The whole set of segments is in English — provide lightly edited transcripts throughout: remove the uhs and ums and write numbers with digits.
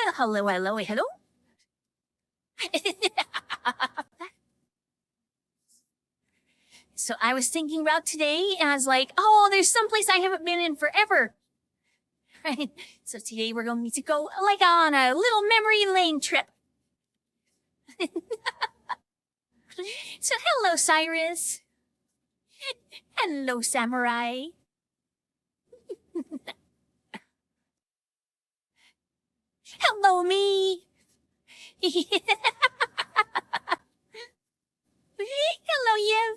Well, hello, hello, hello. So I was thinking about today, and I was like, oh, there's someplace I haven't been in forever. Right? So today we're going to go like on a little memory lane trip. So hello, Cyrus. Hello, Samurai. Hello, me. Hello, Yev.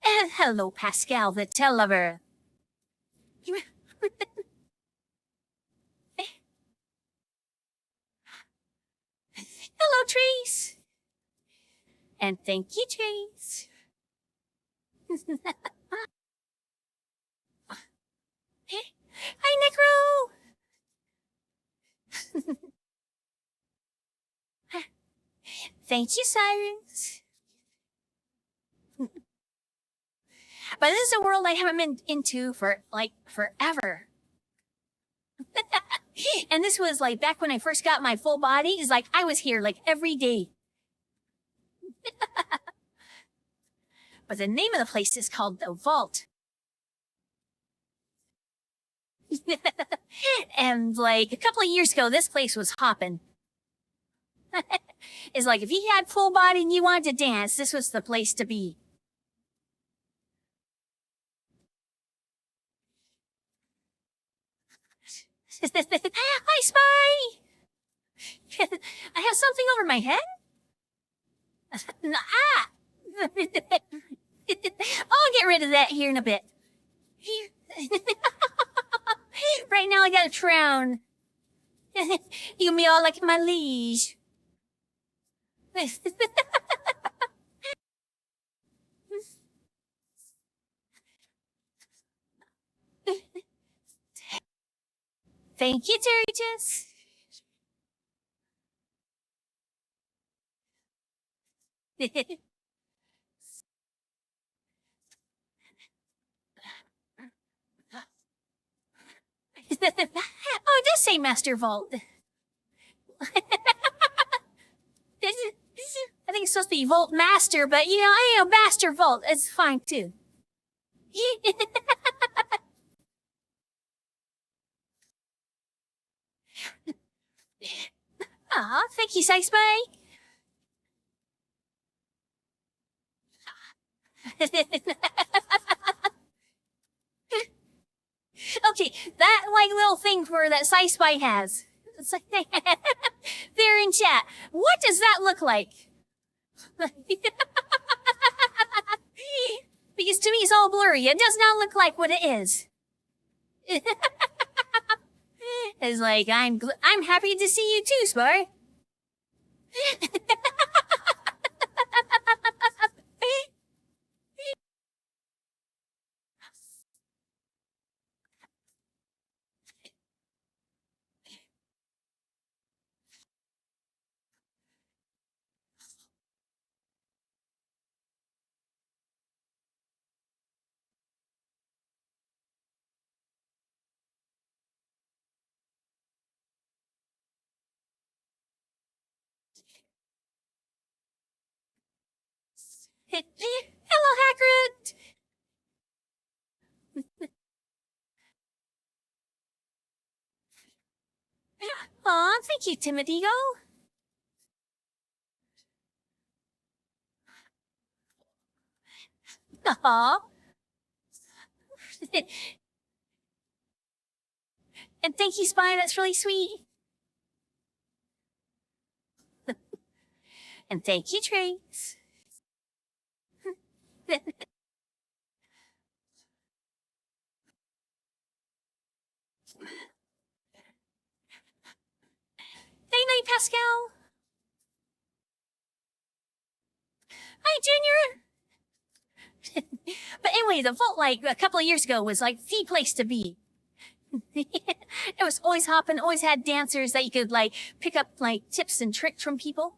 And hello, Pascal, the telever. Hello, Trace. And thank you, Trace. Hi, Necro. Thank you, Cyrus. But this is a world I haven't been into for like forever. And this was like back when I first got my full body. It's like I was here like every day. But the name of the place is called the Vault. And like a couple of years ago, this place was hopping. It's like if you had full body and you wanted to dance, this was the place to be. Hi, Spy! I have something over my head? Ah! I'll get rid of that here in a bit. Right now I got a frown. You me all like my liege. Thank you, Terry. Oh, it does say Master Vault. I think it's supposed to be Vault Master, but you know, I am Master Vault. It's fine too. Aw, thank you, Sice Spy. Okay, that like little thing for that Sice Spy has. It's like they're in chat. What does that look like? Because to me it's all blurry. It does not look like what it is. It's like I'm happy to see you too, Spy. Hello, Hagrid. Aw, thank you, Timothy. Aw. And thank you, Spy. That's really sweet. And thank you, Trace. Night, Pascal. Hi, Junior. But anyway, the vault, like, a couple of years ago was, like, the place to be. It was always hopping, always had dancers that you could, like, pick up, like, tips and tricks from people.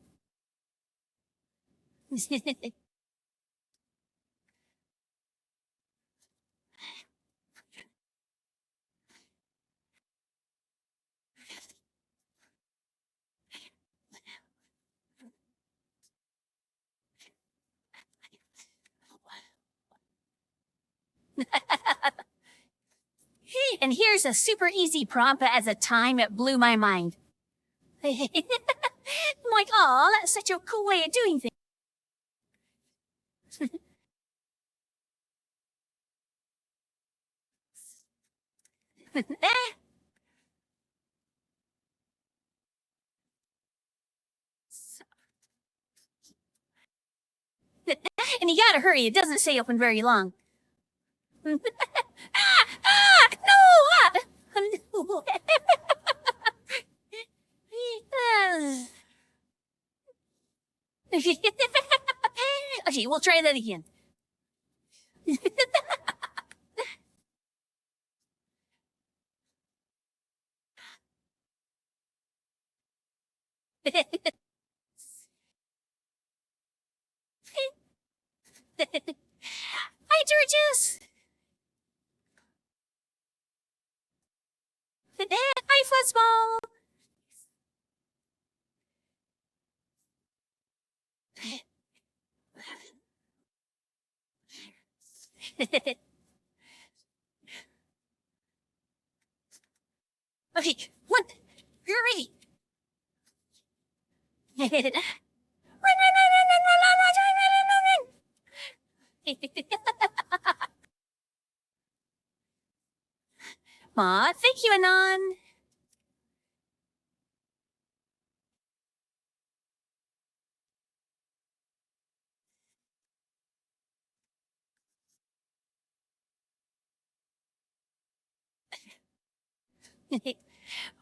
And here's a super easy prompt as a time it blew my mind. I'm like, oh, that's such a cool way of doing things. And you gotta hurry, it doesn't stay open very long. No! Okay, we'll try that again. Hi, Georges! Hi, Fuzzball! Okay, one, you're ready. Run, run, run, run, run, run, run, run, run, run, run. Aw, thank you, Anon.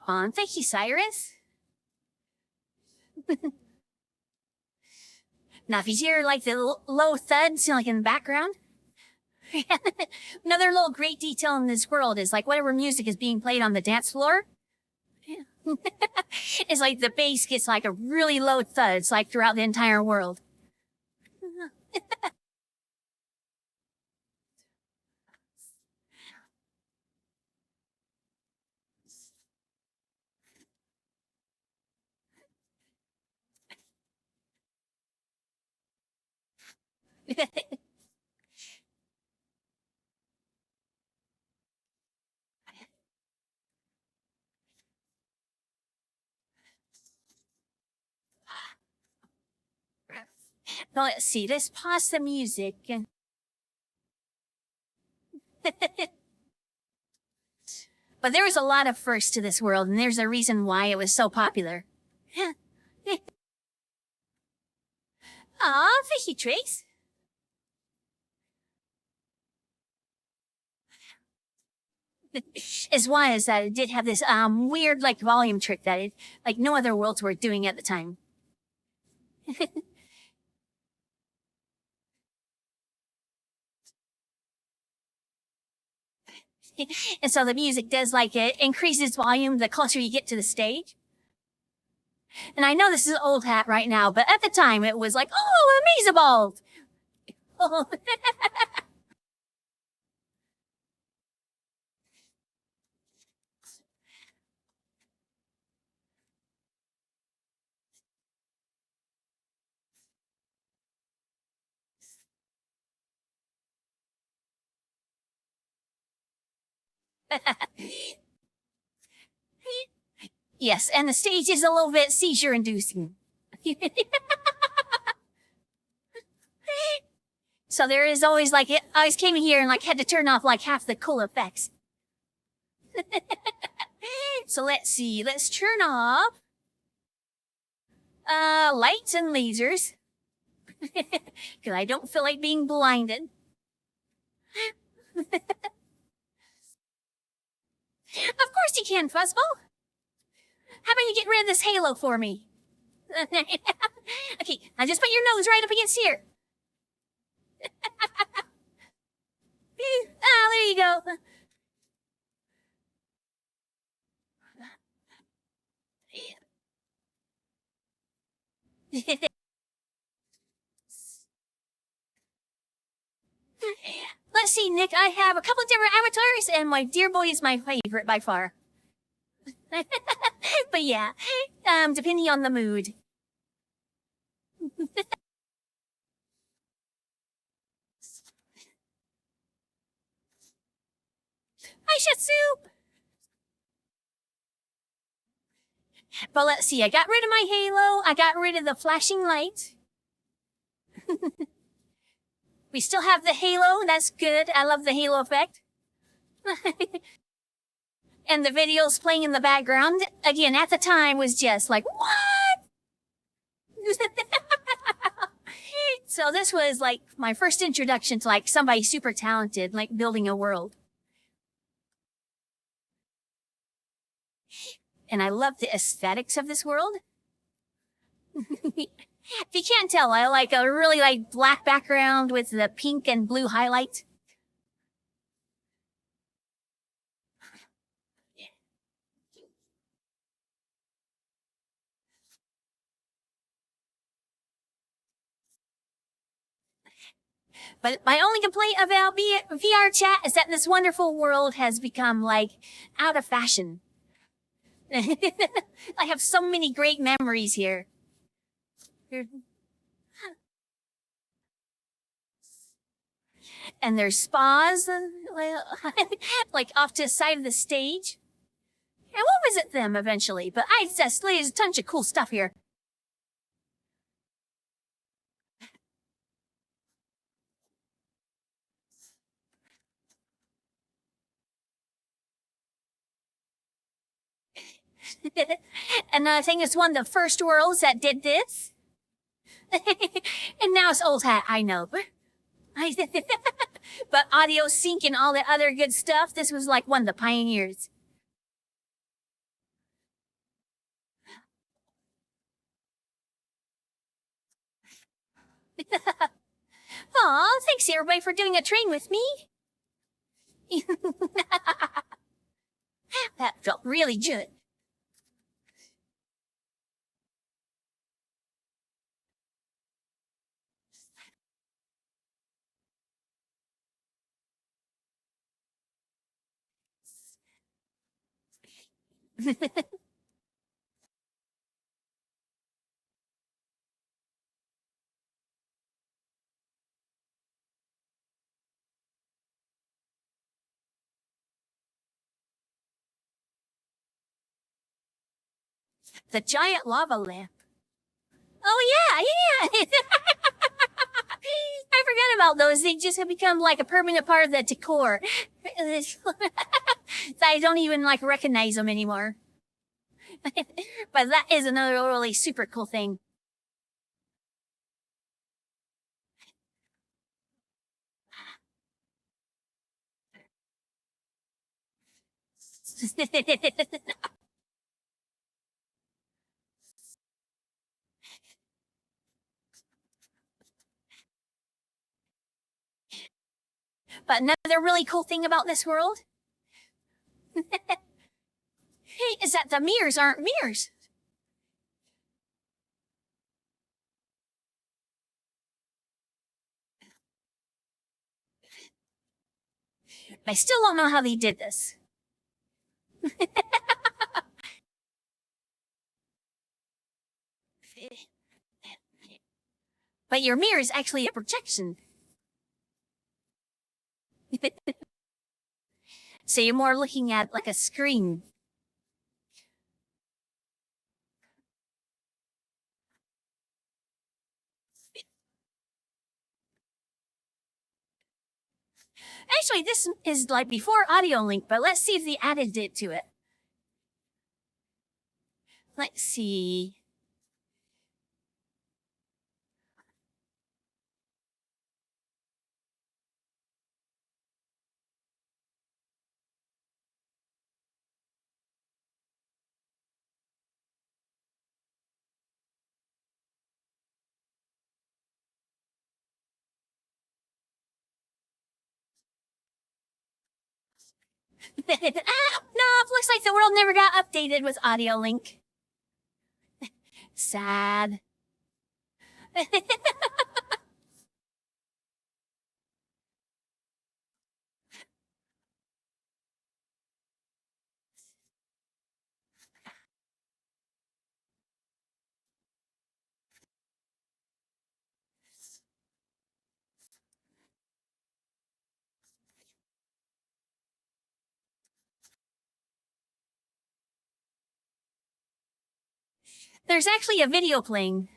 Aw, thank you, Cyrus. Now, if you hear like the low thuds, like in the background, another little great detail in this world is like whatever music is being played on the dance floor, it's like the bass gets like a really low thud. It's like throughout the entire world. Now let's see, let's pause the music and but there was a lot of firsts to this world, and there's a reason why it was so popular. Aw, thank you, Trace. As well as that it did have this weird like volume trick that it like no other worlds were doing at the time. And so the music does like it increases volume the closer you get to the stage. And I know this is old hat right now, but at the time it was like, oh, Amazabald! Oh. Yes, and the stage is a little bit seizure-inducing. So there is always like, I always came here and like had to turn off like half the cool effects. So let's see, let's turn off lights and lasers. Cause I don't feel like being blinded. Of course you can, Fuzzball. How about you get rid of this halo for me? Okay, now just put your nose right up against here. Ah, there you go. Let's see, Nick, I have a couple of different avatars, and my dear boy is my favorite by far. But yeah, depending on the mood. delicious soup. But let's see, I got rid of my halo. I got rid of the flashing light. We still have the halo. That's good. I love the halo effect. And the videos playing in the background, again, at the time was just like, what? So this was like my first introduction to like somebody super talented, like building a world. And I love the aesthetics of this world. If you can't tell, I like a really like black background with the pink and blue highlight. But my only complaint about VRChat is that this wonderful world has become like out of fashion. I have so many great memories here. And there's spas, like off to the side of the stage. And we'll visit them eventually, but there's a bunch of cool stuff here. And I think it's one of the first worlds that did this. And now it's old hat, I know. But audio sync and all the other good stuff, this was like one of the pioneers. Aw, thanks everybody for doing a train with me. That felt really good. The giant lava lamp. Oh yeah. I forgot about those. They just have become like a permanent part of the decor. I don't even like recognize them anymore. But that is another really super cool thing. But another really cool thing about this world is that the mirrors aren't mirrors. I still don't know how they did this. But your mirror is actually a projection. So you're more looking at like a screen. Actually, this is like before audio link, but let's see if they added it to it. Let's see. No, it looks like the world never got updated with audio link. Sad. There's actually a video playing.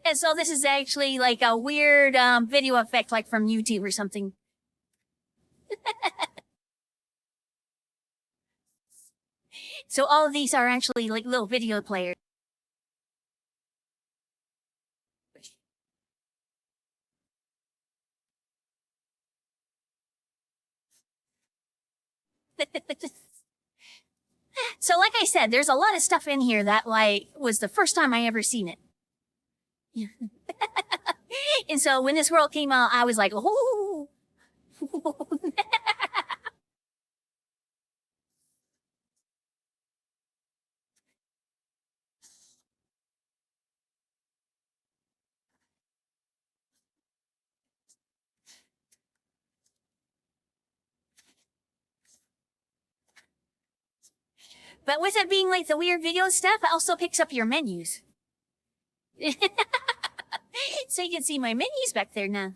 And so this is actually like a weird video effect, like from YouTube or something. So all of these are actually like little video players. So like I said, there's a lot of stuff in here that like was the first time I ever seen it. And so when this world came out, I was like, oh. But with it being like the weird video stuff, it also picks up your menus. So you can see my menus back there now.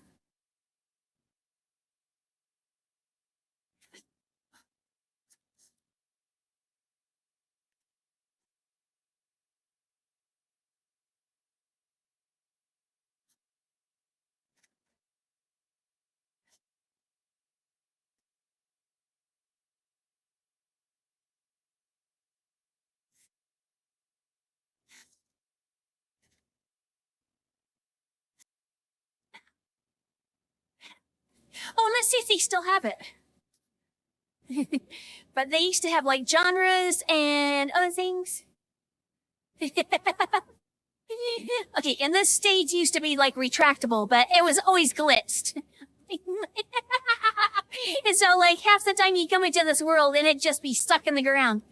Oh, let's see if they still have it. But they used to have like genres and other things. Okay, and this stage used to be like retractable, but it was always glitched. And so like half the time you come into this world and it just be stuck in the ground.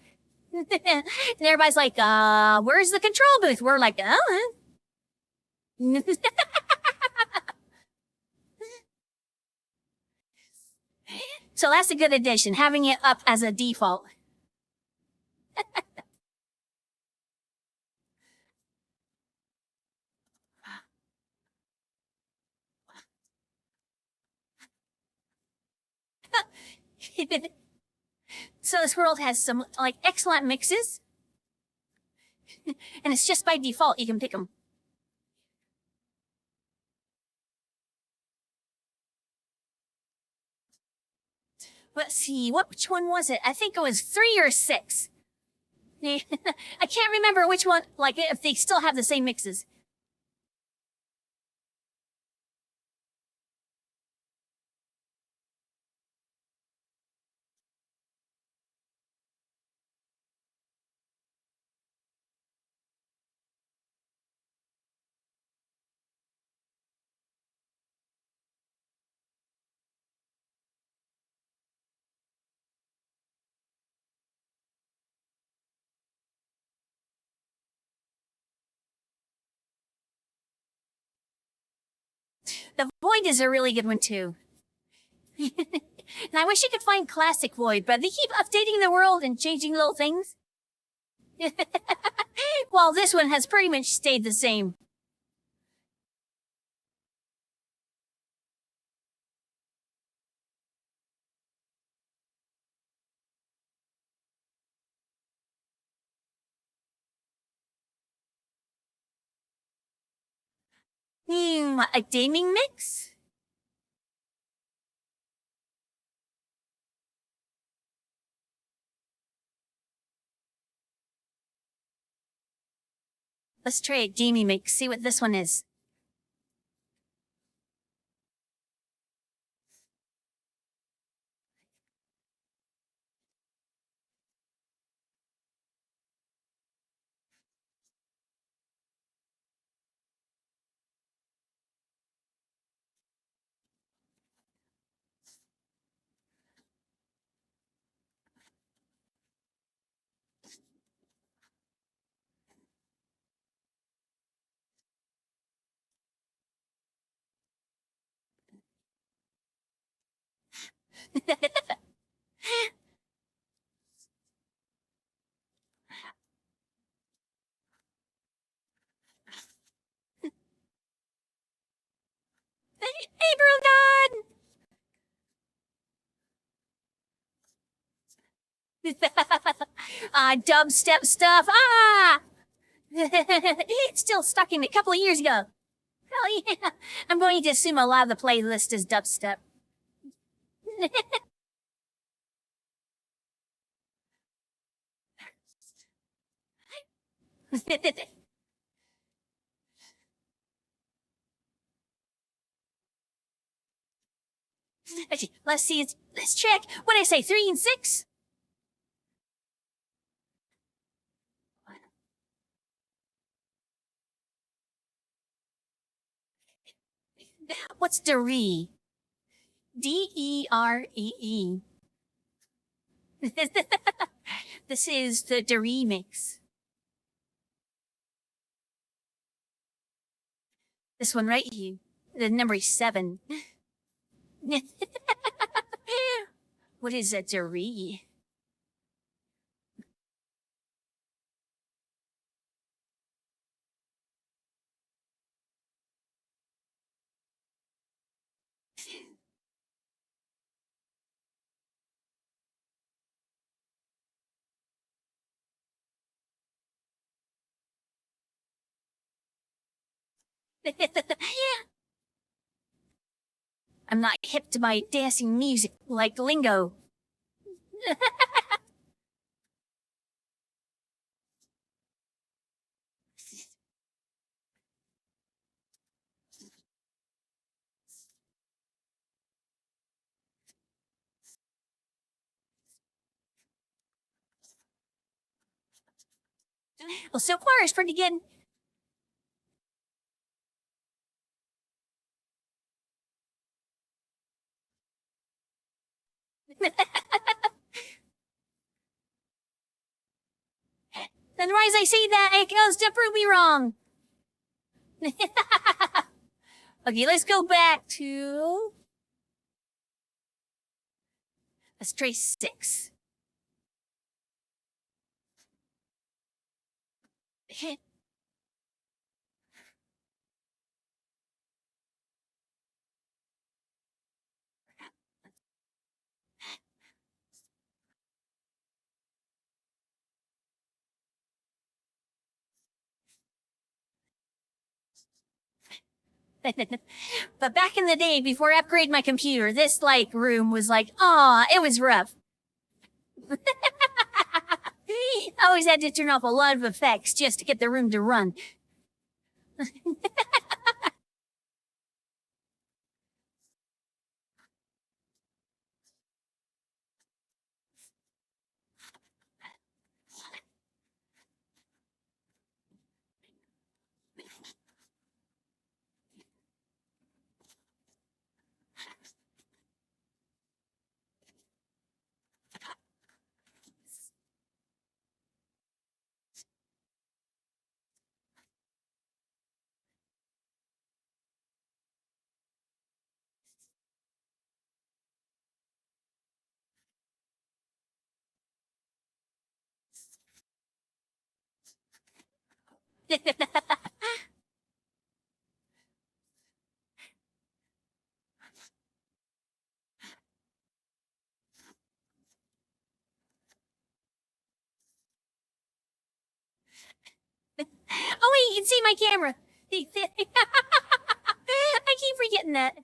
And everybody's like, where's the control booth? We're like, oh. So that's a good addition, having it up as a default. So this world has some like excellent mixes. And it's just by default, you can pick them. Let's see, which one was it? I think it was 3 or 6. I can't remember which one, like if they still have the same mixes. The Void is a really good one too. And I wish you could find Classic Void, but they keep updating the world and changing little things. While this one has pretty much stayed the same. A gaming mix? Let's try a gaming mix, see what this one is. Hey, Bro God! Dubstep stuff. Ah! It's still stuck in a couple of years ago. Oh yeah. I'm going to assume a lot of the playlist is dubstep. Let's see. Let's check. What did I say? 3 and 6? What's Deree? Deree. This is the Deree mix. This one right here. The number 7. What is a Deree? I'm not hip to my dancing music like lingo. Well, so far it's pretty good. Then why I say that, it goes to prove me wrong. Okay, let's go back to... Let's trace 6. But back in the day, before I upgraded my computer, this, like, room was like, aw, it was rough. I always had to turn off a lot of effects just to get the room to run. Oh wait, you can see my camera. I keep forgetting that.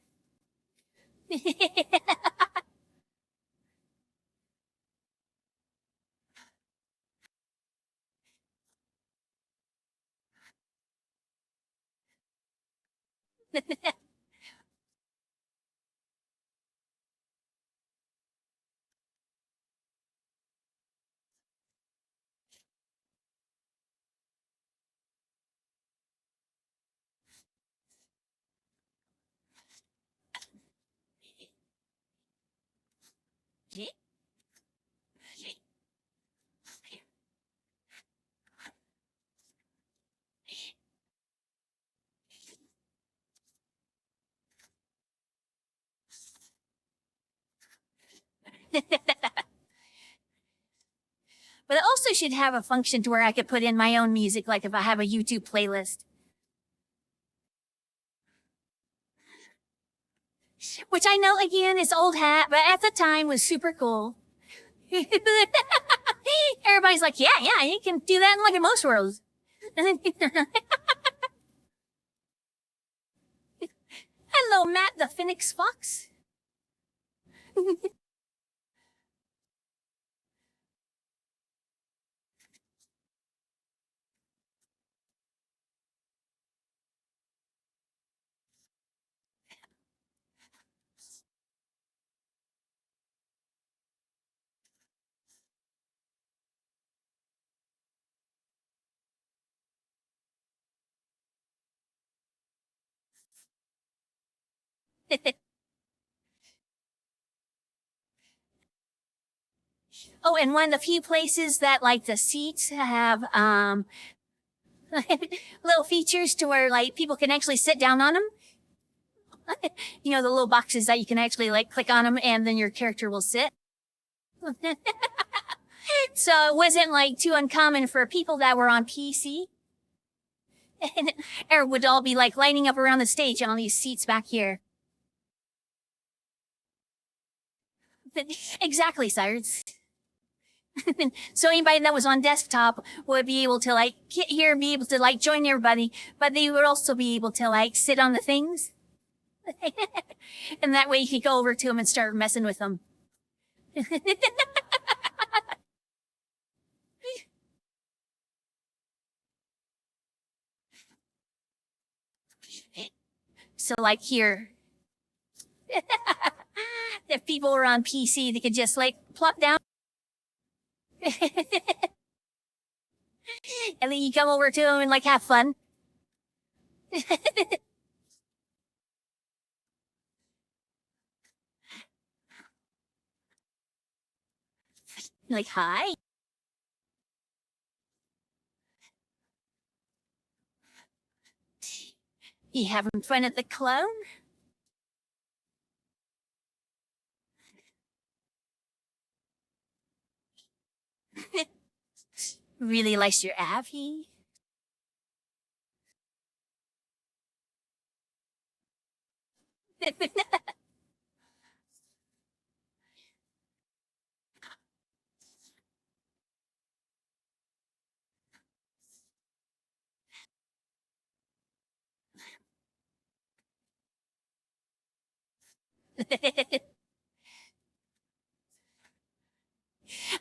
But it also should have a function to where I could put in my own music, like if I have a YouTube playlist. Which I know, again, is old hat, but at the time was super cool. Everybody's like, yeah, you can do that in like in most worlds. Hello, Matt the Phoenix Fox. Oh, and one of the few places that like the seats have little features to where like people can actually sit down on them. You know, the little boxes that you can actually like click on them and then your character will sit. So it wasn't like too uncommon for people that were on PC. And or would all be like lining up around the stage on these seats back here. Exactly, Cyrus. So anybody that was on desktop would be able to like get here and be able to like join everybody, but they would also be able to like sit on the things. And that way you could go over to them and start messing with them. So like here, if people were on PC, they could just like plop down. And then you come over to them and like have fun. Like, hi. You having fun at the clone? Really likes your Abby?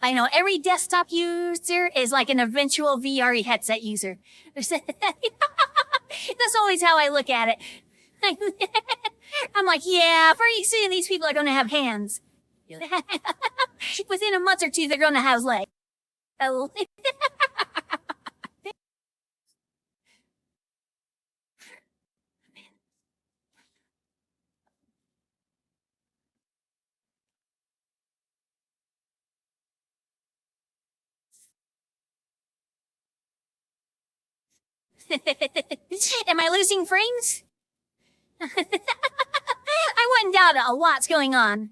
I know every desktop user is like an eventual VR headset user. That's always how I look at it. I'm like, yeah, pretty soon these people are going to have hands. Within a month or two, they're going to have legs. Oh. Am I losing frames? I wouldn't doubt a lot's going on.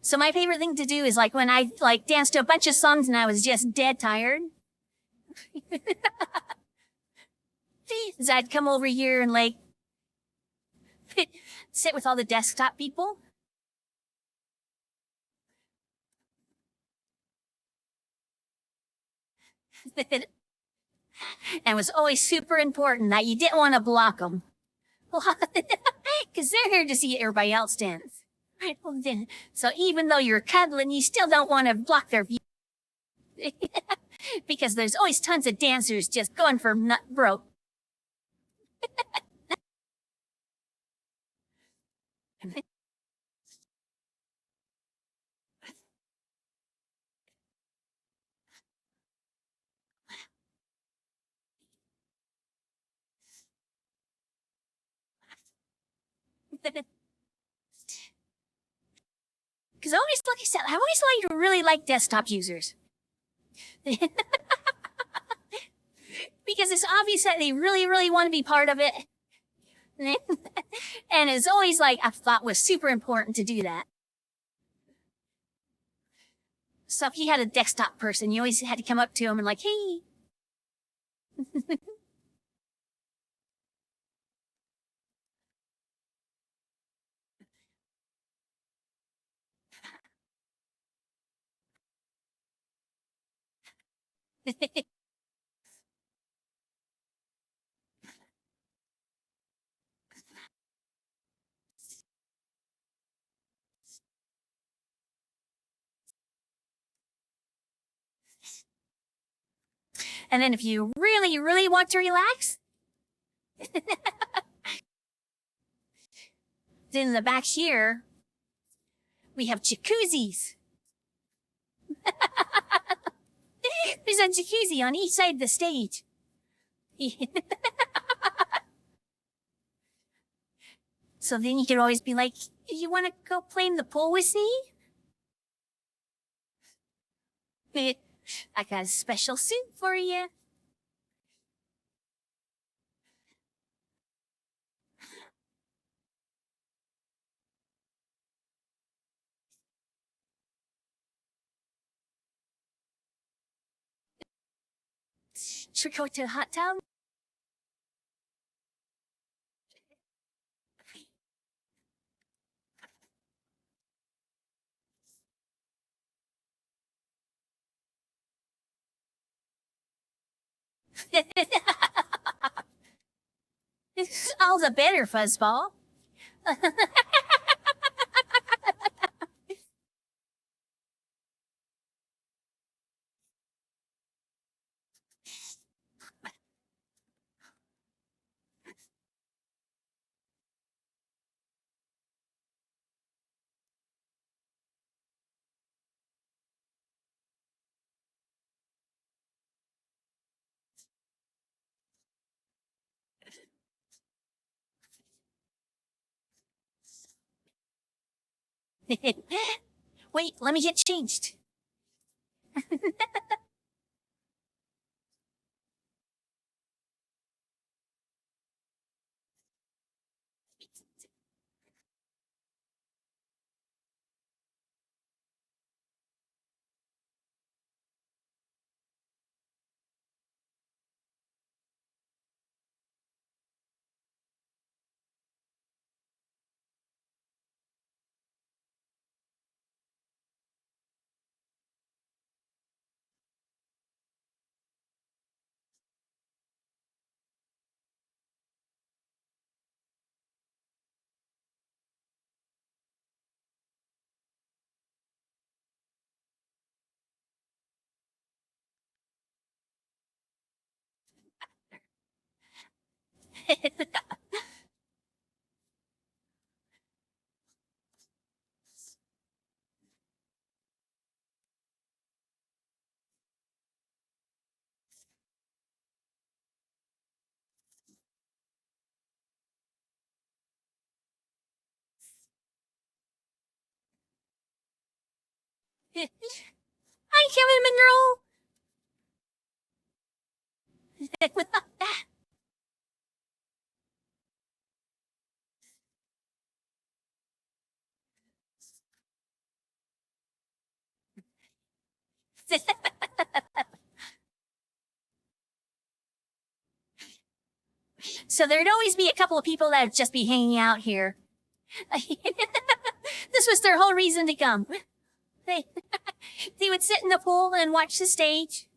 So my favorite thing to do is like when I like danced to a bunch of songs and I was just dead tired. Is I'd come over here and like sit with all the desktop people. And it was always super important that you didn't want to block them. Because they're here to see everybody else dance. Right? So even though you're cuddling, you still don't want to block their view. Because there's always tons of dancers just going for nut broke. Because like I said, I always like to really like desktop users. Because it's obvious that they really, really want to be part of it. And it's always like I thought was super important to do that. So if you had a desktop person, you always had to come up to them and like, hey. And then if you really, really want to relax, then in the back here, we have jacuzzis. There's a jacuzzi on each side of the stage. So then you can always be like, you want to go play in the pool with me? I got a special suit for you. Should we go to the hot tub? All the better, fuzzball. Wait, let me get changed. Hi, Kevin Monroe. So there'd always be a couple of people that'd just be hanging out here. This was their whole reason to come. They, they would sit in the pool and watch the stage.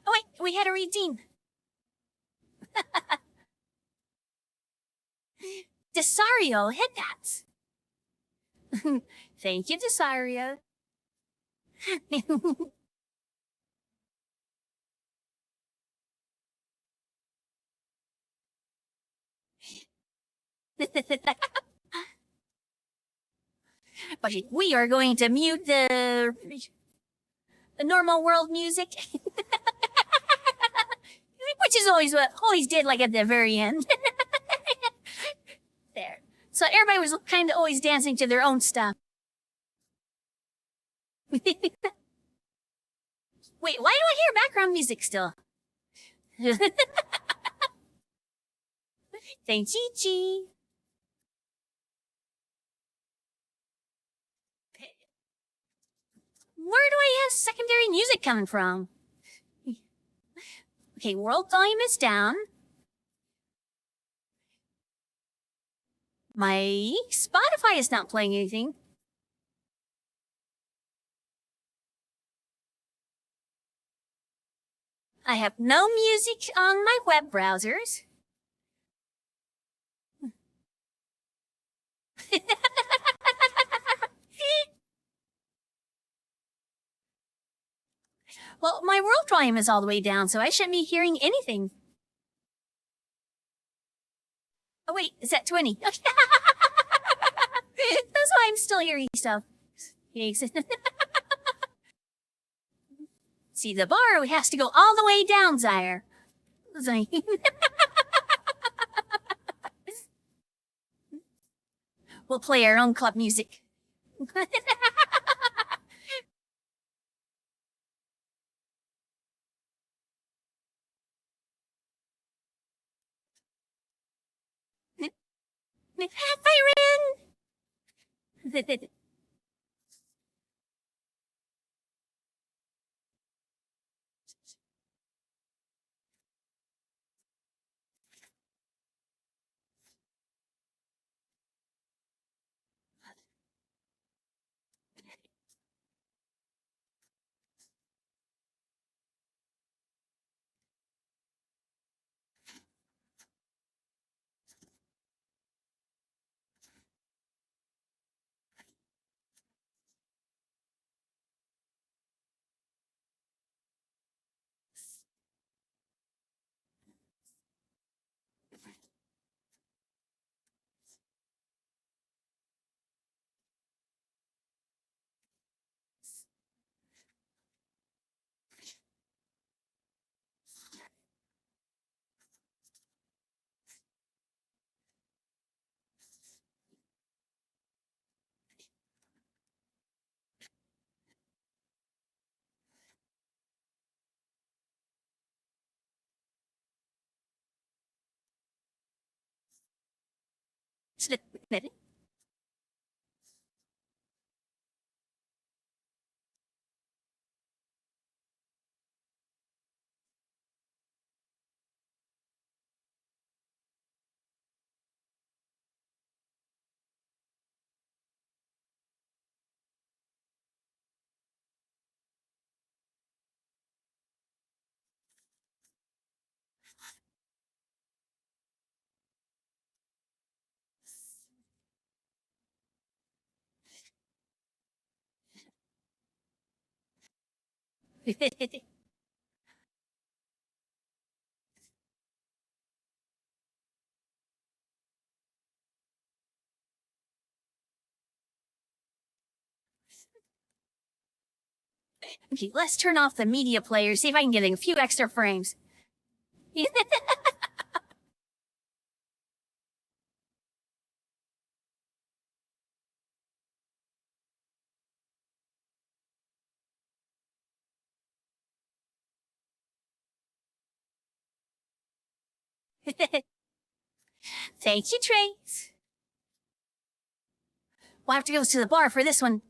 Oh wait, we had a redeem. Desario, hit that. Thank you, Desario. But we are going to mute the normal world music, which is always what always did like at the very end. There. So everybody was kind of always dancing to their own stuff. Wait, why do I hear background music still? Thank Chi. Where do I have secondary music coming from? Okay, world volume is down. My Spotify is not playing anything. I have no music on my web browsers. Well, my world volume is all the way down, so I shouldn't be hearing anything. Oh wait, is that 20? That's why I'm still hearing stuff. See, the bar has to go all the way down, Zaire. We'll play our own club music. Byron! Okay, let's turn off the media player, see if I can get a few extra frames. Thank you, Trace. We'll have to go to the bar for this one.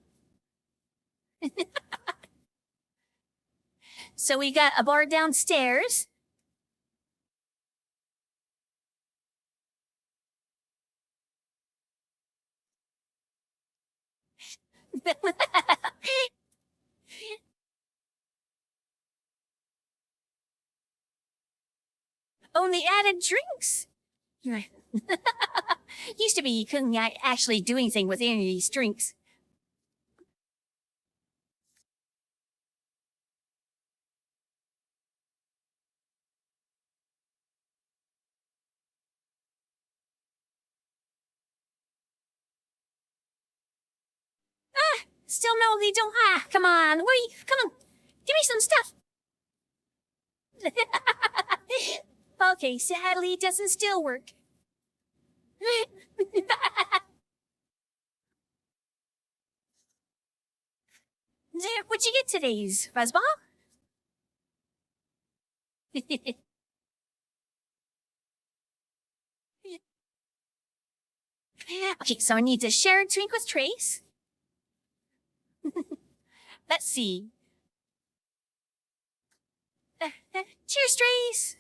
So we got a bar downstairs. Only added drinks. Used to be you couldn't actually do anything with any of these drinks. Still no, they don't. Come on. Come on. Give me some stuff. Okay, sadly, it doesn't still work. What'd you get today's, Fuzzball? Okay, so I need to share a drink with Trace. Let's see. Cheers, Trace.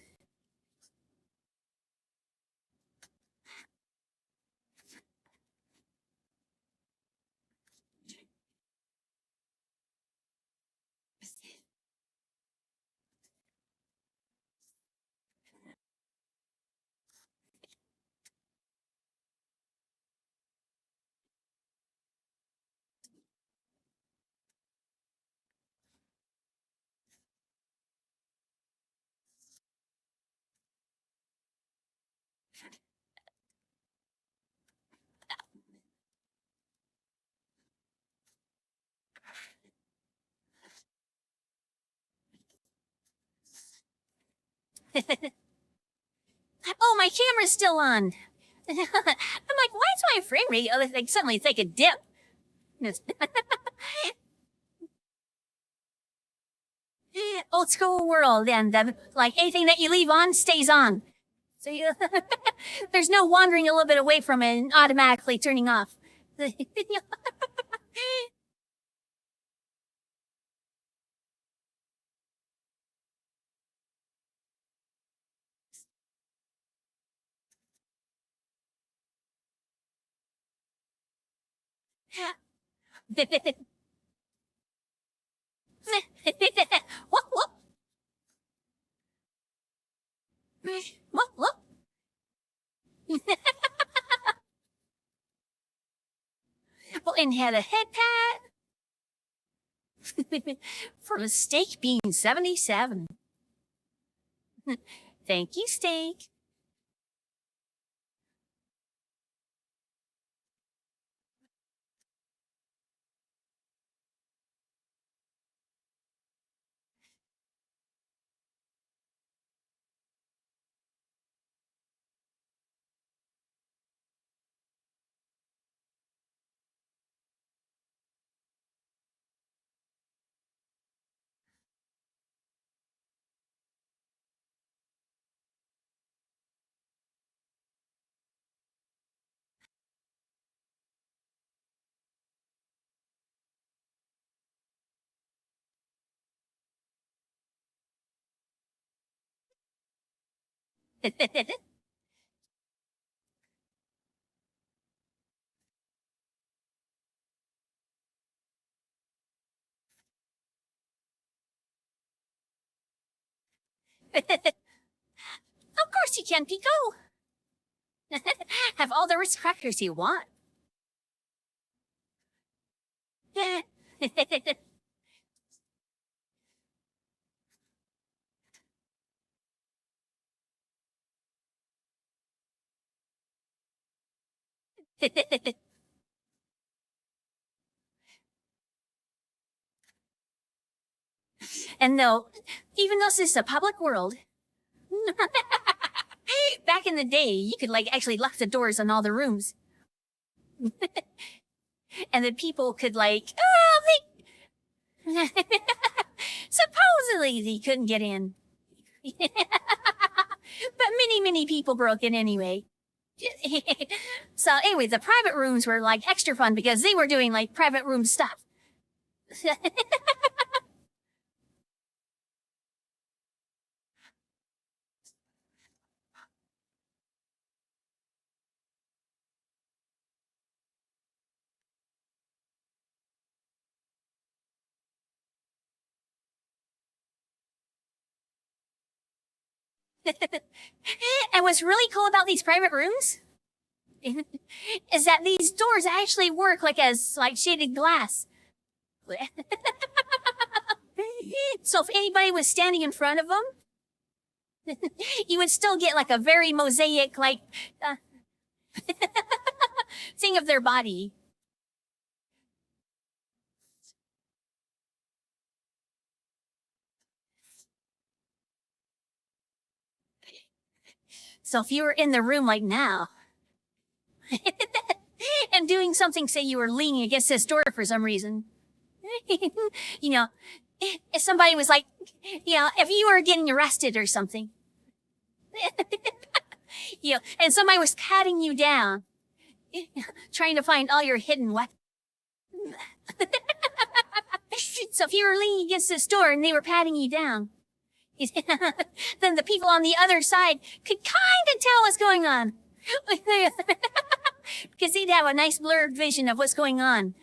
Oh, my camera's still on. I'm like, why is my frame rate like suddenly take a dip? Old school world, and like anything that you leave on stays on. So you, there's no wandering a little bit away from it and automatically turning off. What? What? What? What? Well, and had a head pat for a steak being 77. Thank you, steak. Of course you can, Pico. Have all the Ritz crackers you want. And though, even though this is a public world, back in the day, you could like actually lock the doors on all the rooms. And then people could like, supposedly they couldn't get in. But many people broke in anyway. So anyway, the private rooms were like extra fun because they were doing like private room stuff. And what's really cool about these private rooms is that these doors actually work like as like shaded glass. So if anybody was standing in front of them, you would still get like a very mosaic like thing of their body. So if you were in the room like now and doing something, say you were leaning against this door for some reason, you know, if somebody was like, if you were getting arrested or something, and somebody was patting you down, trying to find all your hidden weapons. So if you were leaning against this door and they were patting you down, then the people on the other side could kind of tell what's going on. Because they'd have a nice blurred vision of what's going on.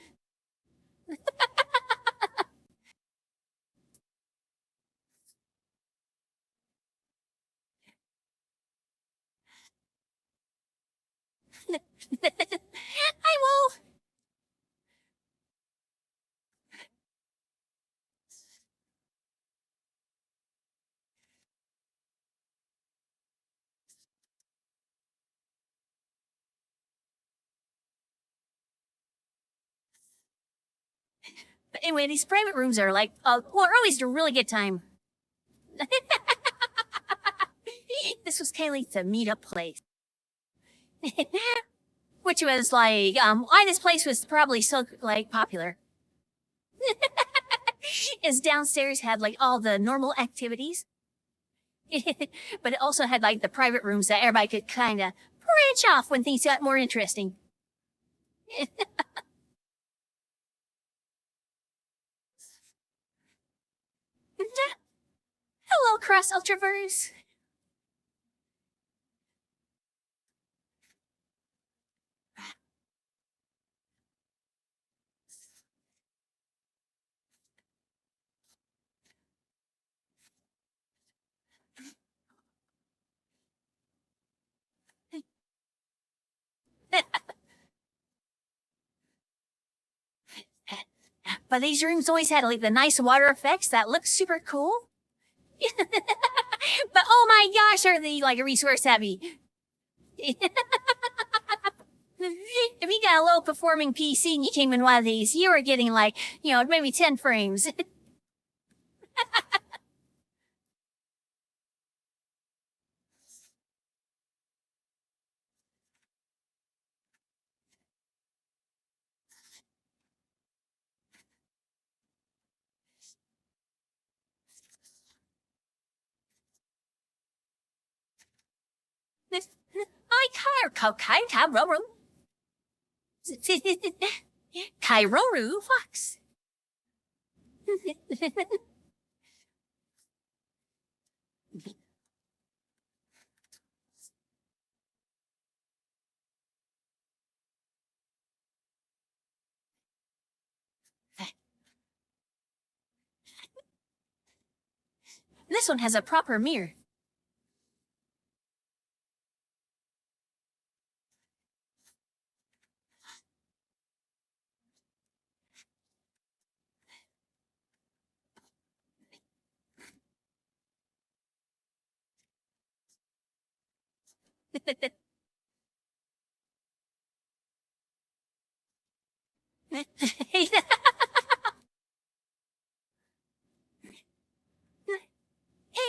I will. But anyway, these private rooms are like, always a really good time. This was kind of like the meetup place. Which was like, why this place was probably so, like, popular. Is downstairs had, like, all the normal activities. But it also had, like, the private rooms that everybody could kind of branch off when things got more interesting. Hello, Cross Ultraverse. But these rooms always had like the nice water effects that look super cool. But oh my gosh, are they like resource heavy? If you got a low performing PC and you came in one of these, you were getting like, maybe 10 frames. Kairoru Fox. This one has a proper mirror.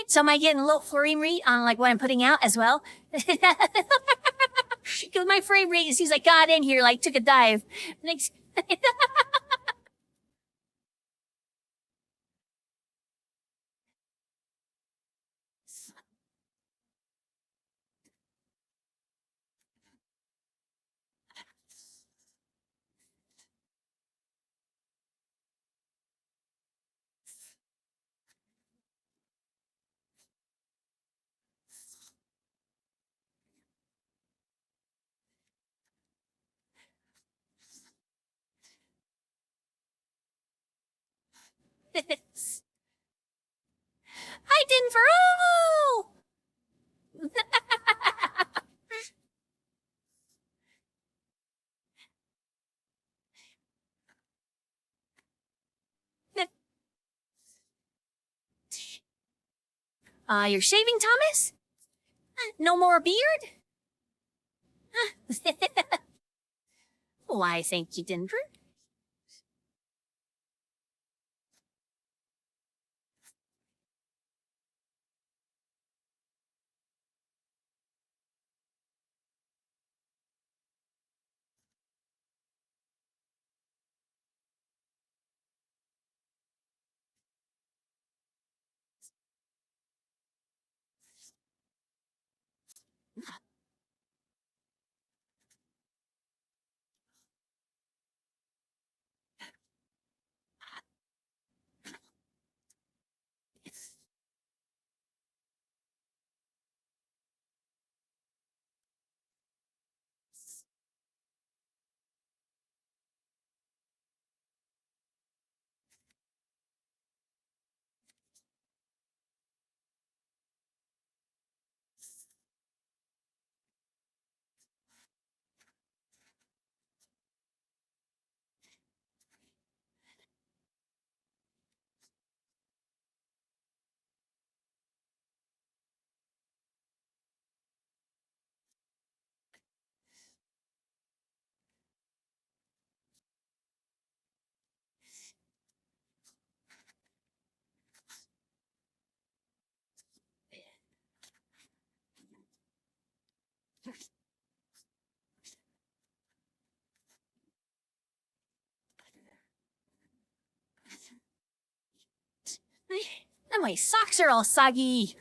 So am I getting a low frame rate on like what I'm putting out as well? Because my frame rate, as soon as I got in here, like took a dive. Next. Hi, Denver! You're shaving, Thomas? No more beard? Why, thank you, Denver. And my socks are all soggy.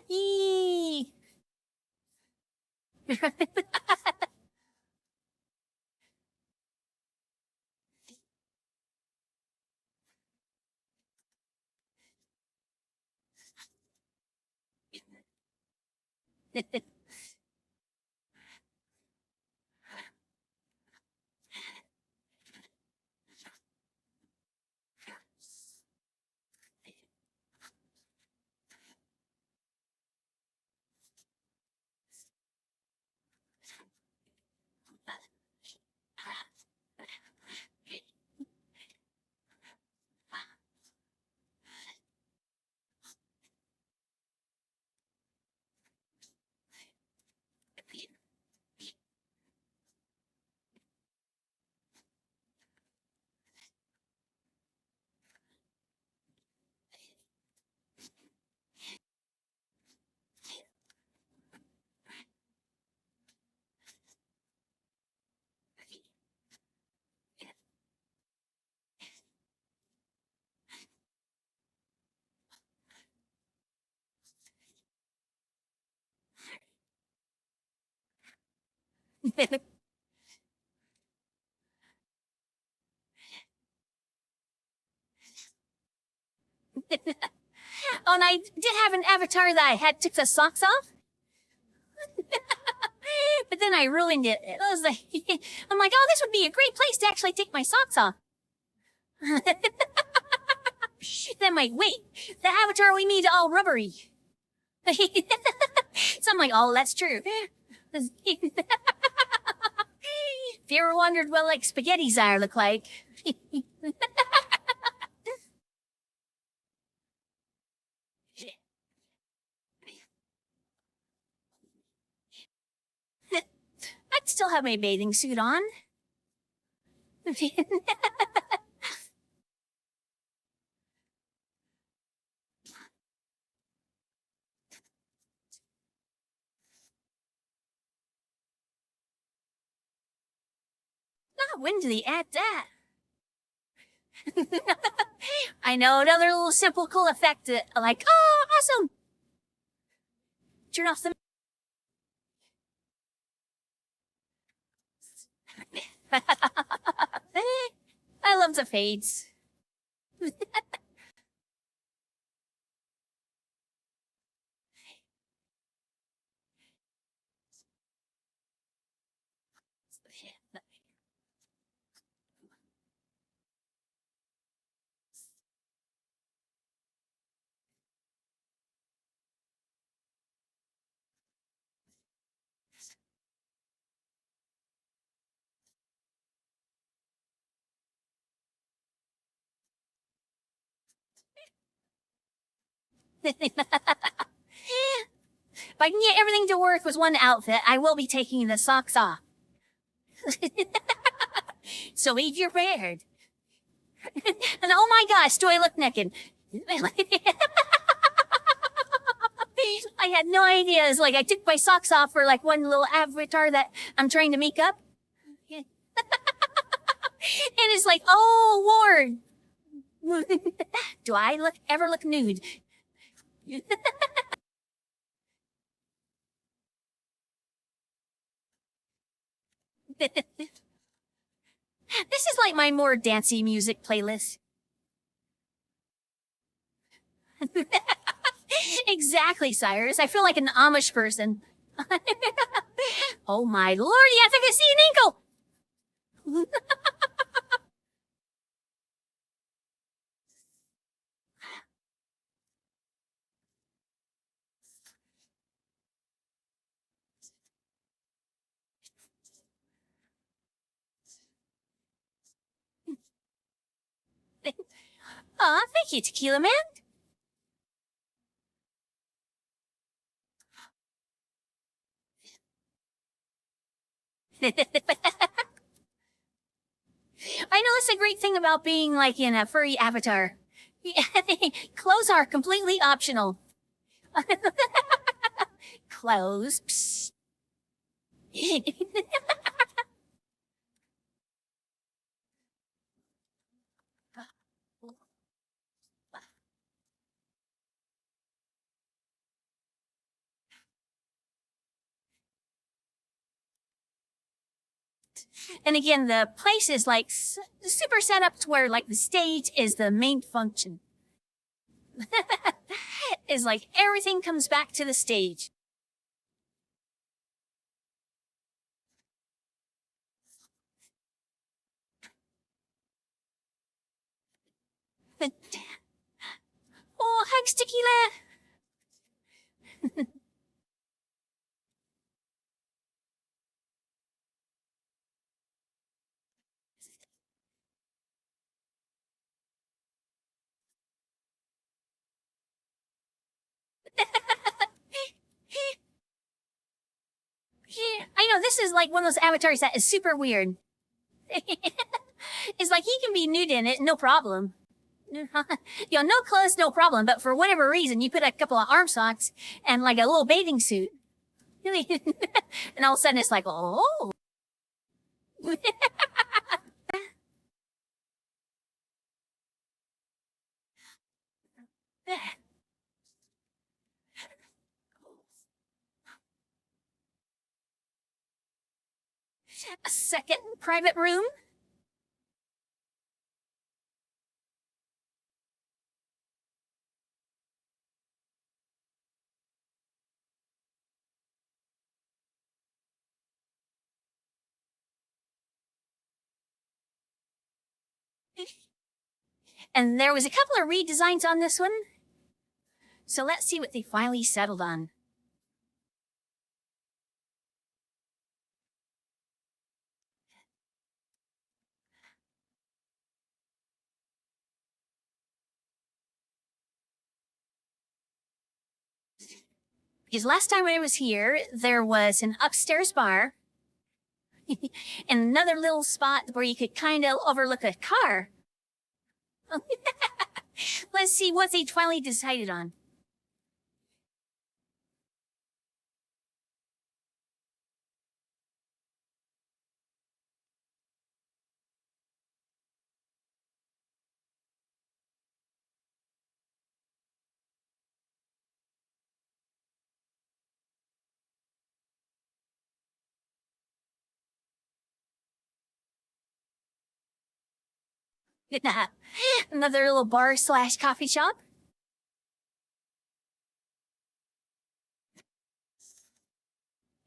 Eee. Oh, and I did have an avatar that I had took the socks off. But then I ruined it. It was like, I'm like, oh, this would be a great place to actually take my socks off. Then my wait, the avatar we made all rubbery. So I'm like, oh, that's true. If you ever wondered what like spaghetti are look like. I'd still have my bathing suit on. Not when do they add that? I know another little simple cool effect that like, oh, awesome. Turn off the I love the fades. If I can get everything to work with one outfit, I will be taking the socks off. So be prepared. And oh my gosh, do I look naked? I had no idea. It's like I took my socks off for like one little avatar that I'm trying to make up. And it's like, oh Lord. Do I ever look nude? This is like my more dancey music playlist. Exactly, Cyrus. I feel like an Amish person. Oh my lordy, I think I see an ankle! Aw, thank you, Tequila Man. I know that's a great thing about being like in a furry avatar. Clothes are completely optional. Clothes. Psst. And again, the place is like super set up to where like the stage is the main function. Is like everything comes back to the stage. Oh, hugs, Tequila! I know, this is like one of those avatars that is super weird. It's like he can be nude in it, no problem. No clothes, no problem. But for whatever reason, you put a couple of arm socks and like a little bathing suit. And all of a sudden it's like, oh. A second private room? And there was a couple of redesigns on this one. So let's see what they finally settled on. Because last time I was here, there was an upstairs bar and another little spot where you could kind of overlook a car. Let's see what they finally decided on. Another little bar slash coffee shop.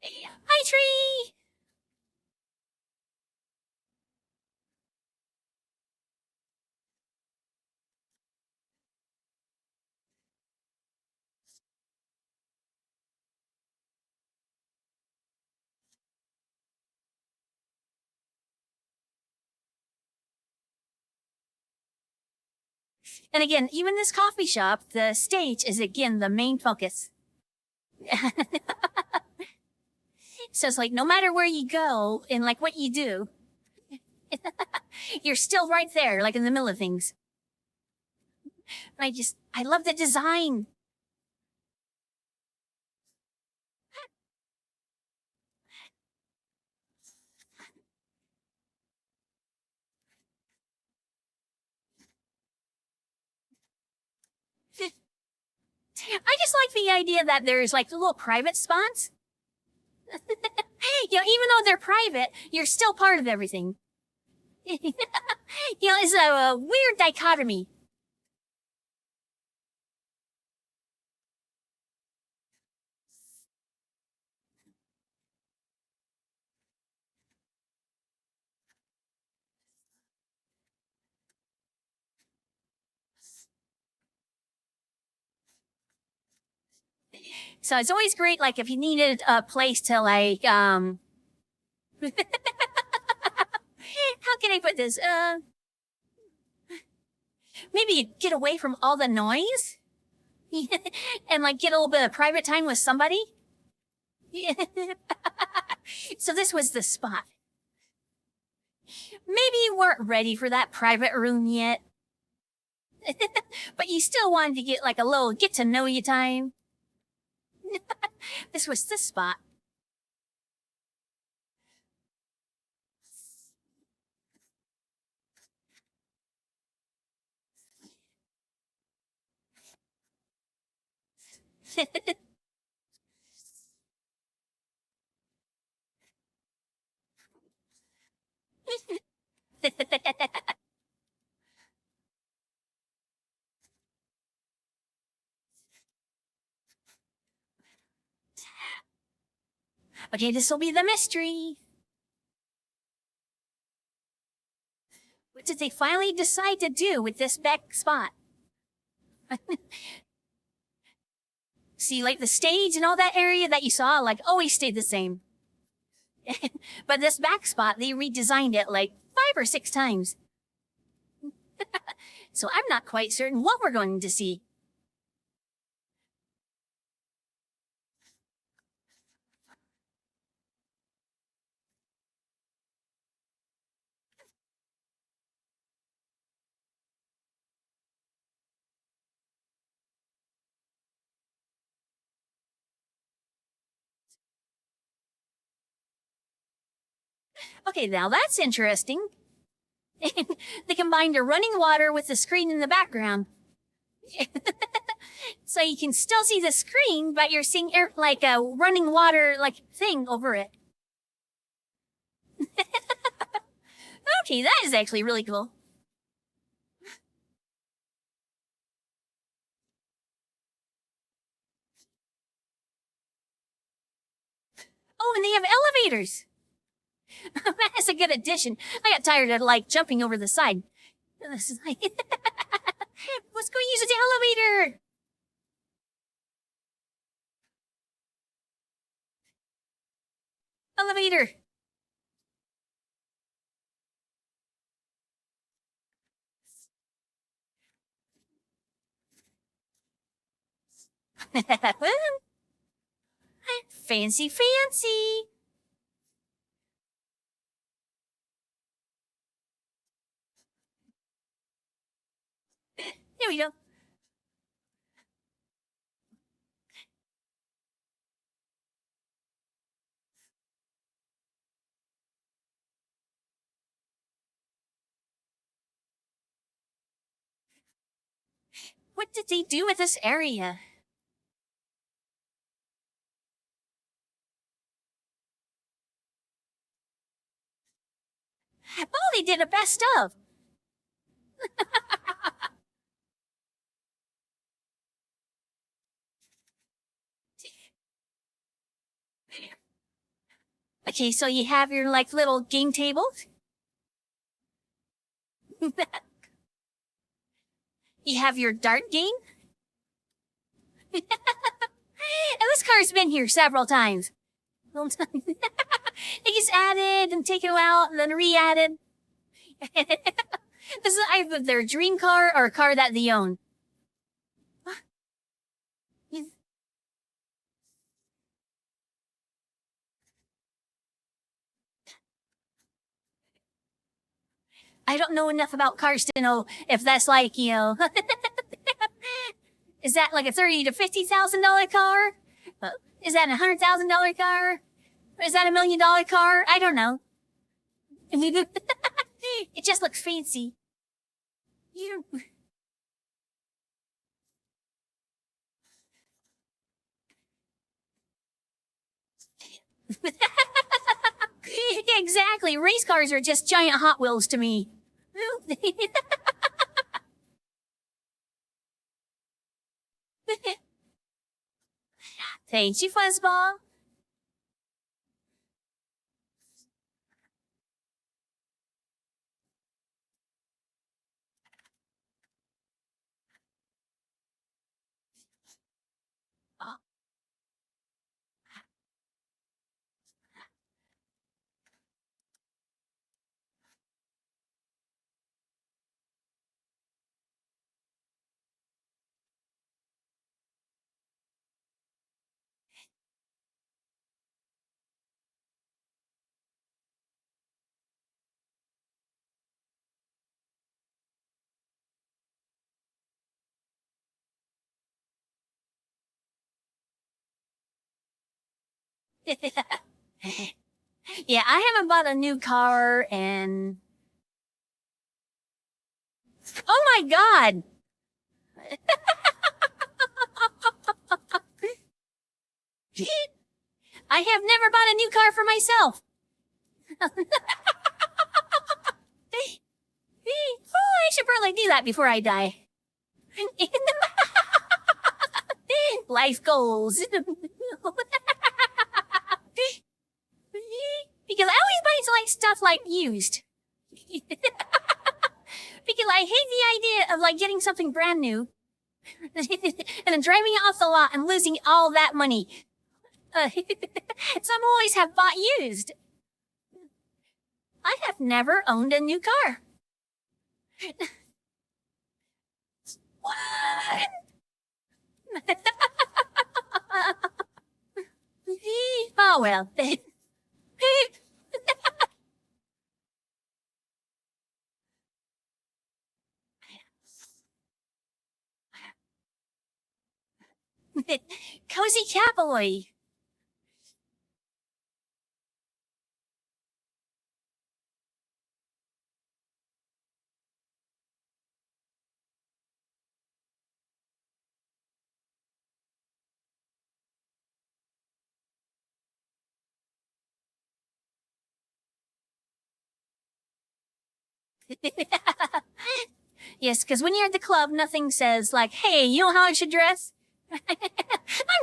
Hi, tree! And again, even this coffee shop, the stage is again the main focus. So it's like, no matter where you go and like what you do, you're still right there, like in the middle of things. I love the design. I just like the idea that there's like little private spots. Even though they're private, you're still part of everything. It's a weird dichotomy. So it's always great, like, if you needed a place to, like, how can I put this? Maybe get away from all the noise and, like, get a little bit of private time with somebody. So this was the spot. Maybe you weren't ready for that private room yet, but you still wanted to get, like, a little get-to-know-you time. This was the spot. Okay, this will be the mystery. What did they finally decide to do with this back spot? See, like the stage and all that area that you saw, like, always stayed the same. But this back spot, they redesigned it like 5 or 6 times. So I'm not quite certain what we're going to see. Okay, now that's interesting. They combined a running water with the screen in the background. So you can still see the screen, but you're seeing like a running water like thing over it. Okay, that is actually really cool. Oh, and they have elevators. That's a good addition. I got tired of like jumping over the side. This is like, let's go use the elevator. Elevator. Fancy, fancy. There we go. What did they do with this area? Oh, they did a best of. Okay, so you have your like little game tables. You have your dart game. And this car's been here several times. It gets added and taken out and then re-added. This is either their dream car or a car that they own. I don't know enough about cars to know if that's like, is that like a $30,000 to $50,000 car? Is that a $100,000 car? Is that $1 million car? I don't know. It just looks fancy. You. Exactly. Race cars are just giant Hot Wheels to me. Thank you, Fuzzball. Yeah, I haven't bought a new car and... Oh my god! I have never bought a new car for myself. Oh, I should probably do that before I die. Life goals. Because I always buy like stuff like used. Because I hate the idea of like getting something brand new and then driving it off the lot and losing all that money. Some always have bought used. I have never owned a new car. What? Oh well. Cozy Capiloy. Yes, because when you're at the club, nothing says like, hey, you know how I should dress? I'm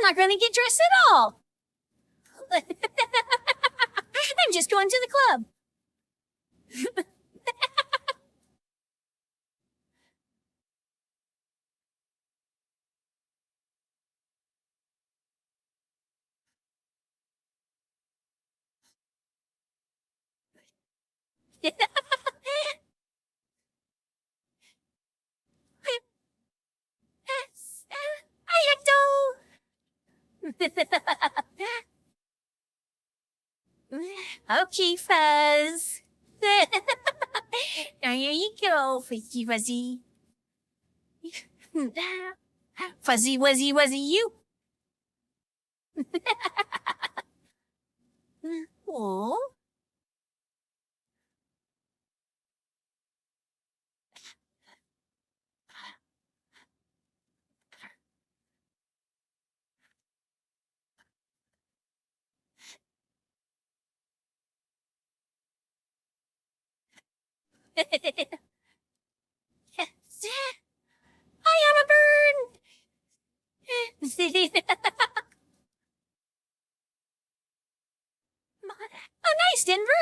not going to get dressed at all. I'm just going to the club. Okay, Fuzz. Now here you go, Fuzzy Wuzzy. Fuzzy Wuzzy Wuzzy you. Oh. I am a bird. Oh, nice, Denver.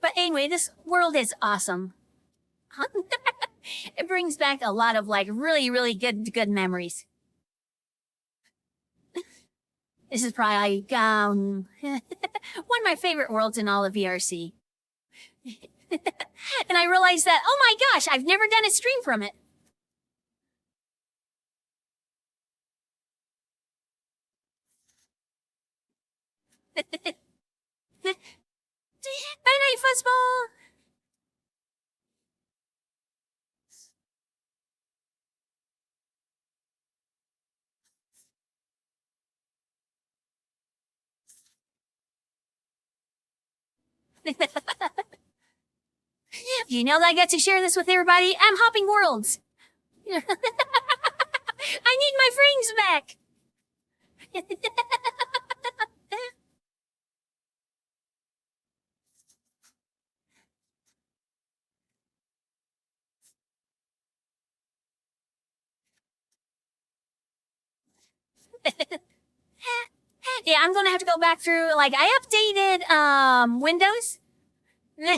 But anyway, this world is awesome. It brings back a lot of like really, really good memories. This is probably one of my favorite worlds in all of VRC. And I realized that, oh my gosh, I've never done a stream from it. Bye night, fuzzball. You know that I get to share this with everybody? I'm hopping worlds. I need my frames back. Yeah, I'm gonna have to go back through, like, I updated, Windows. And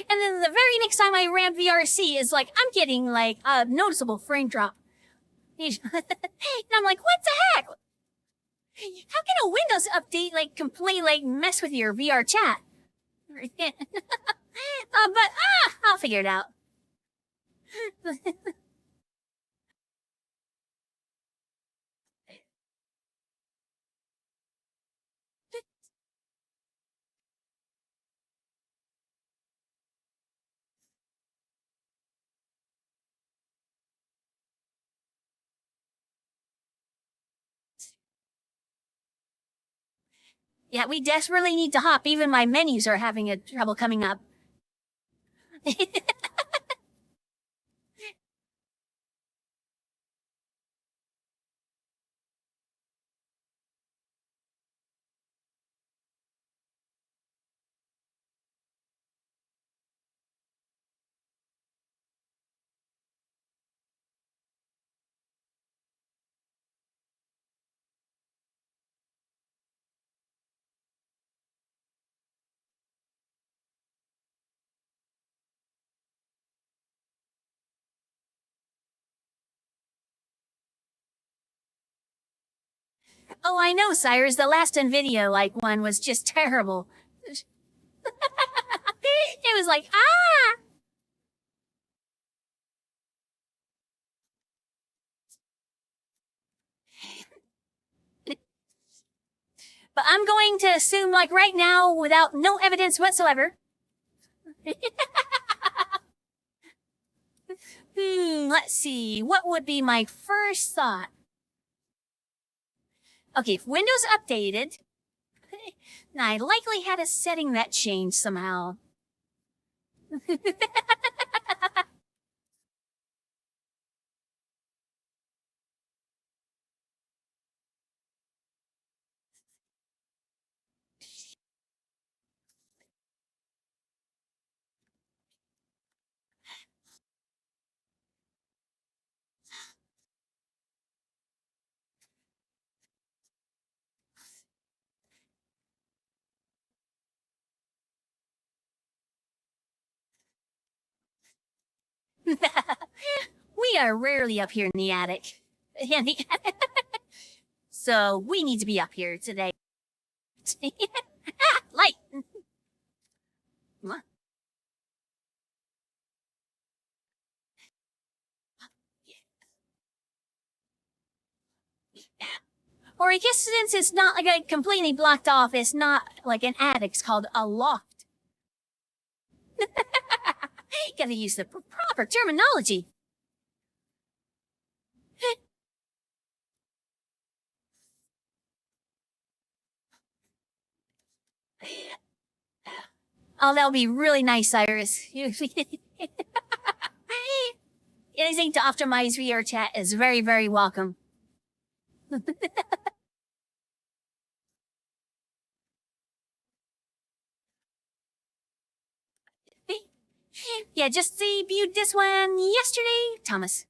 then the very next time I ran VRC is like, I'm getting, like, a noticeable frame drop. And I'm like, what the heck? How can a Windows update, like, completely, like, mess with your VRChat? I'll figure it out. Yeah, we desperately need to hop. Even my menus are having a trouble coming up. Oh, I know, Cyrus. The last NVIDIA, like, one was just terrible. It was like, ah! But I'm going to assume, like, right now, without no evidence whatsoever. Let's see. What would be my first thought? Okay, if Windows updated, I likely had a setting that changed somehow. We are rarely up here in the attic. So we need to be up here today. Light. What? Or I guess since it's not like a completely blocked off, it's not like an attic, it's called a loft. Gotta use the proper terminology. Oh, that'll be really nice, Cyrus. Anything to optimize VRChat is very, very welcome. Yeah, just debuted this one yesterday, Thomas.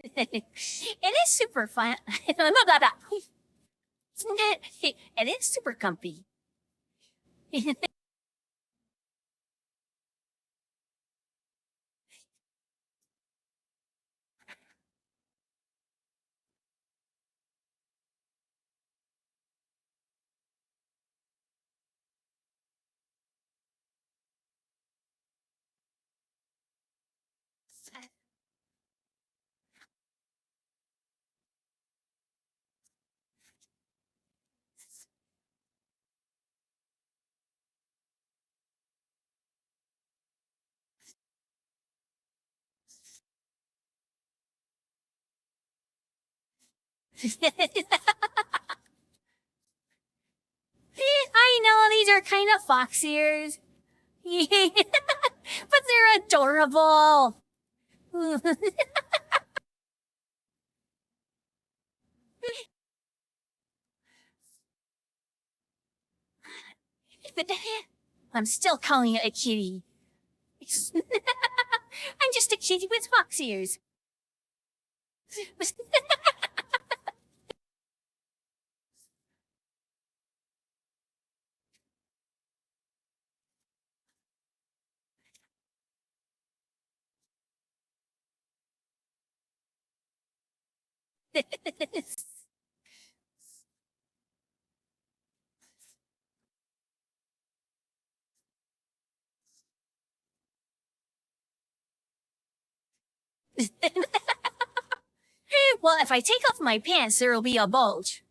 It is super fun. Blah, blah, blah. It is super comfy. I know these are kind of fox ears, but they're adorable. I'm still calling it a kitty. I'm just a kitty with fox ears. Well, if I take off my pants, there'll be a bulge.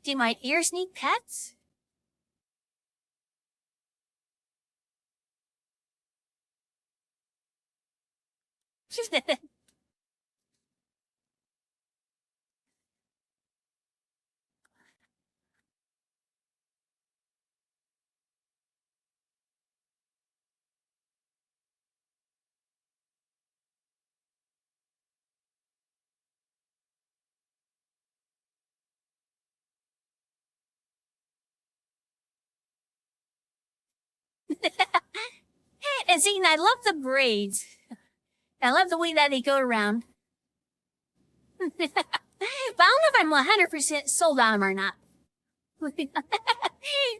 Do my ears need pets? And see, I love the braids. I love the way that they go around. But I don't know if I'm 100% sold on them or not.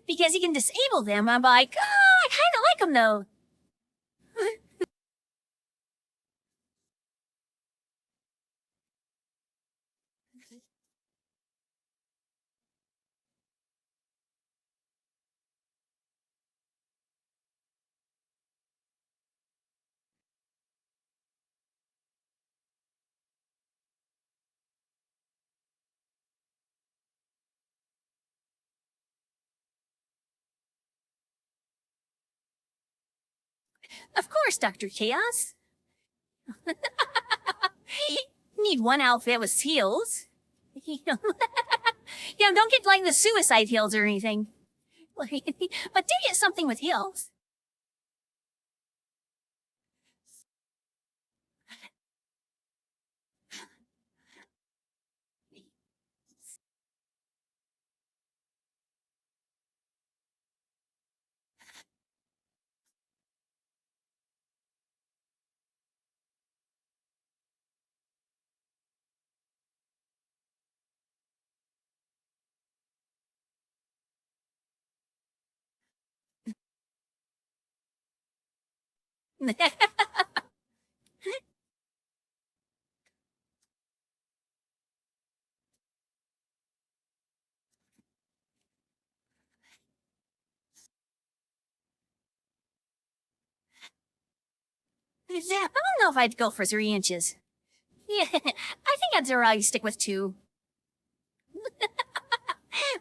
Because you can disable them. I'm like, oh, I kind of like them though. Of course, Dr. Chaos. Need one outfit with heels. Don't get like the suicide heels or anything. But do get something with heels. I don't know if I'd go for 3 inches. Yeah, I think I'd probably stick with 2.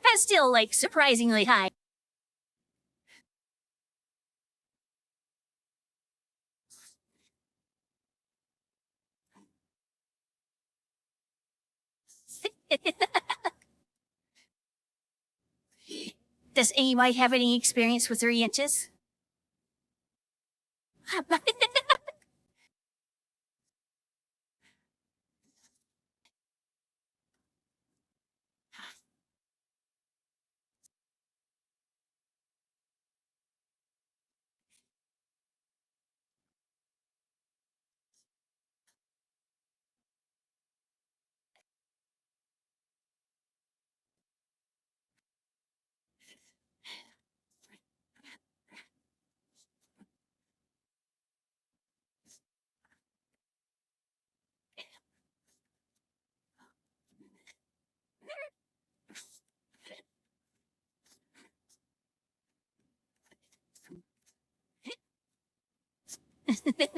That's still, like, surprisingly high. Does anybody have any experience with 3 inches? I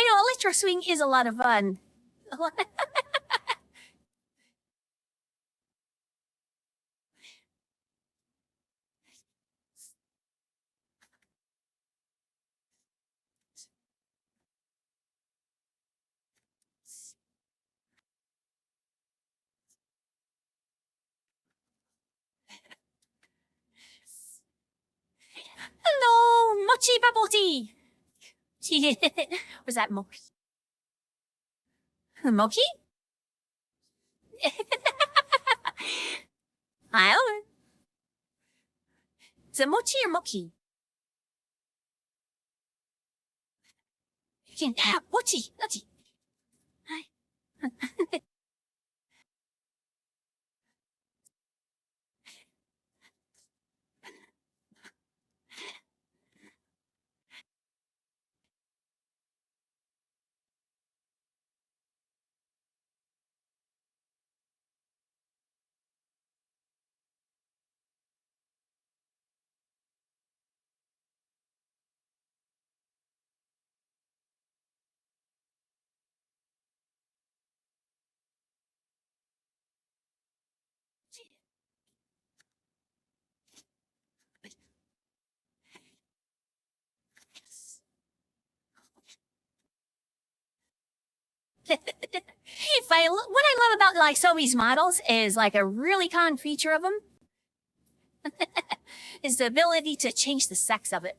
know electro swing is a lot of fun. Hello, mochi bubble tea. Was that mochi? Mochi? I don't know. Is it mochi or mochi? Mochi, mochi. What I love about like Sobeys models is like a really common feature of them is the ability to change the sex of it.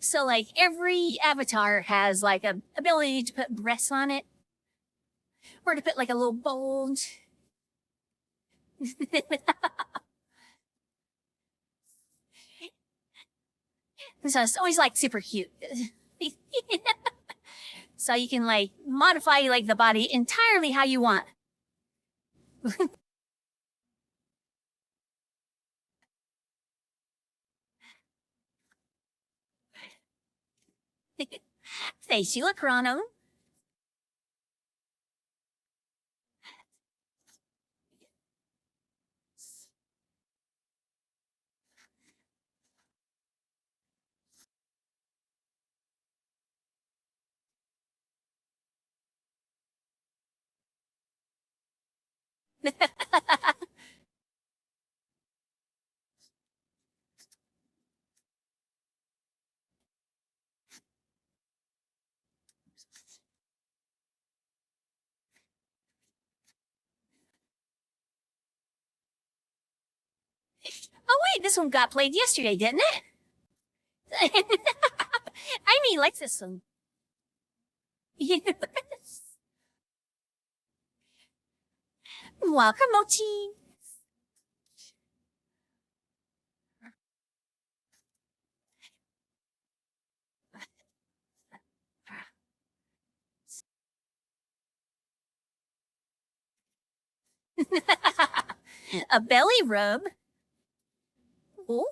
So like every avatar has like a ability to put breasts on it or to put like a little bulge. So it's always like super cute. So you can like modify like the body entirely how you want. Say Sheila Carano. Oh wait, this one got played yesterday, didn't it? I mean, like this one. Welcome, Mochi. A belly rub. Oh.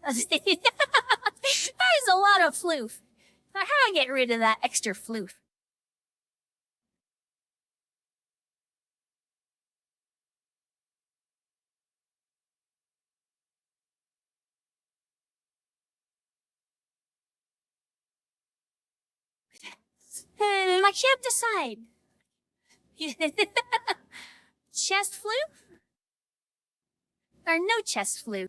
That is a lot of floof. How do I get rid of that extra floof? I can't decide. Chest flu? Or no chest flu?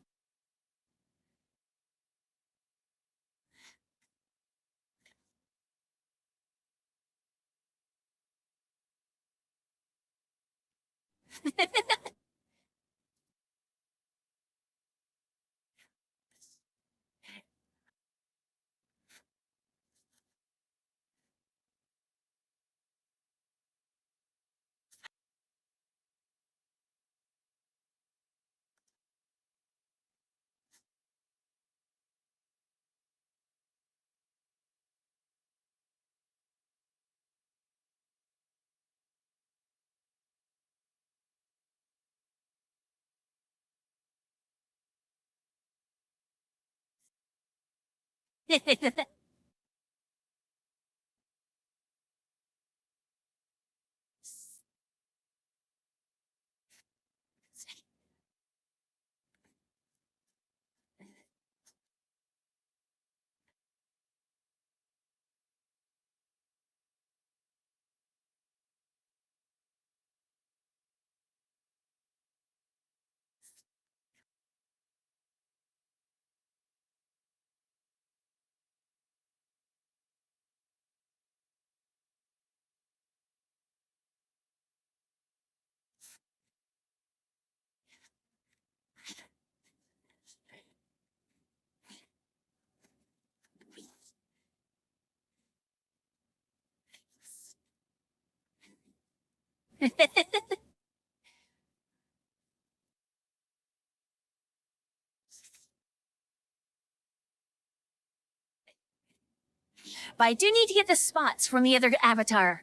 But I do need to get the spots from the other avatar.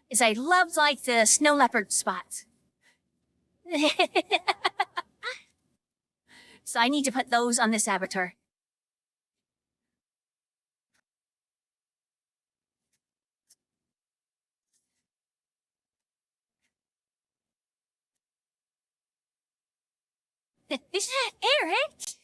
Is I love like the snow leopard spots. So I need to put those on this avatar. Is that Eric?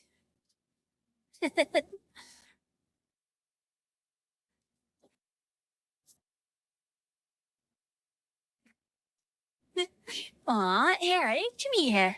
Aw, Eric, come here.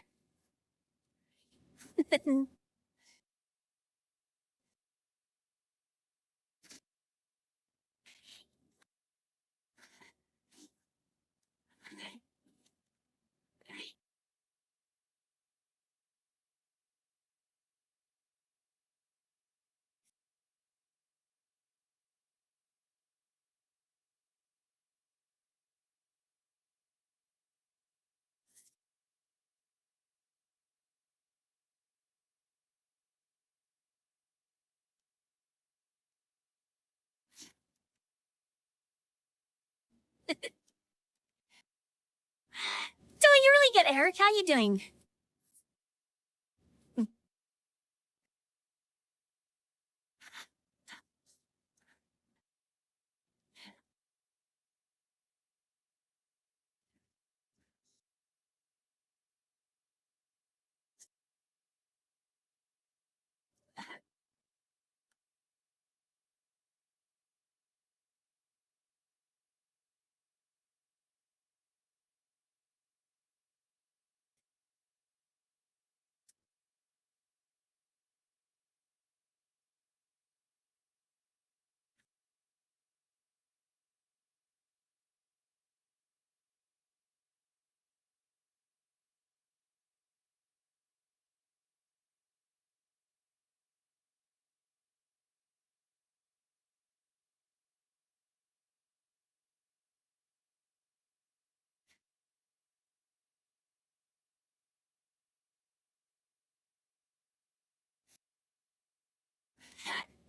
Doing really good, Eric. How you doing?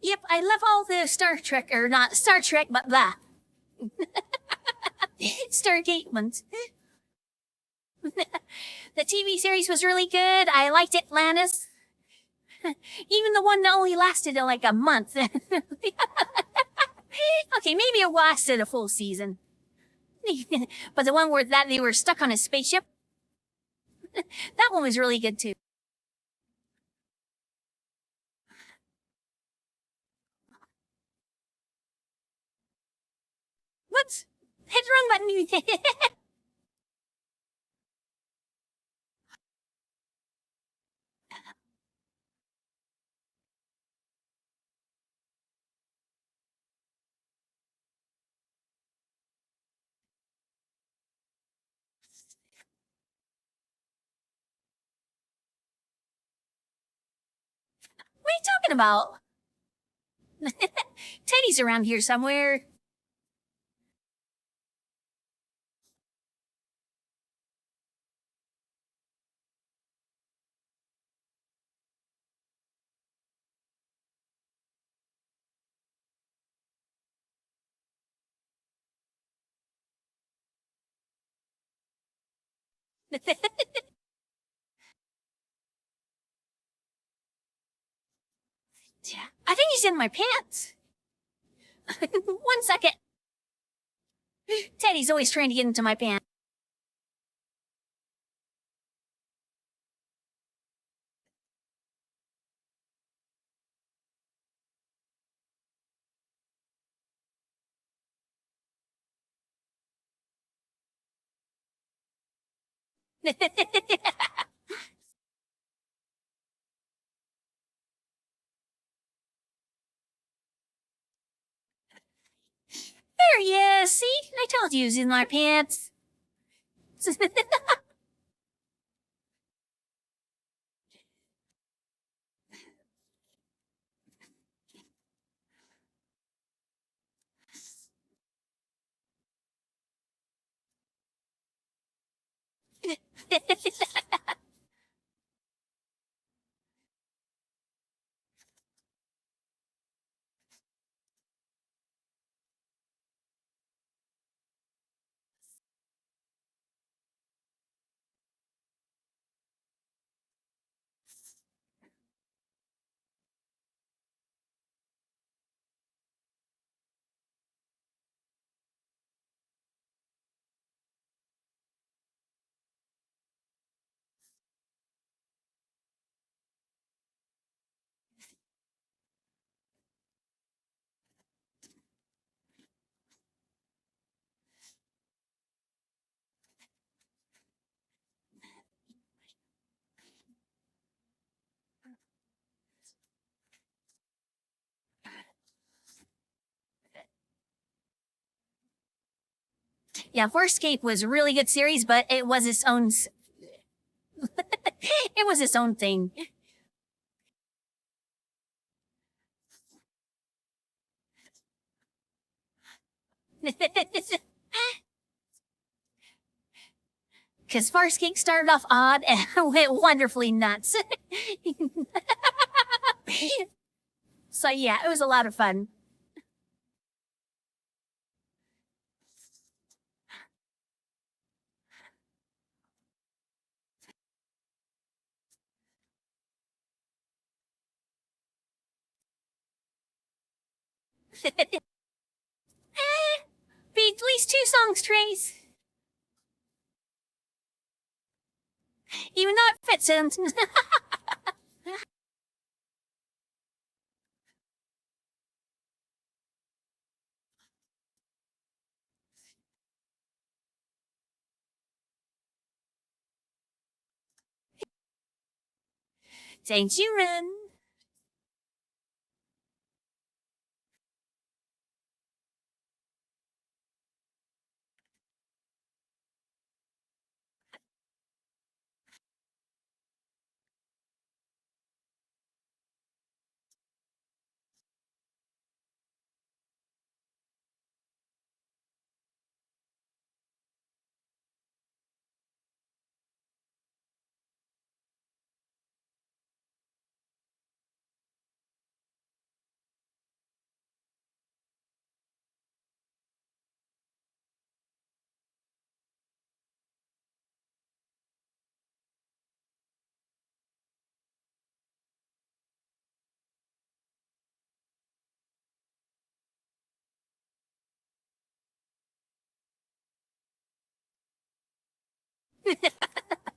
Yep, I love all the Star Trek, or not Star Trek, but blah. Stargate ones. The TV series was really good. I liked Atlantis. Even the one that only lasted like a month. Okay, maybe it lasted a full season. But the one where that they were stuck on a spaceship, that one was really good too. Hit the wrong button. What are you talking about? Teddy's around here somewhere. I think he's in my pants. 1 second. Teddy's always trying to get into my pants. There he is. See? I told you he was in my pants. Yeah, Farscape was a really good series, but it was its own. It was its own thing. Because Farscape started off odd and went wonderfully nuts. So yeah, it was a lot of fun. Be at least 2 songs, Trace. Even though it fits in. Thanks, you run.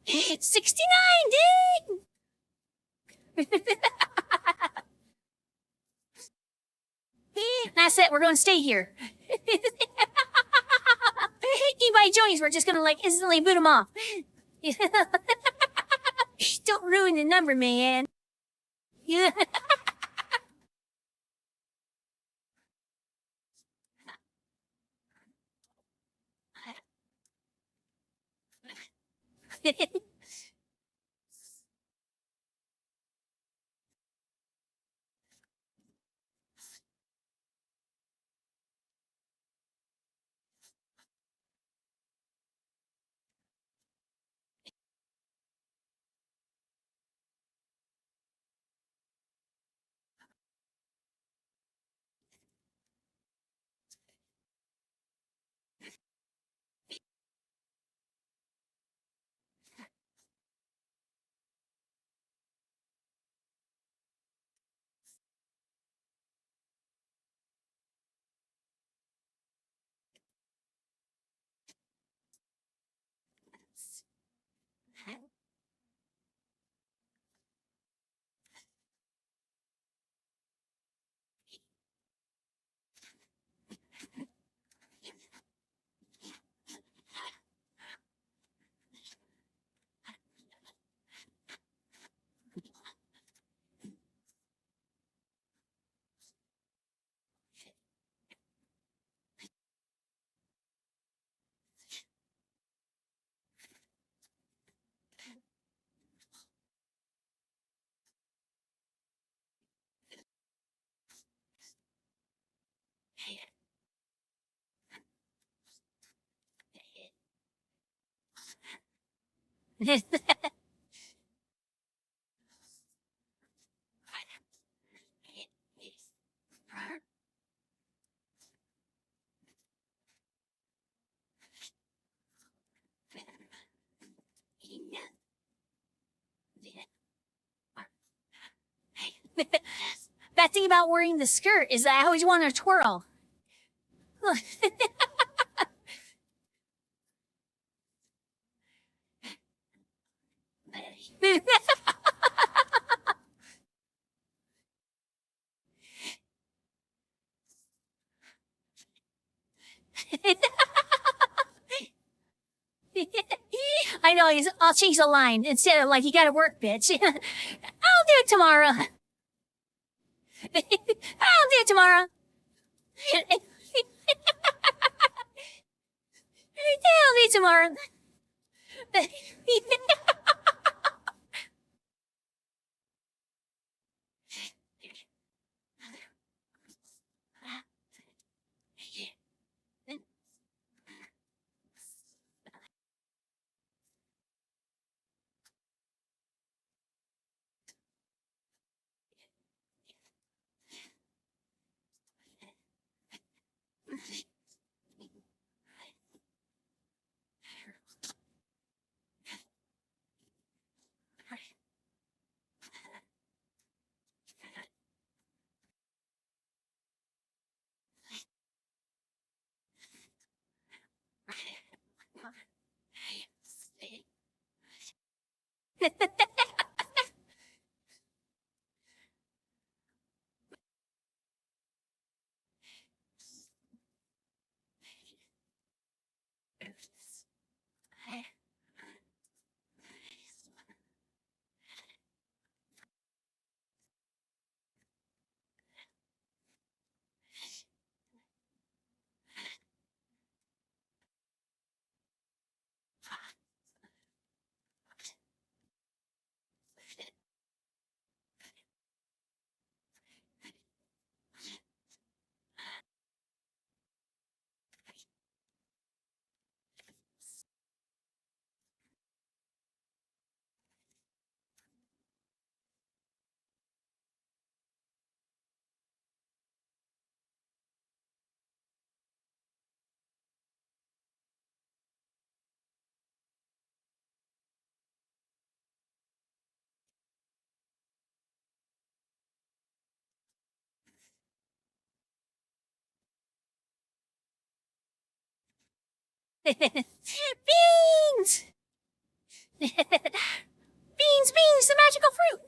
It's 69, dude! That's it, we're going to stay here. by Joey's, we're just gonna like instantly boot him off. Don't ruin the number, man. Yeah. Bad thing about wearing the skirt is that I always want to twirl. I know, I'll change the line instead of like, you gotta work, bitch. I'll do it tomorrow. I'll do it tomorrow. I'll do it tomorrow. Beans! Beans, the magical fruit!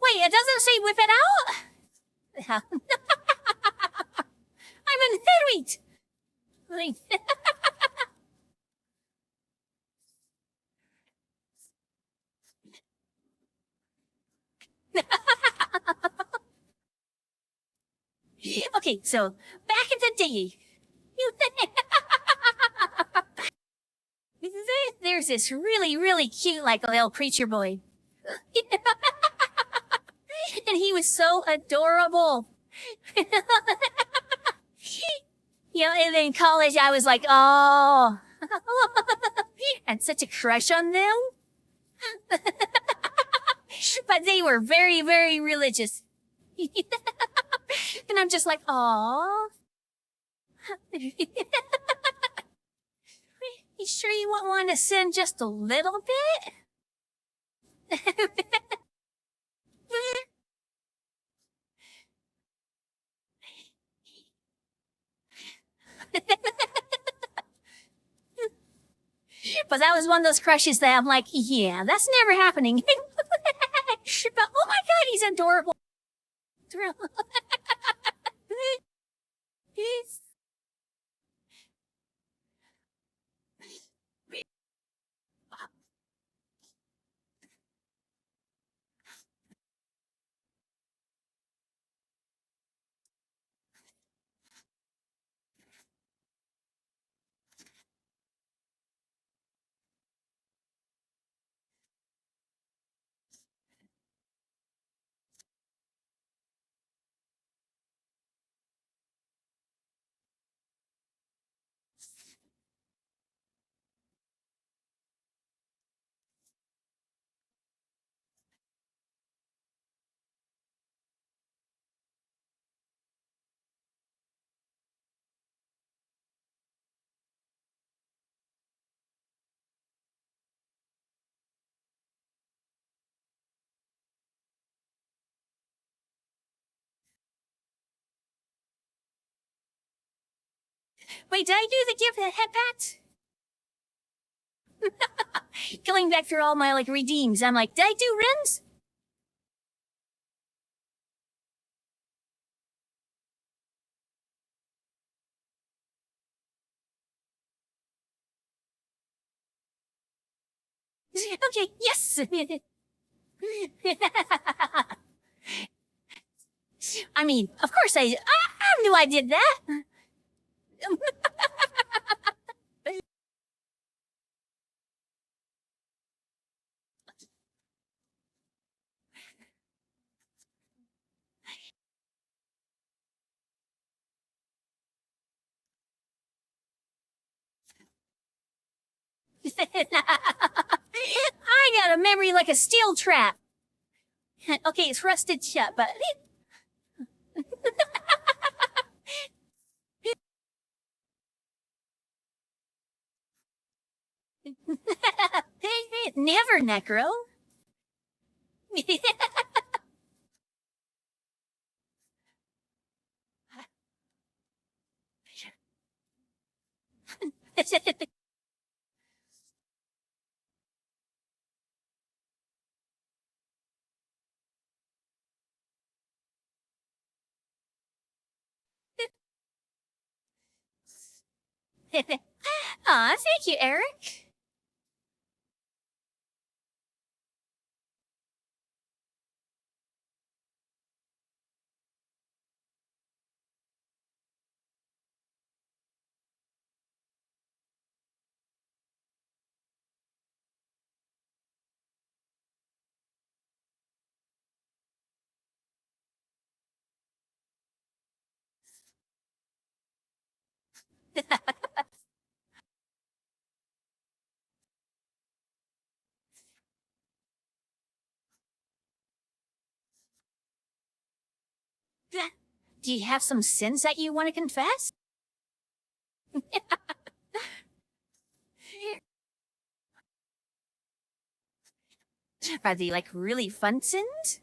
Wait, it doesn't say whip it out? I'm an idiot. Okay, so back in the day, you there's this really cute, like, little preacher boy. And he was so adorable. And then in college, I was like, oh, and such a crush on them. But they were very religious. And I'm just like, oh. You sure you won't want to sin just a little bit? But that was one of those crushes that I'm like, yeah, that's never happening. But oh my god, he's adorable. Wait, did I do the give the head pat? Going back through all my like redeems, I'm like, did I do rims? Okay, yes. I mean, of course I knew I did that. I got a memory like a steel trap. Okay, it's rusted shut, but never, Necro. Aw, thank you, Eric. Do you have some sins that you want to confess? Are they like really fun sins?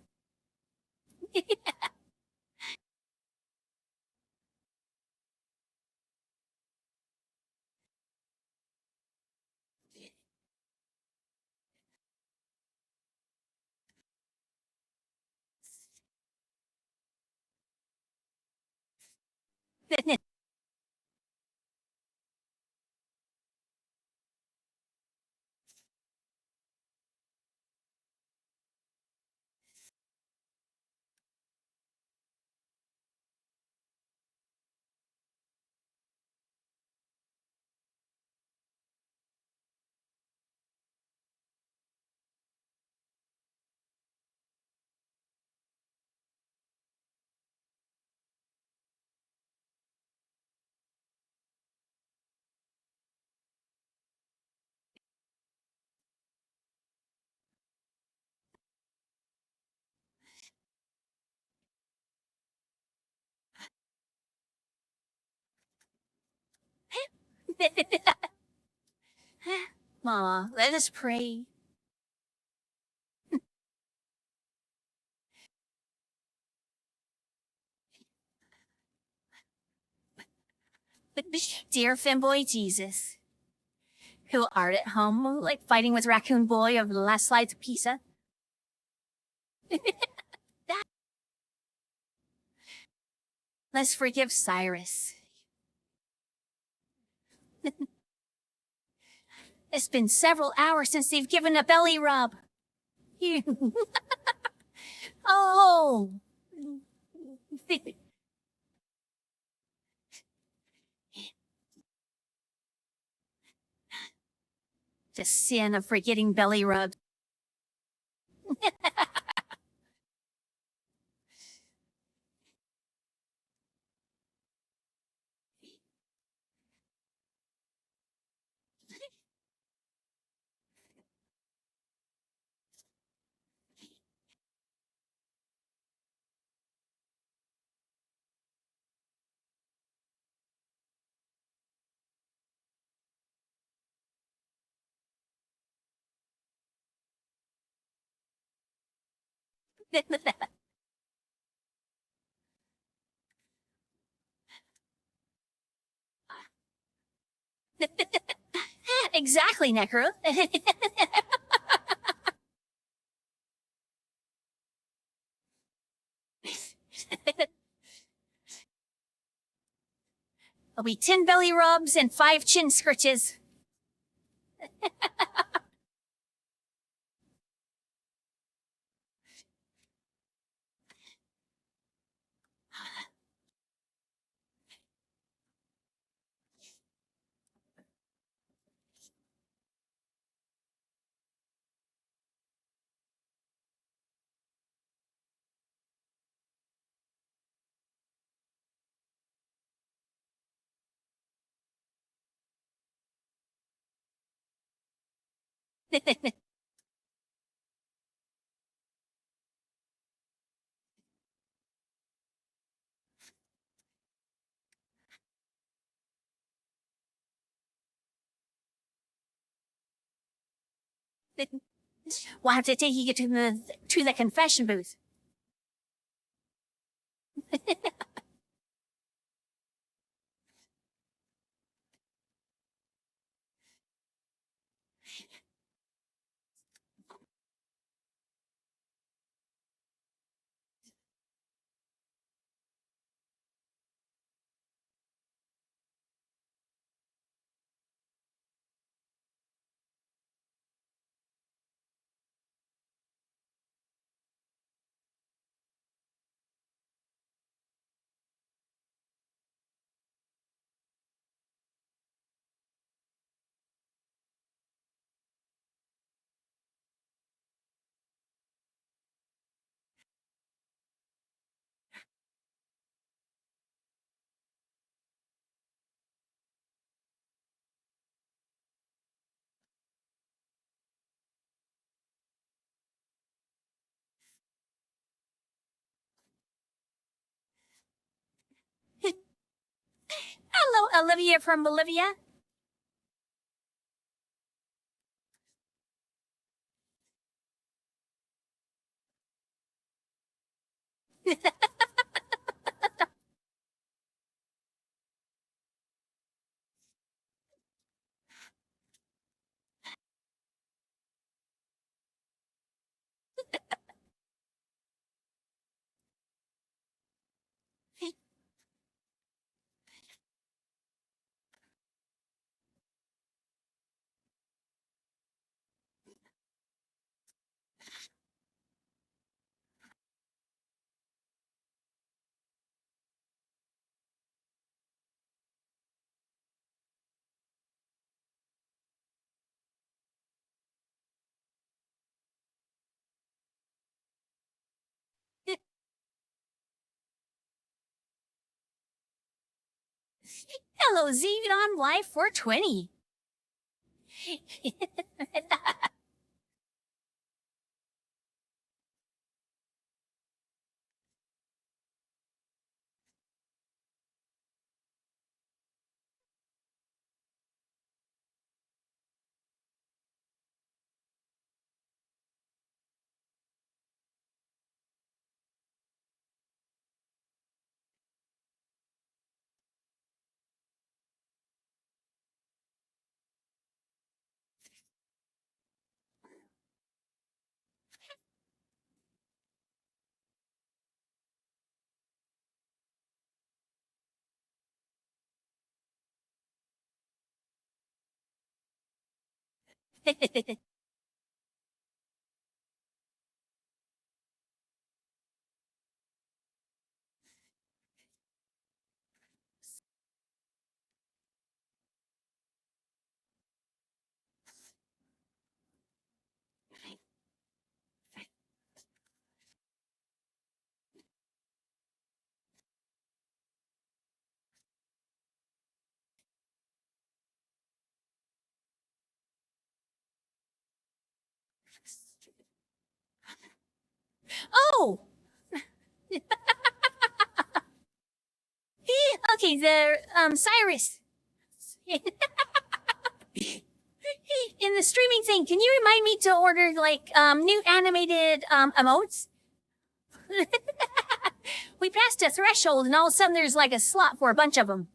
Mama, let us pray. Dear Femboy Jesus, who art at home, like fighting with Raccoon Boy over the last slides of pizza. Let's forgive Cyrus. It's been several hours since they've given a belly rub. Oh. The sin of forgetting belly rubs. Exactly, Necro. There'll be 10 belly rubs and 5 chin scritches. We'll have to take you to the confession booth. Hello, Olivia from Bolivia. Hello, Xenon Life 420. Oh! Okay, Cyrus. In the streaming thing, can you remind me to order, like, new animated, emotes? We passed a threshold and all of a sudden there's like a slot for a bunch of them.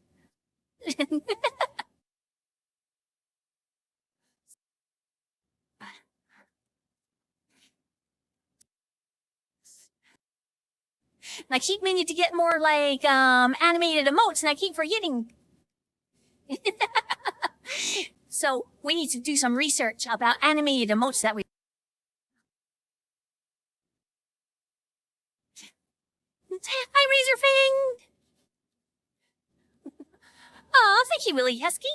And I keep meaning to get more like animated emotes, and I keep forgetting. So we need to do some research about animated emotes that we. Hi, Razorfang. Oh, thank you, Willie Husky.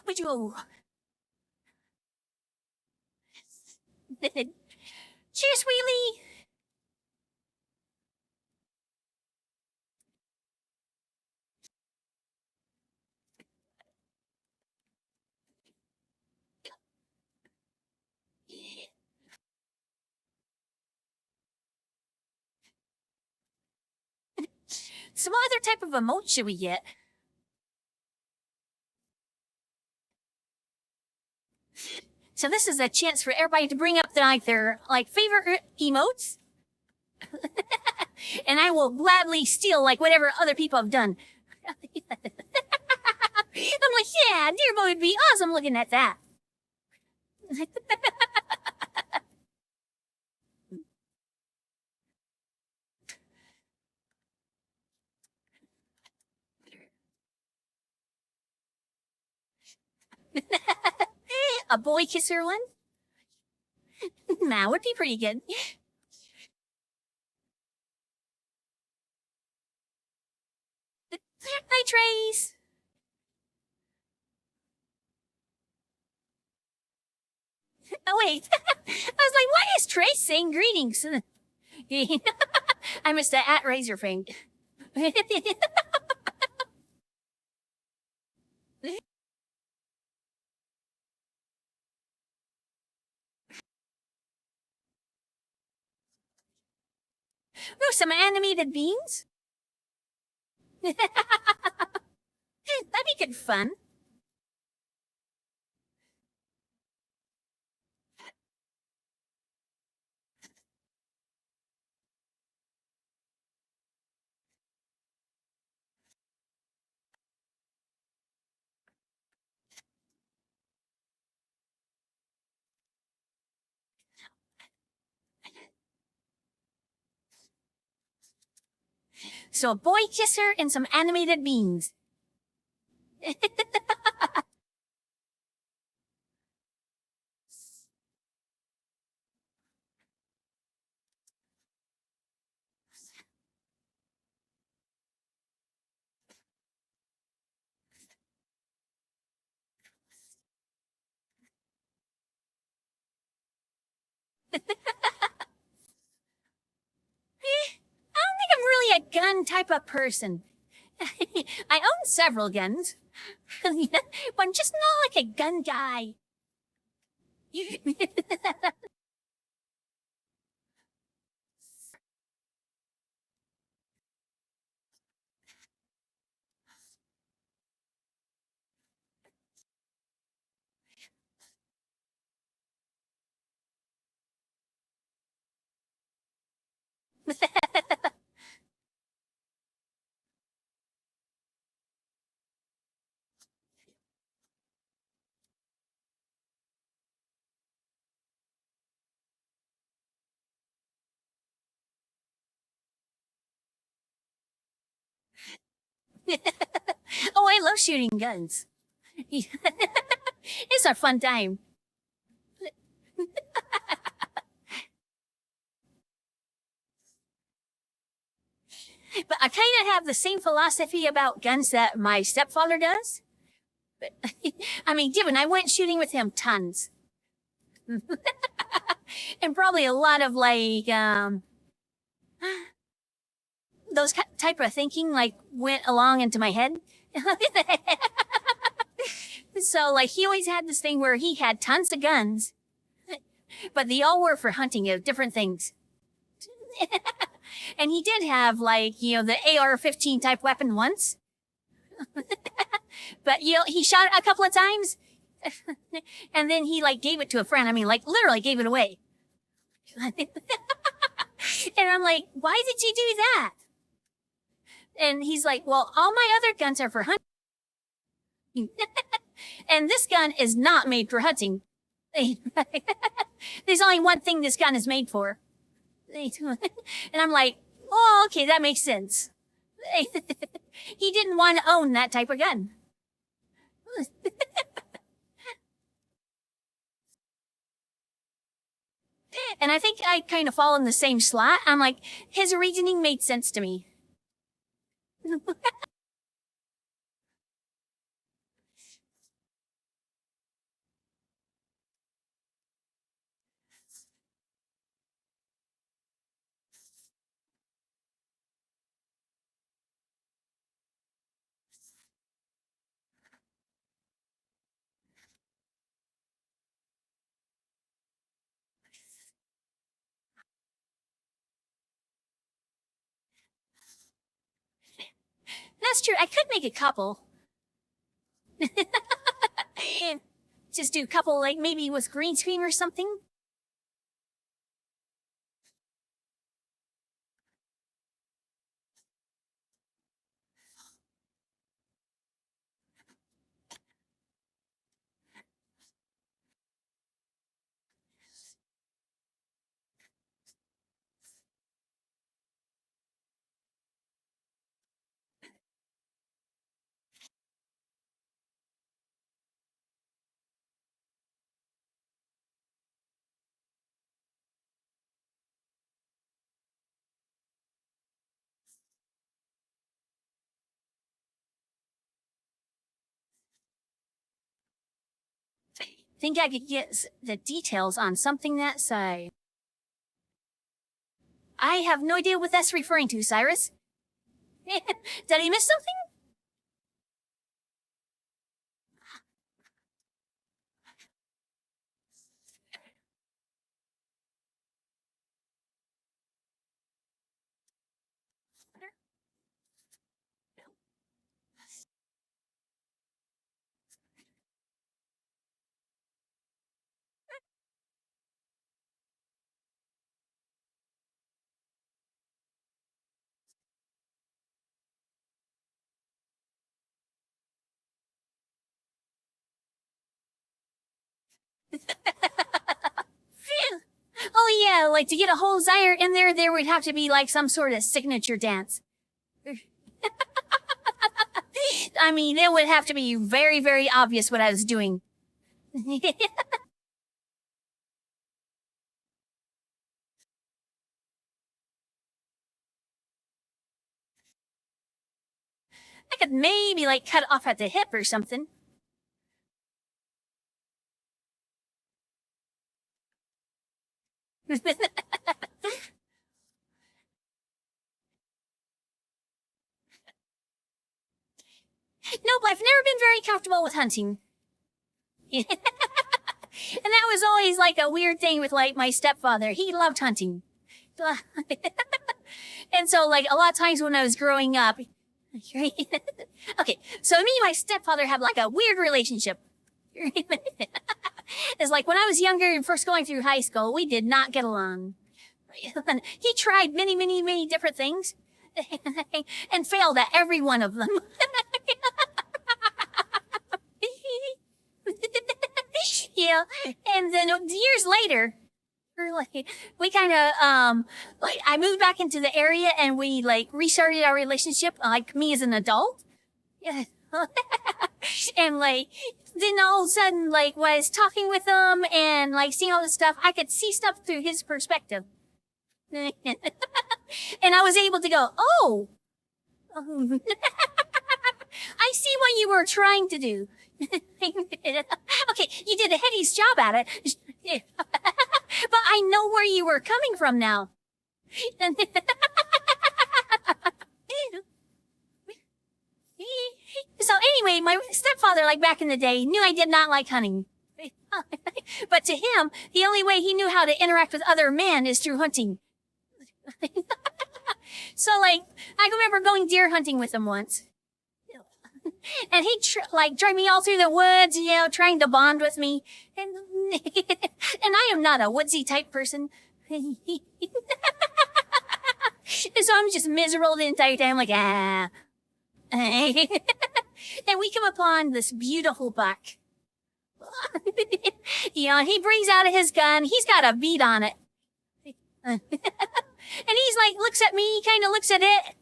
Would you? Cheers, Wheelie. So what other type of emote should we get? So this is a chance for everybody to bring up their favorite emotes, and I will gladly steal like whatever other people have done. I'm like, yeah, Dearbo would be awesome looking at that. A boy kisser one? That would be pretty good. Hi, Trace. Oh, wait. I was like, why is Trace saying greetings? I missed that at Razorfang. Oh, some animated beans? That'd be good fun. So a boy kisser and some animated beans. gun type of person. I own several guns, but I'm just not like a gun guy. Oh, I love shooting guns. It's a fun time. But I kind of have the same philosophy about guns that my stepfather does. But I mean, given I went shooting with him tons. And probably a lot of like, those type of thinking like went along into my head. So like he always had this thing where he had tons of guns, but they all were for hunting of different things. And he did have like, the AR-15 type weapon once. But he shot it a couple of times. And then he like gave it to a friend. I mean, like literally gave it away. And I'm like, why did you do that? And he's like, well, all my other guns are for hunting. And this gun is not made for hunting. There's only one thing this gun is made for. And I'm like, oh, okay, that makes sense. He didn't want to own that type of gun. And I think I kind of fall in the same slot. I'm like, his reasoning made sense to me. That's true. I could make a couple. Just do a couple, like maybe with green screen or something. Think I could get the details on something that size. I have no idea what that's referring to, Cyrus. Did I miss something? Oh yeah, like to get a whole Zyre in there, there would have to be like some sort of signature dance. I mean, it would have to be very, very obvious what I was doing. I could maybe like cut off at the hip or something. comfortable with hunting. And that was always like a weird thing with like my stepfather. He loved hunting. And so like a lot of times when I was growing up, okay, so me and my stepfather have like a weird relationship. It's like when I was younger and first going through high school, we did not get along. He tried many different things and failed at every one of them. Yeah, and then years later, we kind of, like, I moved back into the area and we, like, restarted our relationship, like, me as an adult. Yeah. And, like, then all of a sudden, like, when I was talking with him and, like, seeing all this stuff, I could see stuff through his perspective. And I was able to go, oh, I see what you were trying to do. Okay, you did a hideous job at it. But I know where you were coming from now. So anyway, my stepfather, like back in the day, knew I did not like hunting. But to him, the only way he knew how to interact with other men is through hunting. So like, I remember going deer hunting with him once. And he'd like drive me all through the woods, you know, trying to bond with me. And I am not a woodsy type person. So I'm just miserable the entire time, like, ah. Then we come upon this beautiful buck. You know, he brings out his gun. He's got a bead on it. And he's like, looks at me, kind of looks at it.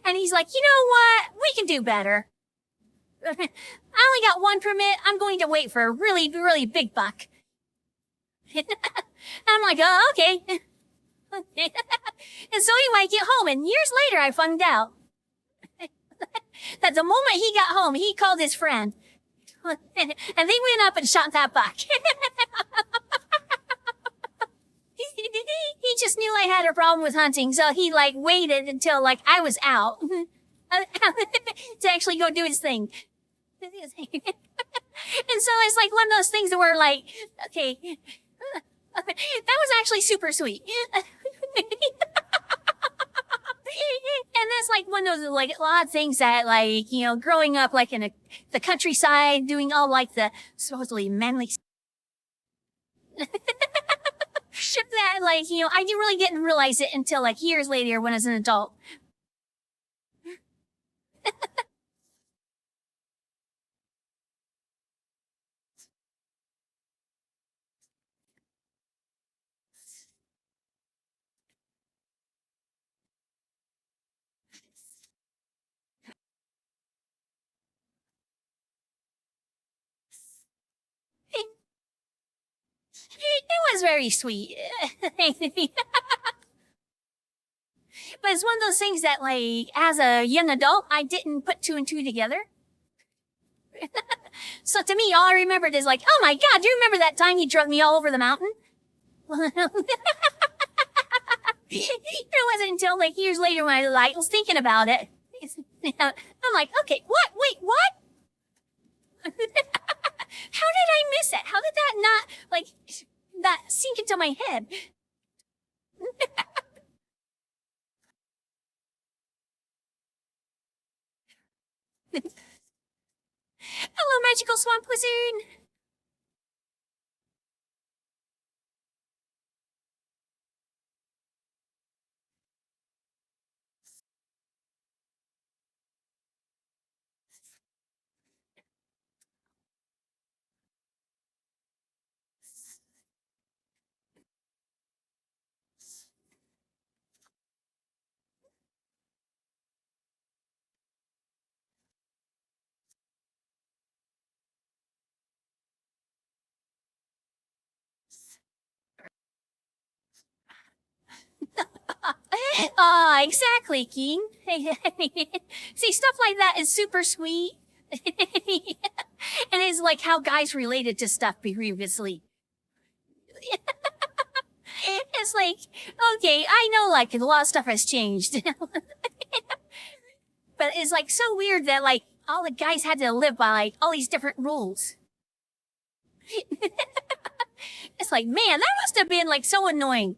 And he's like, you know what? We can do better. I only got one permit. I'm going to wait for a really big buck. And I'm like, oh, okay. And so anyway, I get home, and years later, I found out that the moment he got home, he called his friend. And they went up and shot that buck. He just knew I had a problem with hunting, so he, like, waited until, like, I was out to actually go do his thing. And so it's like one of those things where, like, okay, that was actually super sweet. And that's like one of those, like, odd things that, like, you know, growing up, like, in the countryside, doing all, like, the supposedly manly shit that, like, you know, I really didn't realize it until, like, years later when I was an adult. It was very sweet. But it's one of those things that, like, as a young adult, I didn't put two and two together. So to me, all I remembered is like, oh my God, do you remember that time you drug me all over the mountain? It wasn't until, like, years later when I, like, was thinking about it. I'm like, okay, what? Wait, what? How did I miss it? How did that not, like, that sink into my head? Hello, magical swamp wizard. Exactly, King. See, stuff like that is super sweet. And it's like how guys related to stuff previously. It's like, okay, I know, like, a lot of stuff has changed. But it's like so weird that, like, all the guys had to live by like all these different rules. It's like, man, that must have been like so annoying.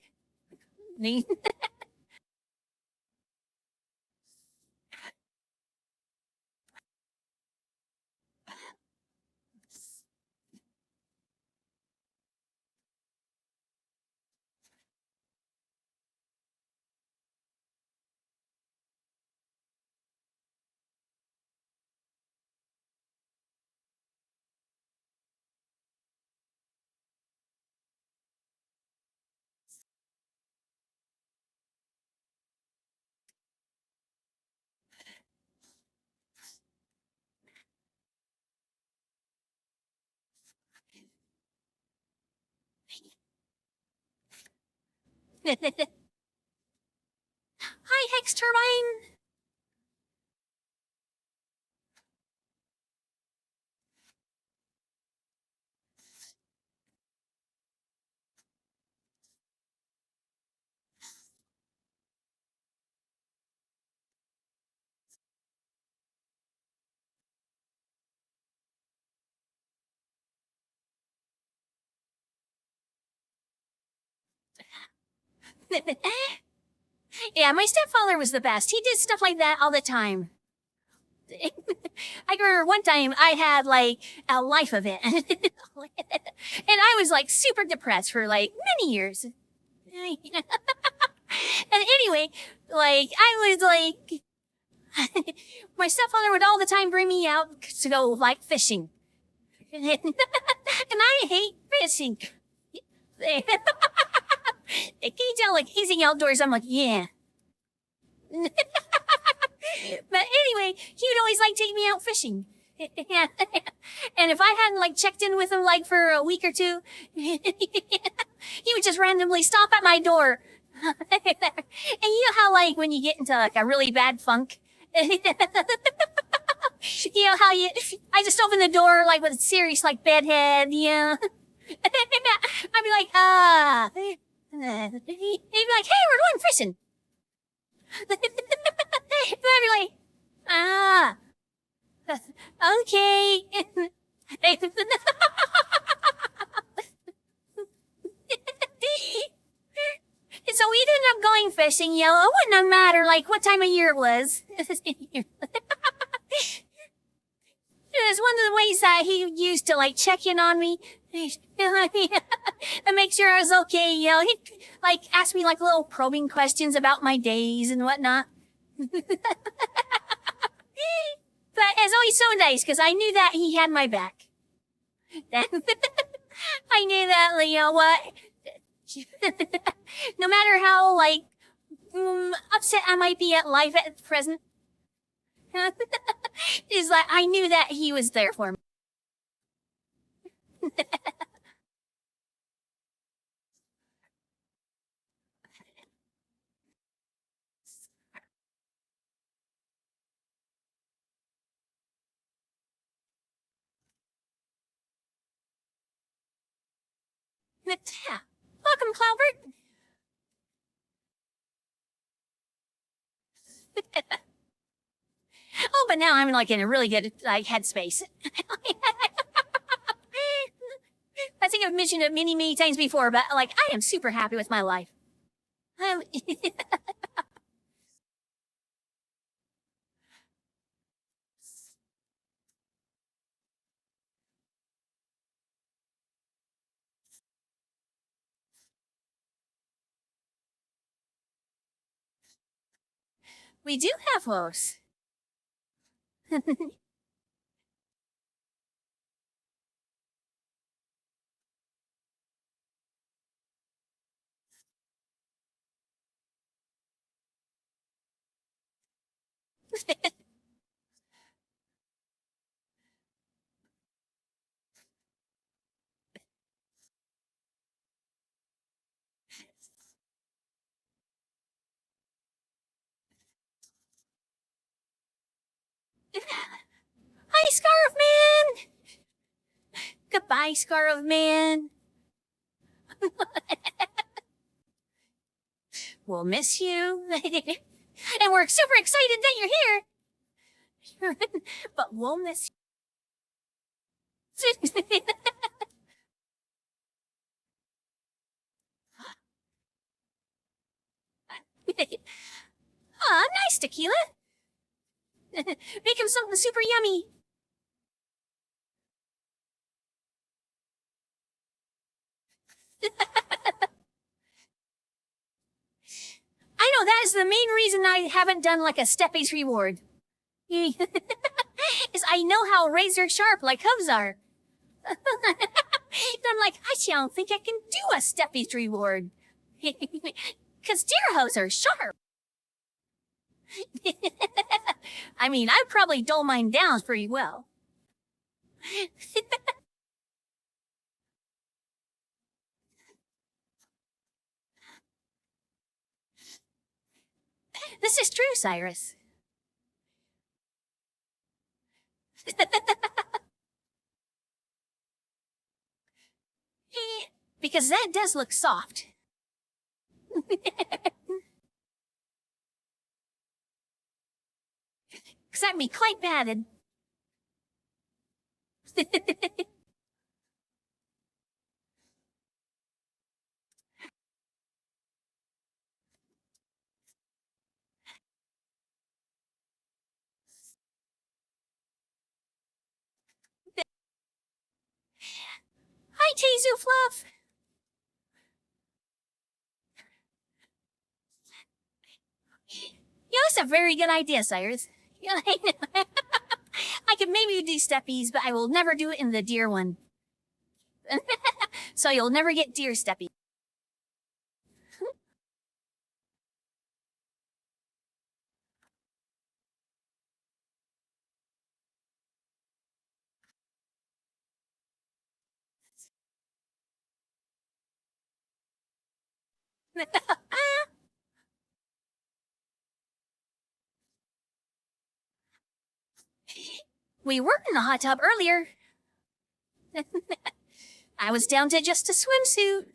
Hi, Hex Turbine. Yeah, my stepfather was the best. He did stuff like that all the time. I remember one time I had like a life event and I was like super depressed for like many years. And anyway, like I was like, my stepfather would all the time bring me out to go like fishing. And I hate fishing. Can you tell like easy outdoors? I'm like, yeah. But anyway, he would always like take me out fishing. And if I hadn't like checked in with him like for a week or two, he would just randomly stop at my door. And you know how like when you get into like a really bad funk, you know how I just open the door like with a serious like bedhead, you know. I'd be like, he'd be like, hey, we're going fishing. I'd be like, okay. So we ended up going fishing, you know, it wouldn't matter like what time of year it was. It was one of the ways that he used to like check in on me and make sure I was okay, you know. He'd like ask me like little probing questions about my days and whatnot. But it's always so nice because I knew that he had my back. I knew that, you know what? No matter how like upset I might be at life at present, is like I knew that he was there for me. Yeah. Welcome, Cloudbert. Oh, but now I'm like in a really good like headspace. I think I've mentioned it many, many times before, but like I am super happy with my life. We do have hosts. Hi, Scarf Man. Goodbye, Scarf Man. We'll miss you. And we're super excited that you're here. But won't this... Aw, nice tequila. Make him something super yummy. I know that is the main reason I haven't done like a step-based reward. Is I know how razor sharp like hooves are. And I'm like, I don't think I can do a step-based reward. Because deer hooves are sharp. I mean, I probably dull mine down pretty well. This is true, Cyrus. Because that does look soft. Because that'd be quite padded. Hi, Tizu Fluff. Yeah, that's a very good idea, Cyrus. Yeah, I could maybe do steppies, but I will never do it in the deer one. So you'll never get deer steppy. We were in the hot tub earlier. I was down to just a swimsuit.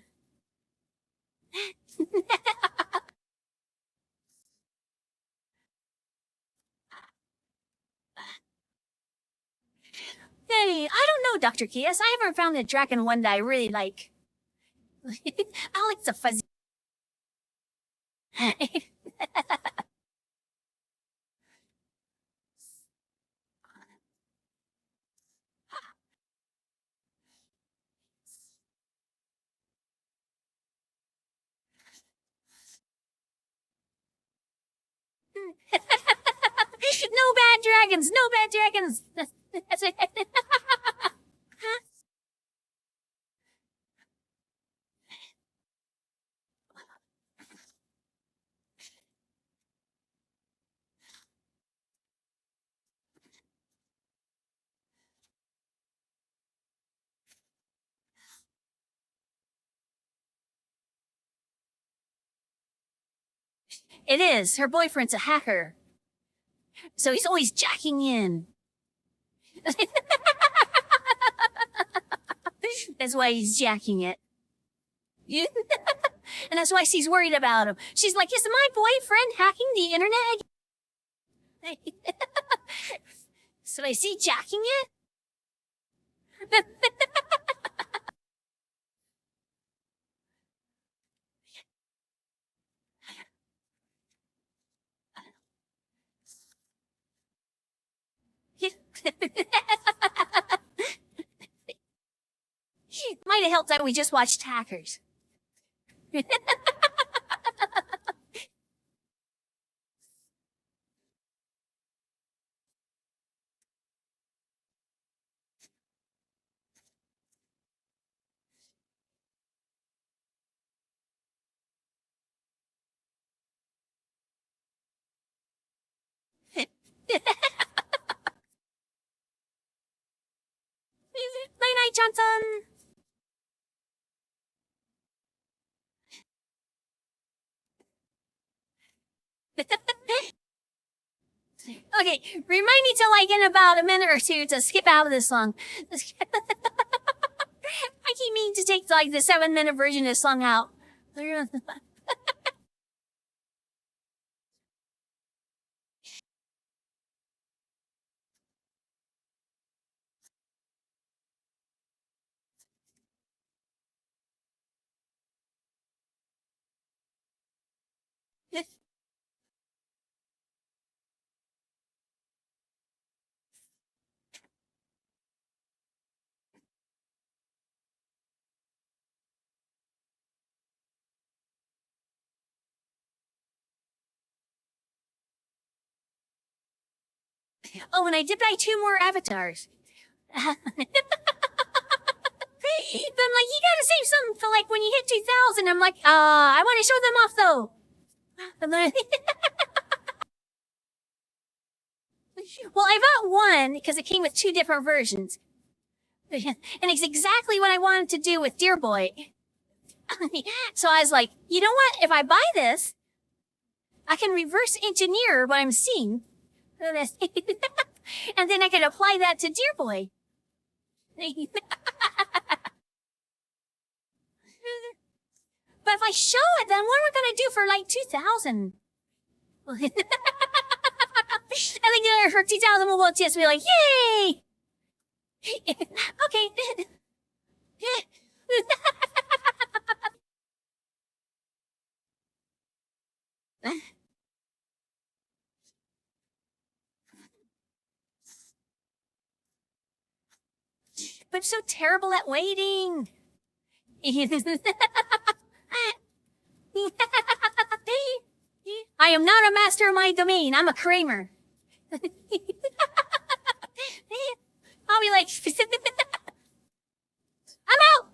Hey, I don't know, Dr. Kias. I haven't found a dragon one that I really like. I like the fuzzy. No bad dragons! No bad dragons! That's it. It is. Her boyfriend's a hacker. So he's always jacking in. That's why he's jacking it. And that's why she's worried about him. She's like, is my boyfriend hacking the internet? So is he jacking it? Might have helped that we just watched Hackers. Night-night, Johnson! Okay, remind me to like in about a minute or two to skip out of this song. I keep meaning to take like the 7-minute version of this song out. Oh, and I did buy 2 more avatars. But I'm like, you gotta save something for like when you hit 2,000. I'm like, I want to show them off though. Well, I bought one because it came with 2 different versions. And it's exactly what I wanted to do with Dear Boy. So I was like, you know what? If I buy this, I can reverse engineer what I'm seeing. And then I can apply that to Dear Boy. But if I show it, then what am I gonna do for like 2,000? I think for 2,000 we'll just be like, yay! Okay. But I'm so terrible at waiting. I am not a master of my domain. I'm a Kramer. I'll be like, I'm out.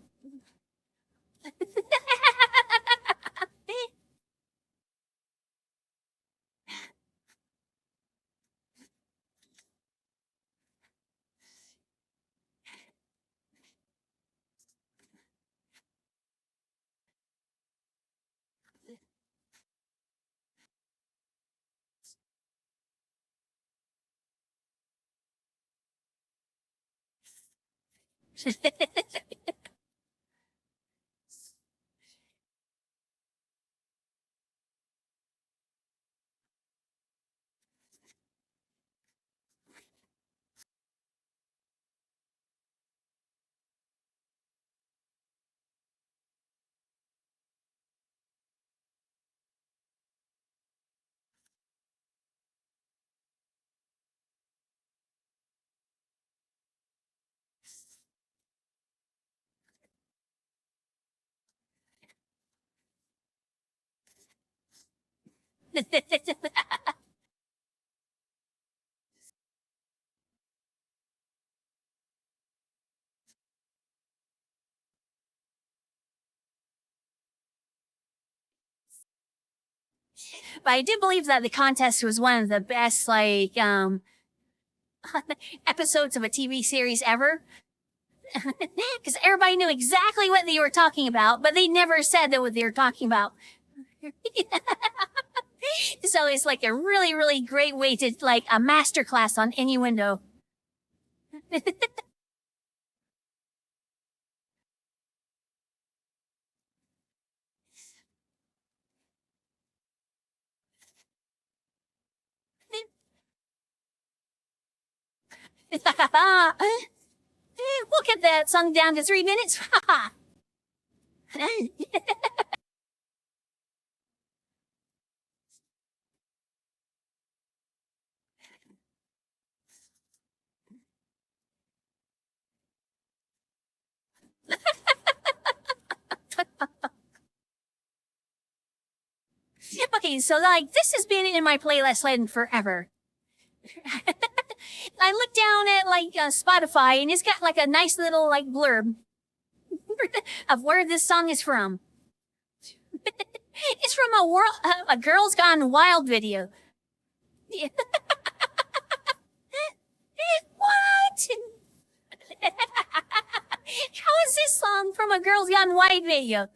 But I do believe that the contest was one of the best, like, episodes of a TV series ever. Because everybody knew exactly what they were talking about, but they never said that what they were talking about. So it's like a really, really great way to, like, a masterclass on any window. We'll get that song down to 3 minutes. Okay, so like this has been in my playlist list forever. I look down at like Spotify and it's got like a nice little like blurb of where this song is from. It's from a Girls Gone Wild video. What? How is this song from a Girls Gone Wild video?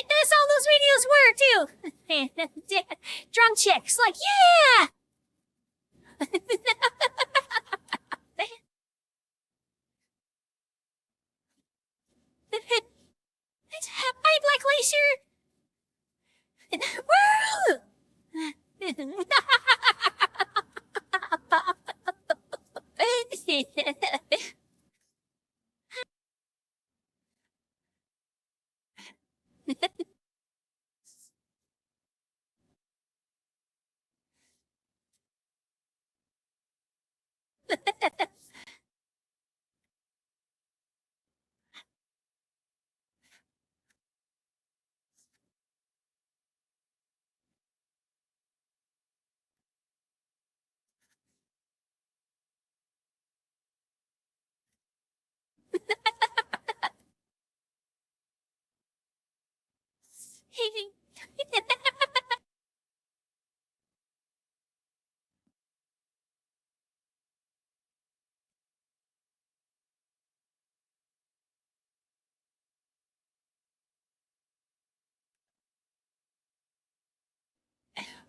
That's all those videos were too. Drunk chicks, like, yeah! Hi, Black Glacier! Woo!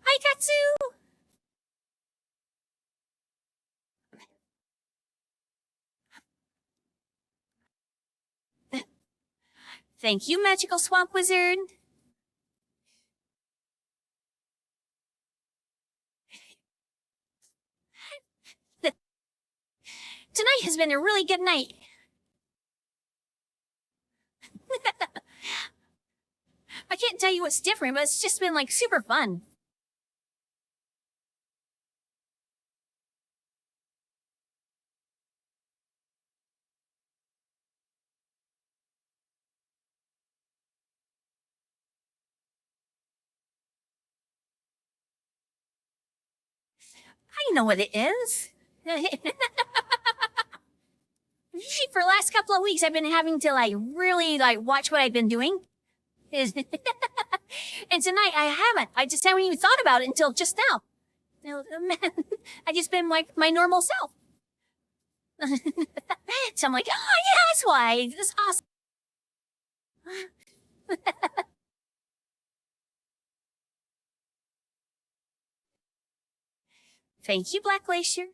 Hi, Katsu! Thank you, Magical Swamp Wizard. Tonight has been a really good night. I can't tell you what's different, but it's just been like super fun. I know what it is. For the last couple of weeks, I've been having to like really like watch what I've been doing. And tonight I haven't. I just haven't even thought about it until just now. I just been like my normal self. So I'm like, oh yeah, that's why. This is awesome. Thank you, Black Glacier.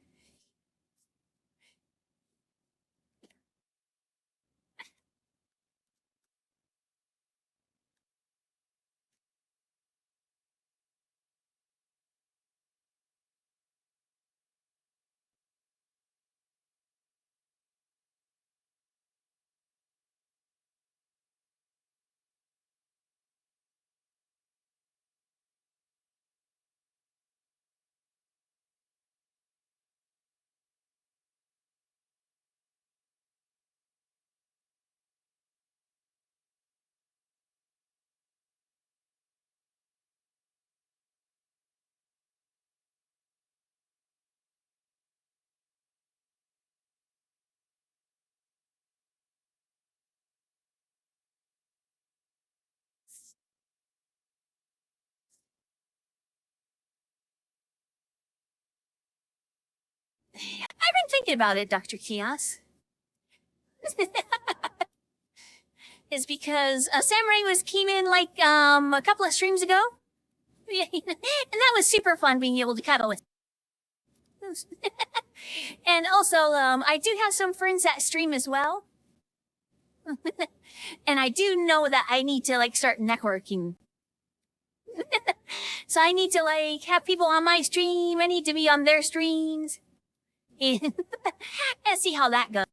I've been thinking about it, Dr. Kios. Is because Samurai was came in like a couple of streams ago. And that was super fun being able to cuddle with. And also, I do have some friends that stream as well. And I do know that I need to like start networking. So I need to like have people on my stream. I need to be on their streams. And see how that goes.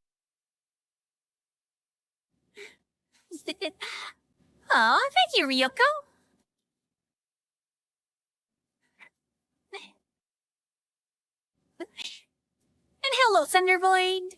Oh, thank you, Ryoko. And hello, Thundervoid.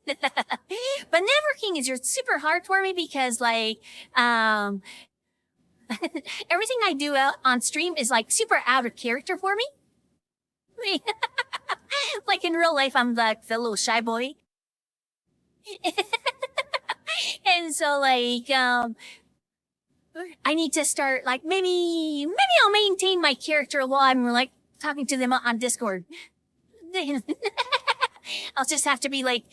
But networking is just super hard for me because like um everything I do out on stream is like super out of character for me. Like in real life, I'm like the little shy boy. And so like I need to start like maybe I'll maintain my character while I'm like talking to them on Discord. I'll just have to be like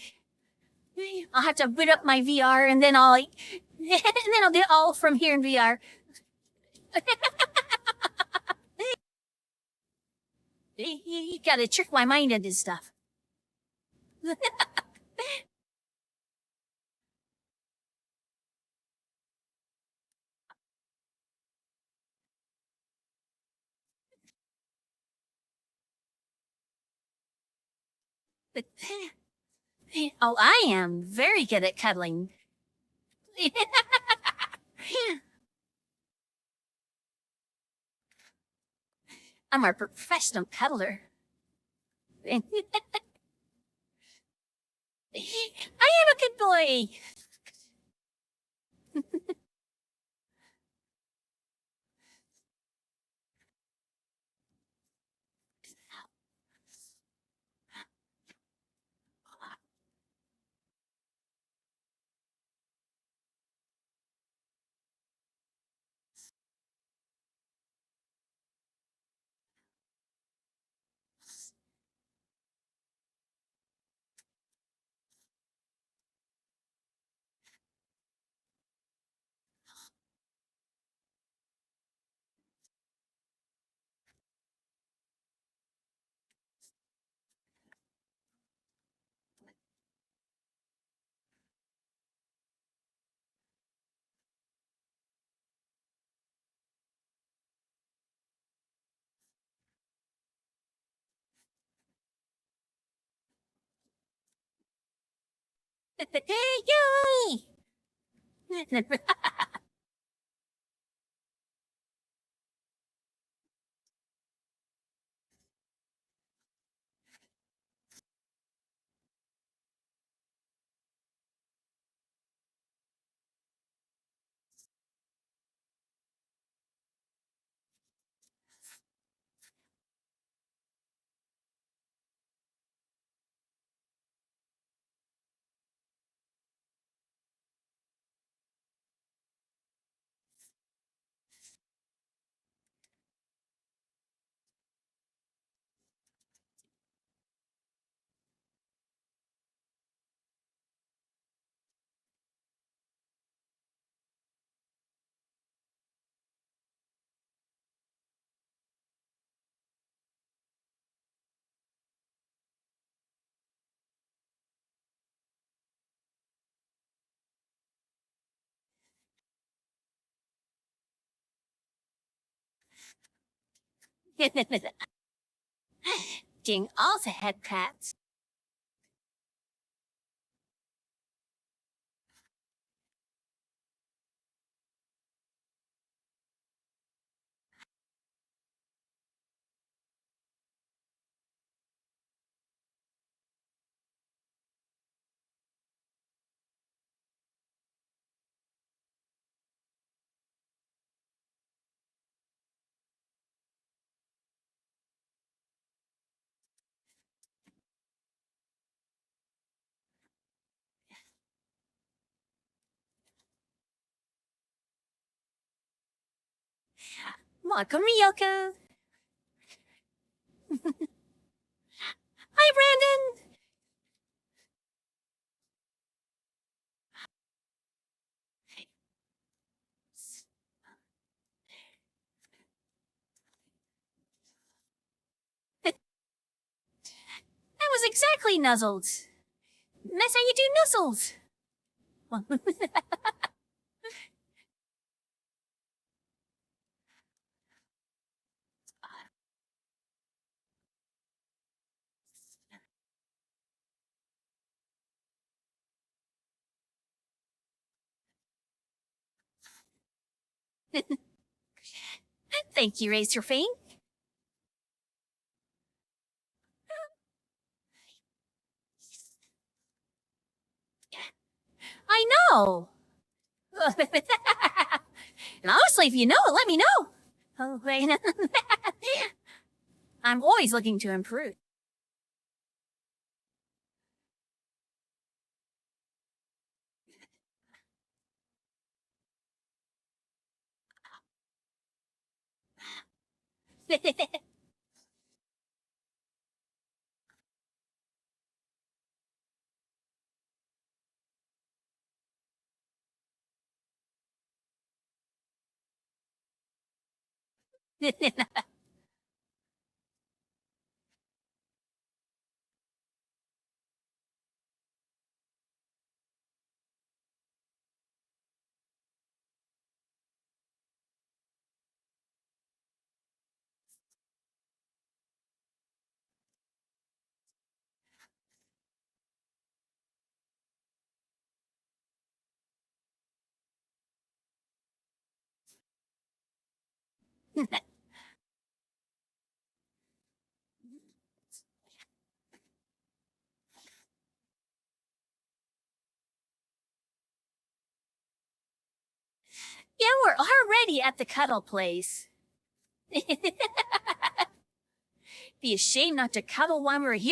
I'll have to boot up my VR and then I'll like and then I'll do it all from here in VR. You gotta trick my mind into stuff. Oh, I am very good at cuddling. I'm a professional peddler. I am a good boy. Yay! Ding also had cats. Welcome, Ryoko. Hi, Brandon. That was exactly nuzzled. That's how you do nuzzles. Thank you, Razor Fang. I know. And honestly, if you know it, let me know. Oh, wait. I'm always looking to improve. Yeah, we're already at the cuddle place. Be a shame not to cuddle while we're here.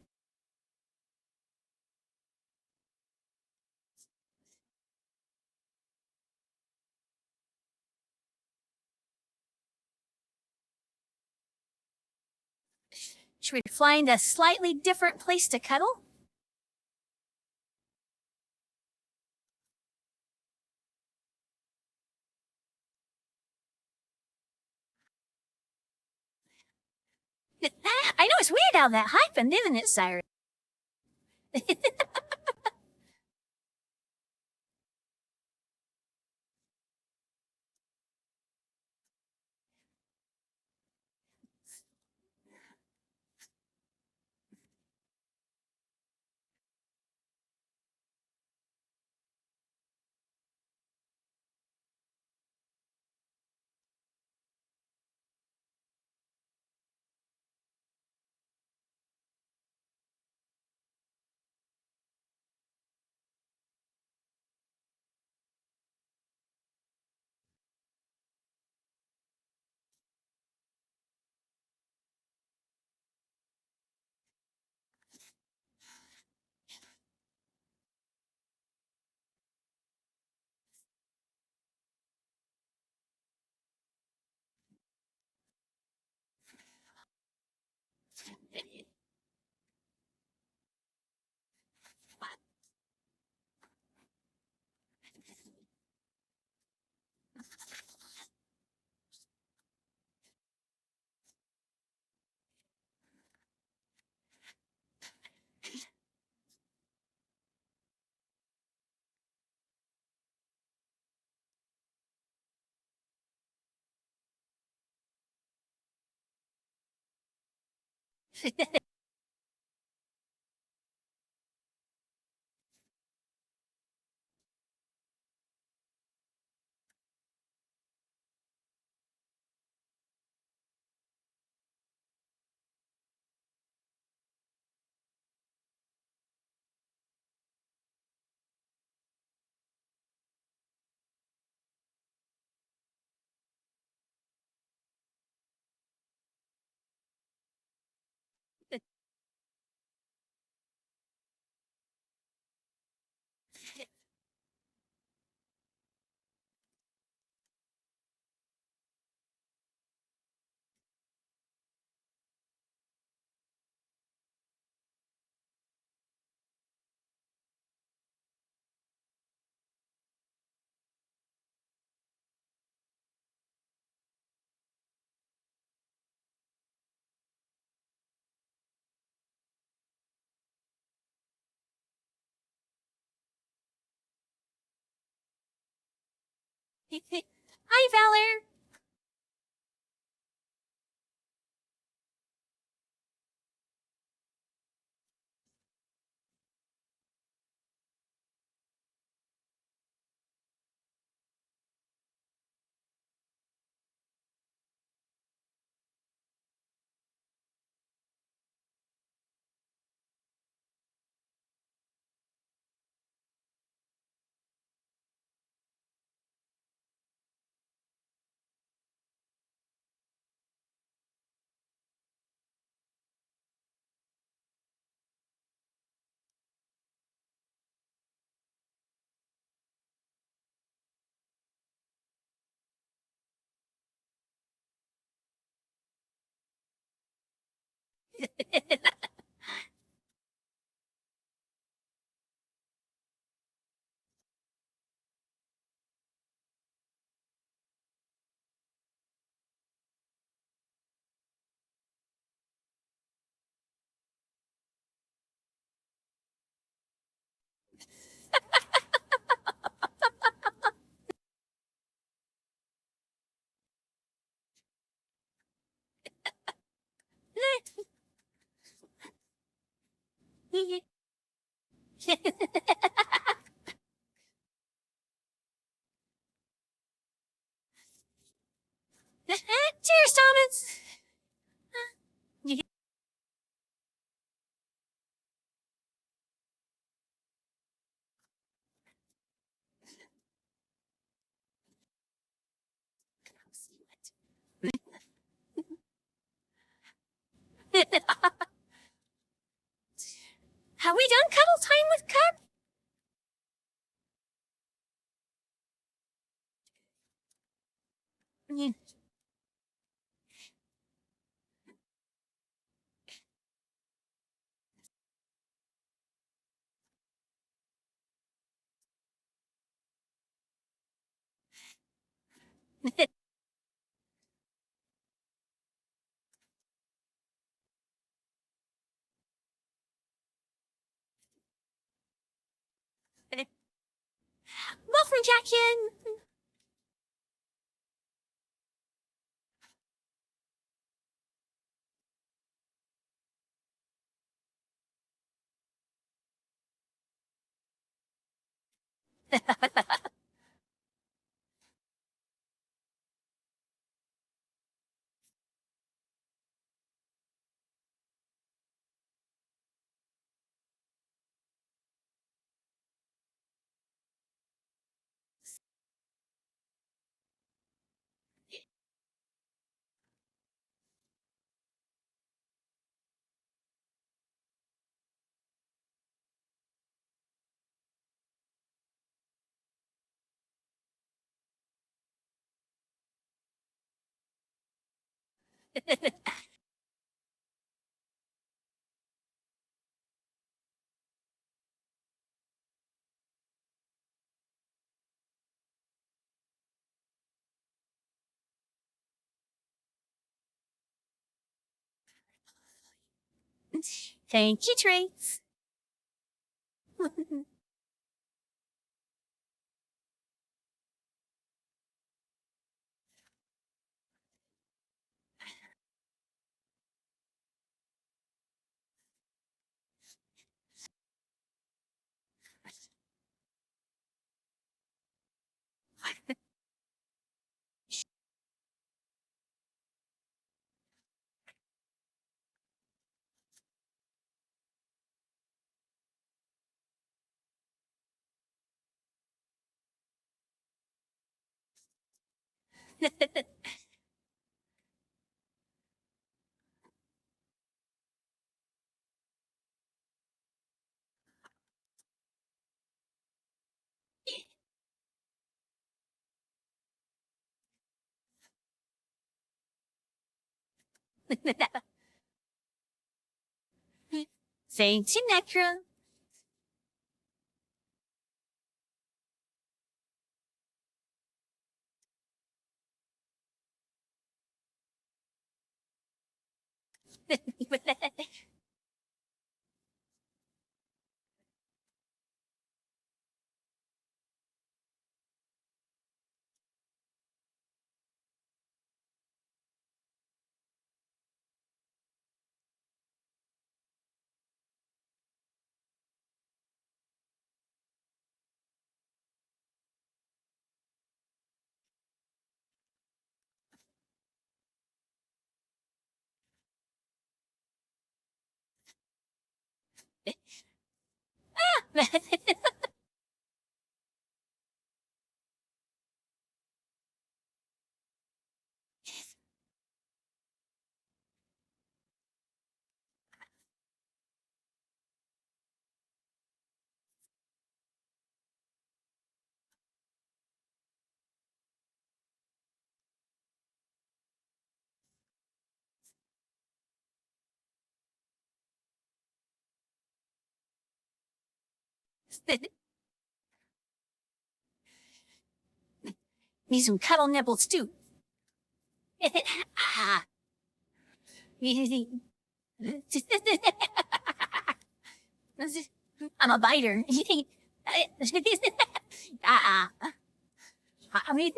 Should we find a slightly different place to cuddle? I know it's weird how that happened, isn't it, Cyrus? Hi, Valor. Cheers, Thomas. You Have we done cuddle time with Cup? Welcome, Jackin. Thank you, Trace. Thank you, Necro. Need some cuddle nibbles too. Ah. I'm a biter. Ah. I mean,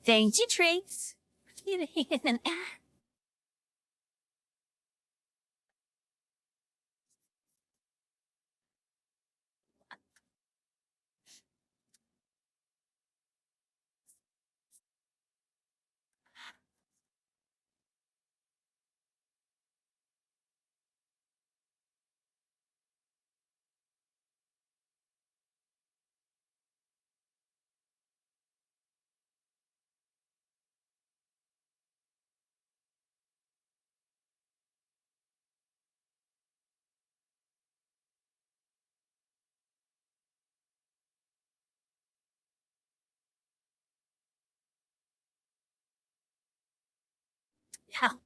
Thank you, Trace. How?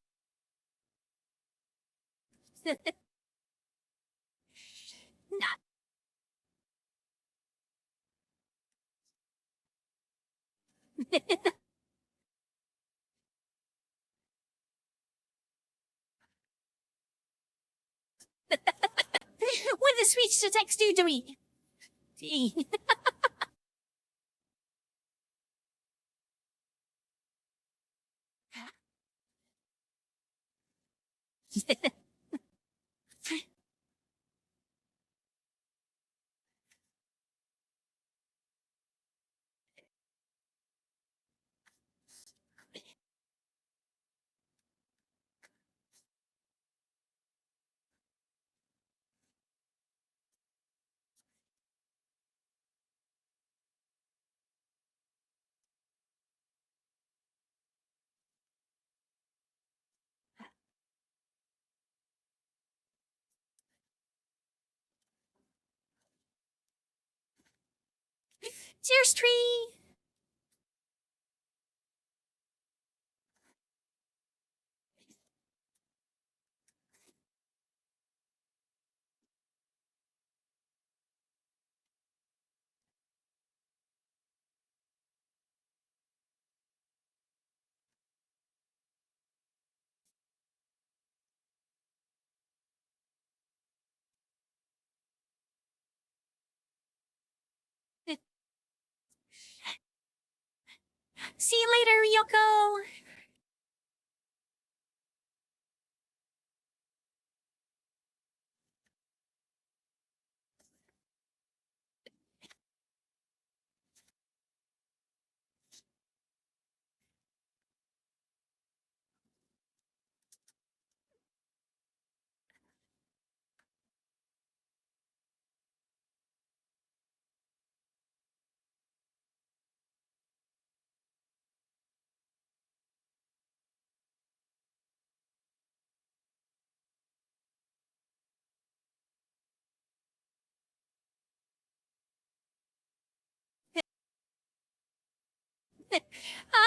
What does speech to text do to me? Cheers, tree. See you later, Yoko.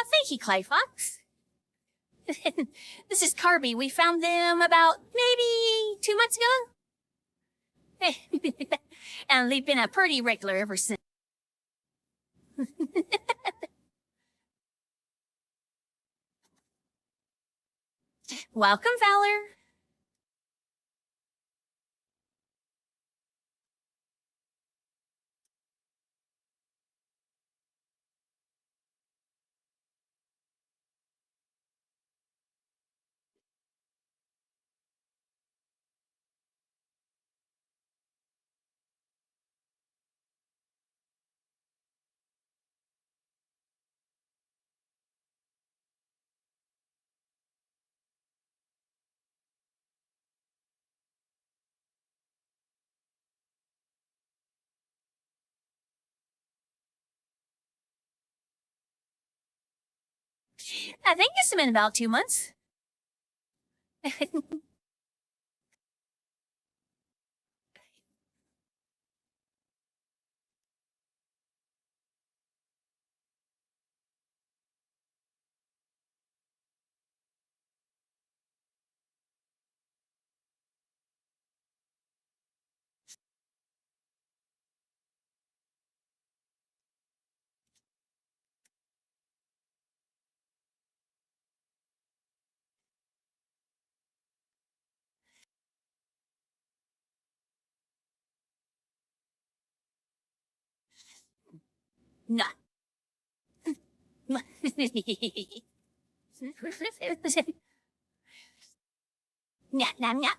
Thank you, Clay Fox. This is Carby. We found them about maybe 2 months ago. And they've been a pretty regular ever since. Welcome, Valor. I think it's been about 2 months. No. Nya, nya, nya.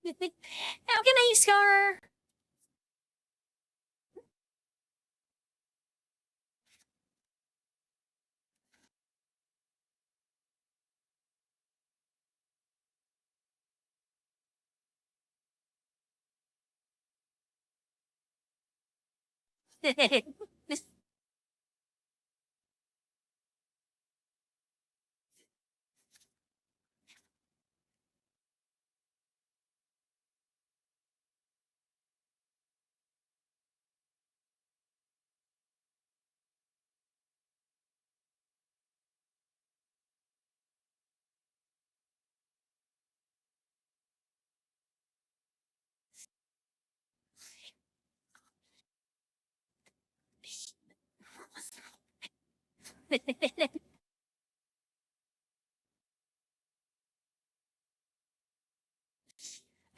How can I score?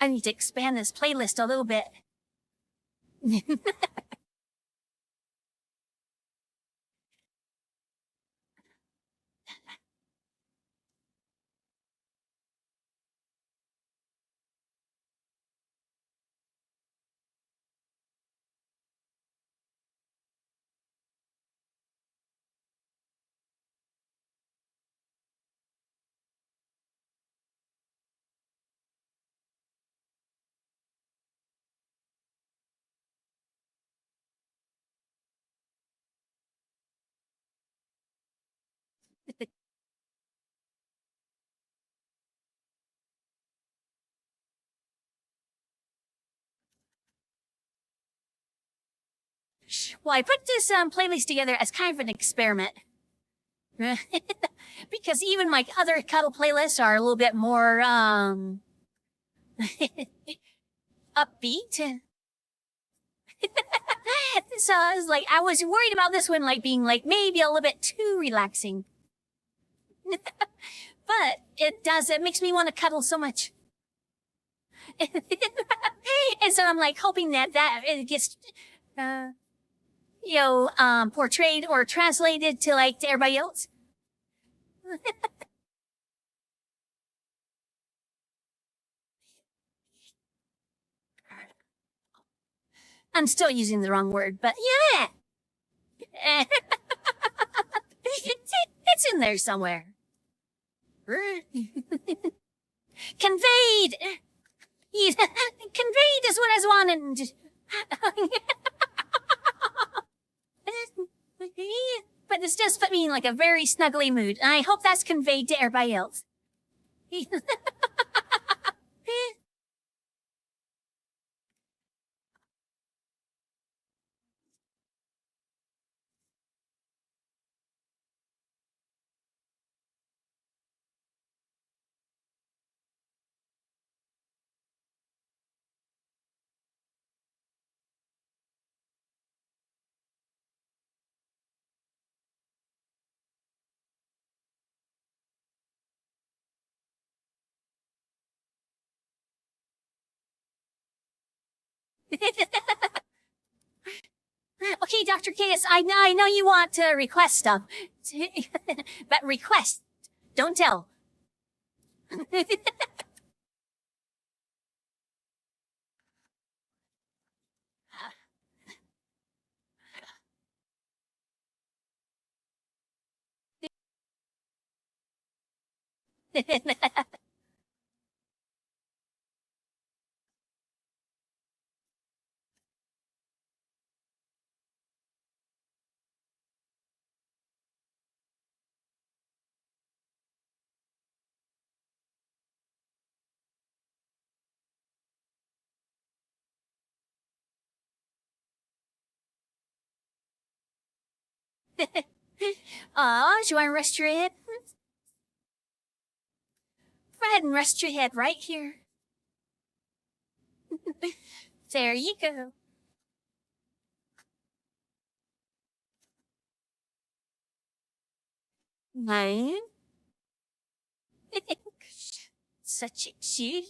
I need to expand this playlist a little bit. Well, I put this playlist together as kind of an experiment. Because even my other cuddle playlists are a little bit more, upbeat. So I was like, I was worried about this one, like, being, like, maybe a little bit too relaxing. But it makes me want to cuddle so much. And so I'm, like, hoping that it gets, portrayed or translated to, like, to everybody else. I'm still using the wrong word, but yeah. It's in there somewhere. Conveyed. Conveyed is what I was wanting. But this does put me in, like, a very snuggly mood. I hope that's conveyed to everybody else. Okay, Dr. Chaos, I know you want to request stuff. But request, don't tell. Do you want to rest your head? Go ahead and rest your head right here. There you go. No. Such a cutie.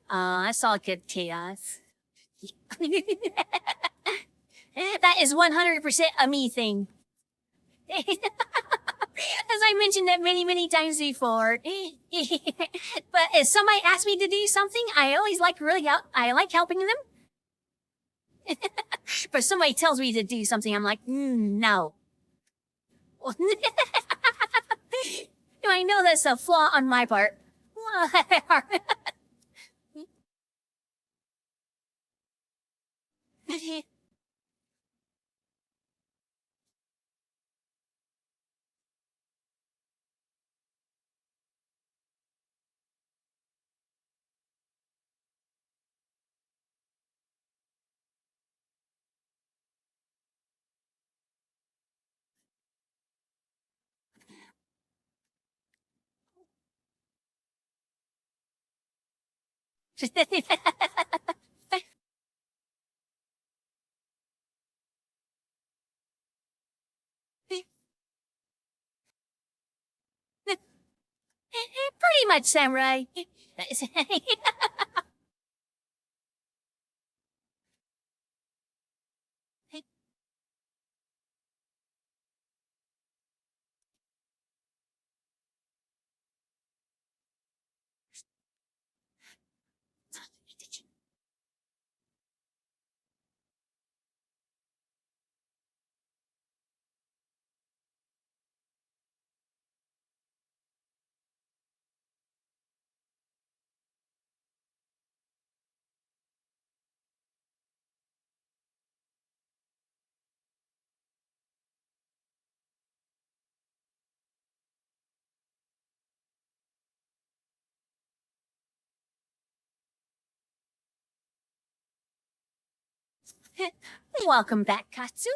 That's all good chaos. That is 100% a me thing. As I mentioned that many, many times before. But if somebody asks me to do something, I always like I like helping them. But somebody tells me to do something, I'm like, no. I know that's a flaw on my part. Pretty much, samurai. Welcome back, Katsu.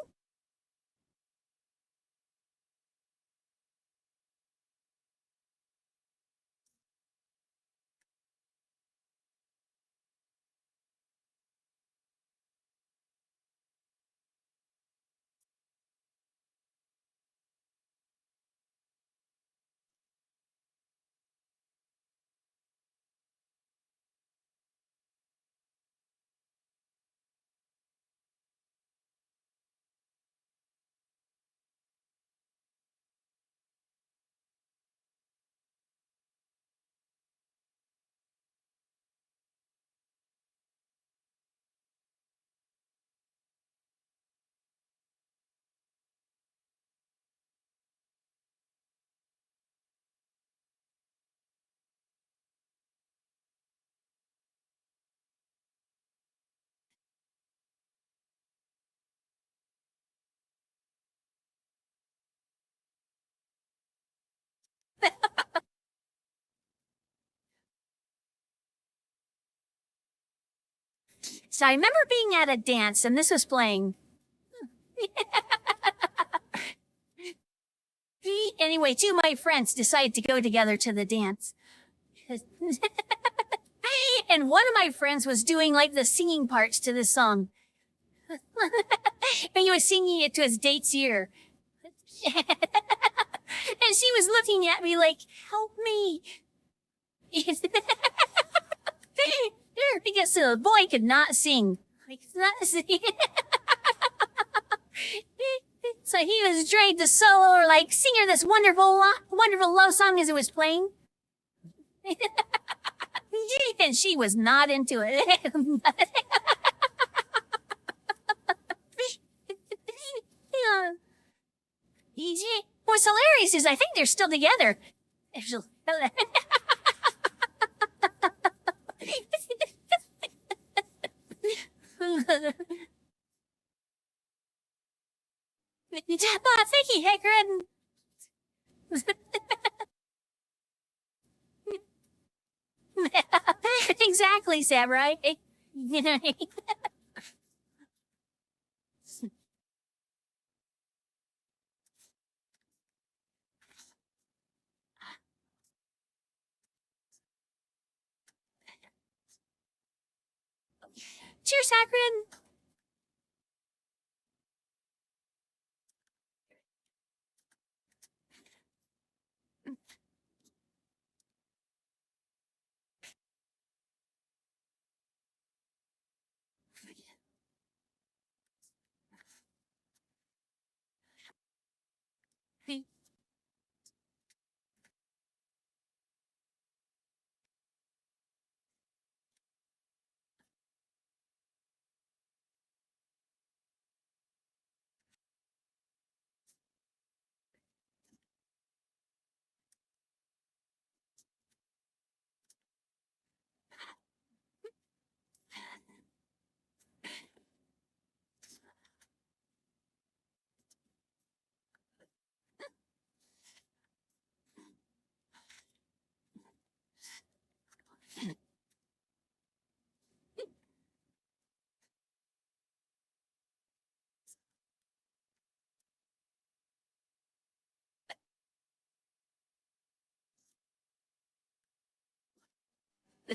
So I remember being at a dance and this was playing. Anyway, two of my friends decided to go together to the dance. And one of my friends was doing like the singing parts to the song. But he was singing it to his date's ear. And she was looking at me like, help me. Because the boy could not sing. Like, not sing. So he was trying to solo or like sing her this wonderful love song as it was playing. And she was not into it. Easy. What's hilarious is I think they're still together. Thank you, Hagrid. Exactly, Samurai. Cheers, Hagrid.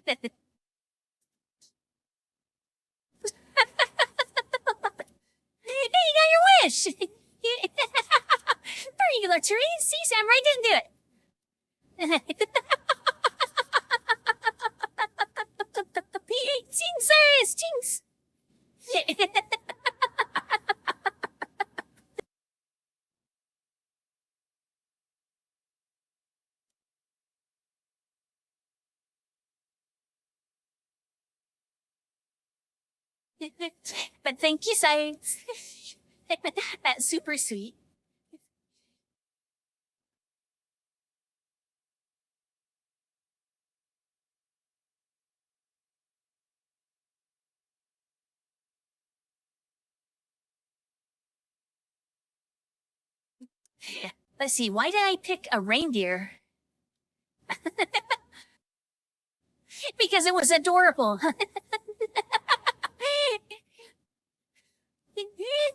Hey, you got your wish! Regular Therese, see, Samurai didn't do it. Jinx, Jinx! But thank you, Science. That's super sweet. Let's see, why did I pick a reindeer? Because it was adorable.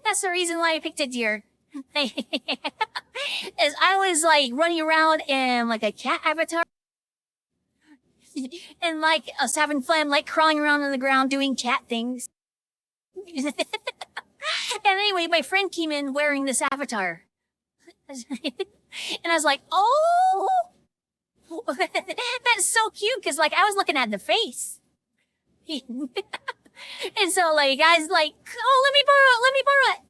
That's the reason why I picked a deer. As I was like running around in like a cat avatar. And like I was having fun, like crawling around on the ground doing cat things. And anyway, my friend came in wearing this avatar. And I was like, oh, that's so cute. Cause like I was looking at the face. And so like, I was like, oh, let me borrow it.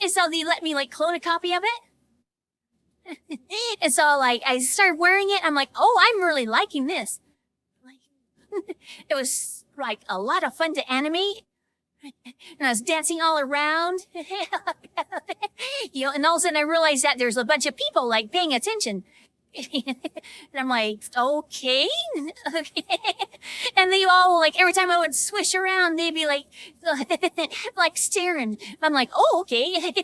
And so they let me like clone a copy of it. And so like, I started wearing it. I'm like, oh, I'm really liking this. Like, it was like a lot of fun to animate. And I was dancing all around. And all of a sudden I realized that there's a bunch of people like paying attention. And I'm like, okay. And they all like, every time I would swish around, they'd be like, like staring. I'm like, oh, okay.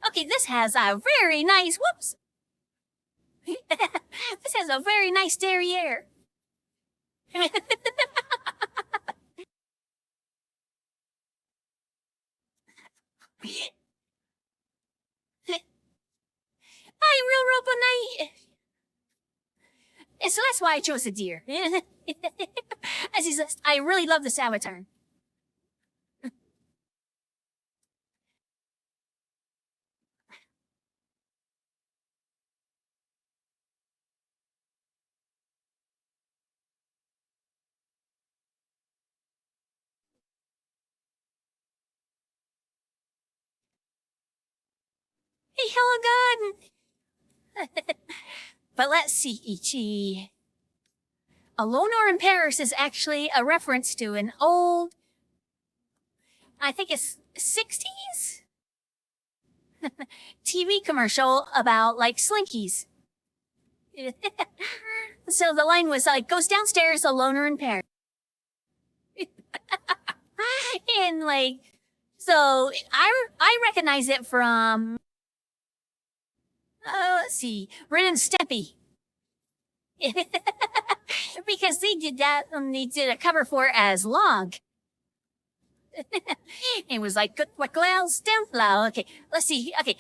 Okay, this has a very nice, whoops. This has a very nice derriere. so that's why I chose a deer. As he says, I really love this avatar. Hey, hello, God. But let's see, Ichi. Alonor in Paris is actually a reference to an old, I think it's 60s TV commercial about like Slinkies. So the line was like, goes downstairs, Alonor in Paris. And like, so I recognize it from, let's see, Ren and Stimpy. Because they did that, they did a cover for it as Log. It was like, good what clouds down low. Okay, let's see. Okay.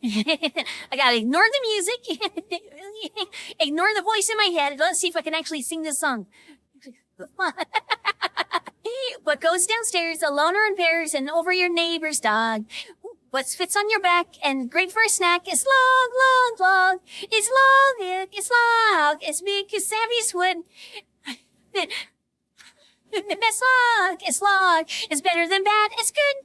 I gotta ignore the music, ignore the voice in my head. Let's see if I can actually sing this song. What goes downstairs, alone or in pairs, and over your neighbor's dog. What fits on your back and great for a snack is long. It's long, it's long, it's big as Savvy's wood. It's long, it's better than bad, it's good.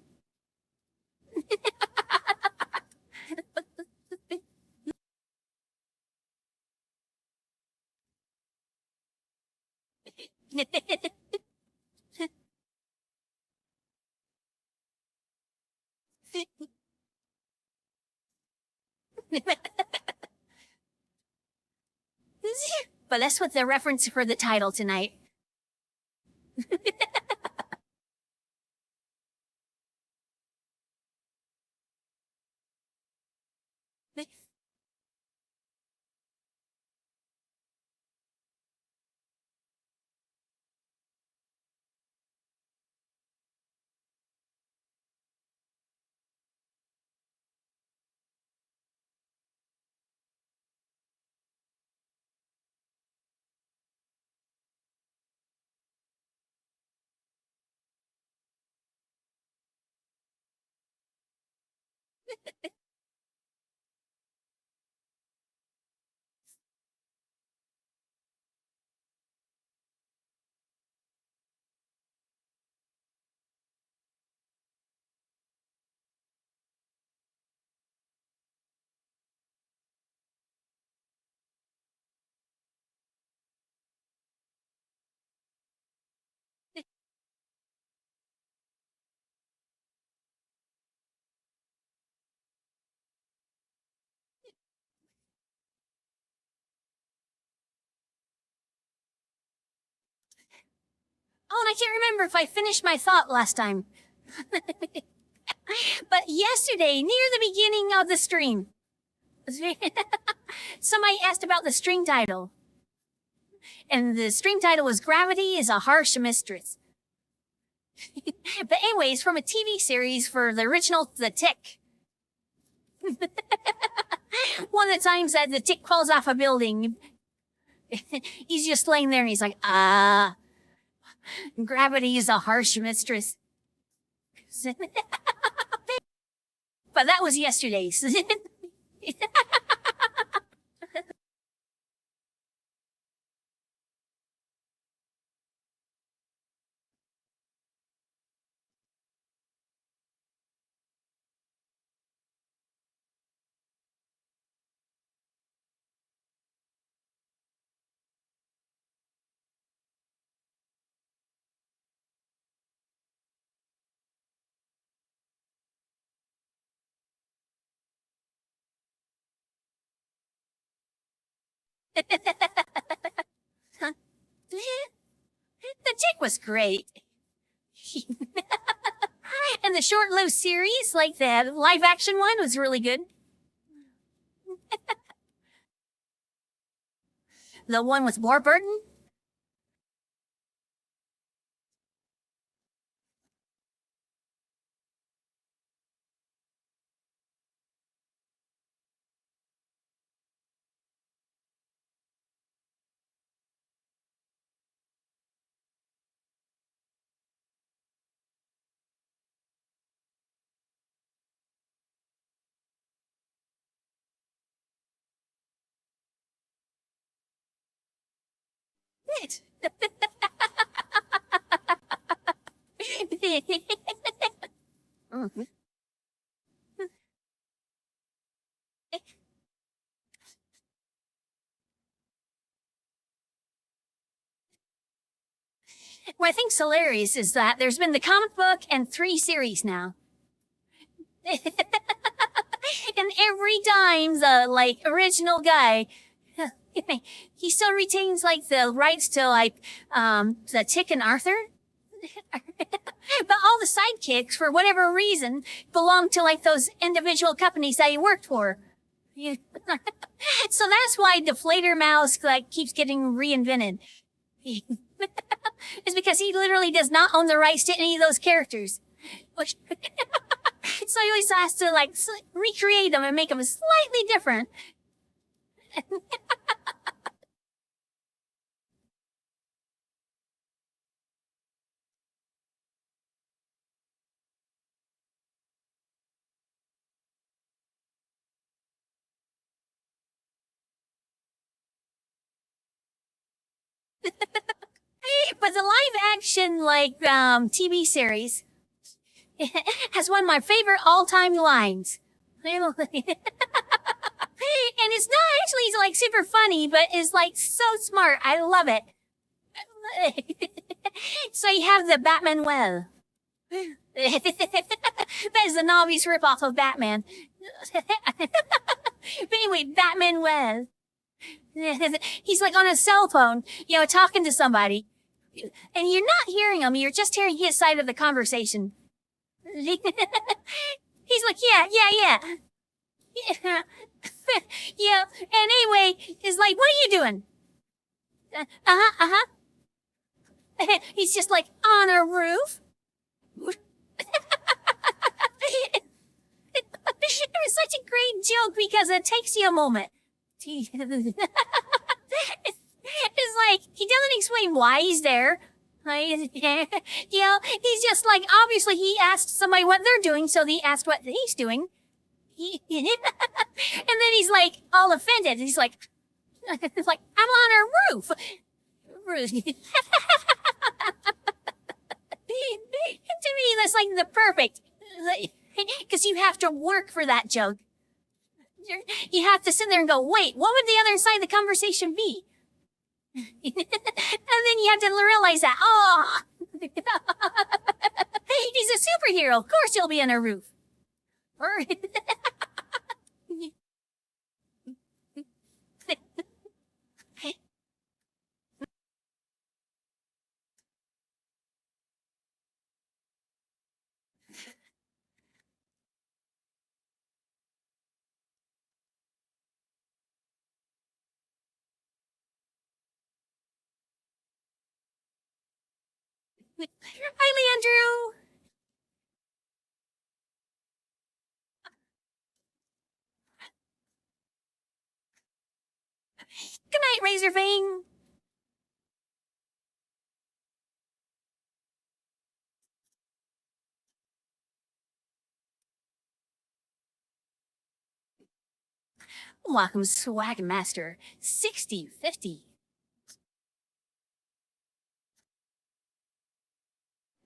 But that's what the reference for the title tonight. Oh, and I can't remember if I finished my thought last time. But yesterday, near the beginning of the stream, somebody asked about the stream title. And the stream title was Gravity is a Harsh Mistress. But anyways, from a TV series for the original The Tick. One of the times that the tick falls off a building, he's just laying there and he's like, gravity is a harsh mistress. But that was yesterday's. The tick was great. And the short-lived series, like the live-action one, was really good. The one with Warburton? What I think's hilarious is that there's been the comic book and 3 series now. And every time the, like, original guy, he still retains, like, the rights to, like, the Tick and Arthur. But all the sidekicks, for whatever reason, belong to, like, those individual companies that he worked for. So that's why Deflator Mouse, like, keeps getting reinvented. It's because he literally does not own the rights to any of those characters. Which, so he always has to, like, recreate them and make them slightly different. But the live action, like, TV series has one of my favorite all-time lines. And it's not actually, like, super funny, but it's, like, so smart. I love it. So you have the Batman well. That is an obvious ripoff of Batman. But anyway, Batman well. He's like on a cell phone, talking to somebody. And you're not hearing him, you're just hearing his side of the conversation. He's like, yeah. Yeah, and anyway, he's like, what are you doing? He's just like, on a roof? It was such a great joke because it takes you a moment. It's like, he doesn't explain why he's there. He's just like, obviously he asked somebody what they're doing, so he asked what he's doing. And then he's like, all offended. He's like, I'm on a roof. To me, that's like the perfect, because you have to work for that joke. You have to sit there and go, wait, what would the other side of the conversation be? And then you have to realize that, he's a superhero. Of course he'll be on a roof. Hi, Leandrew. Good night, Razorfang. Welcome, Swag Master 6050.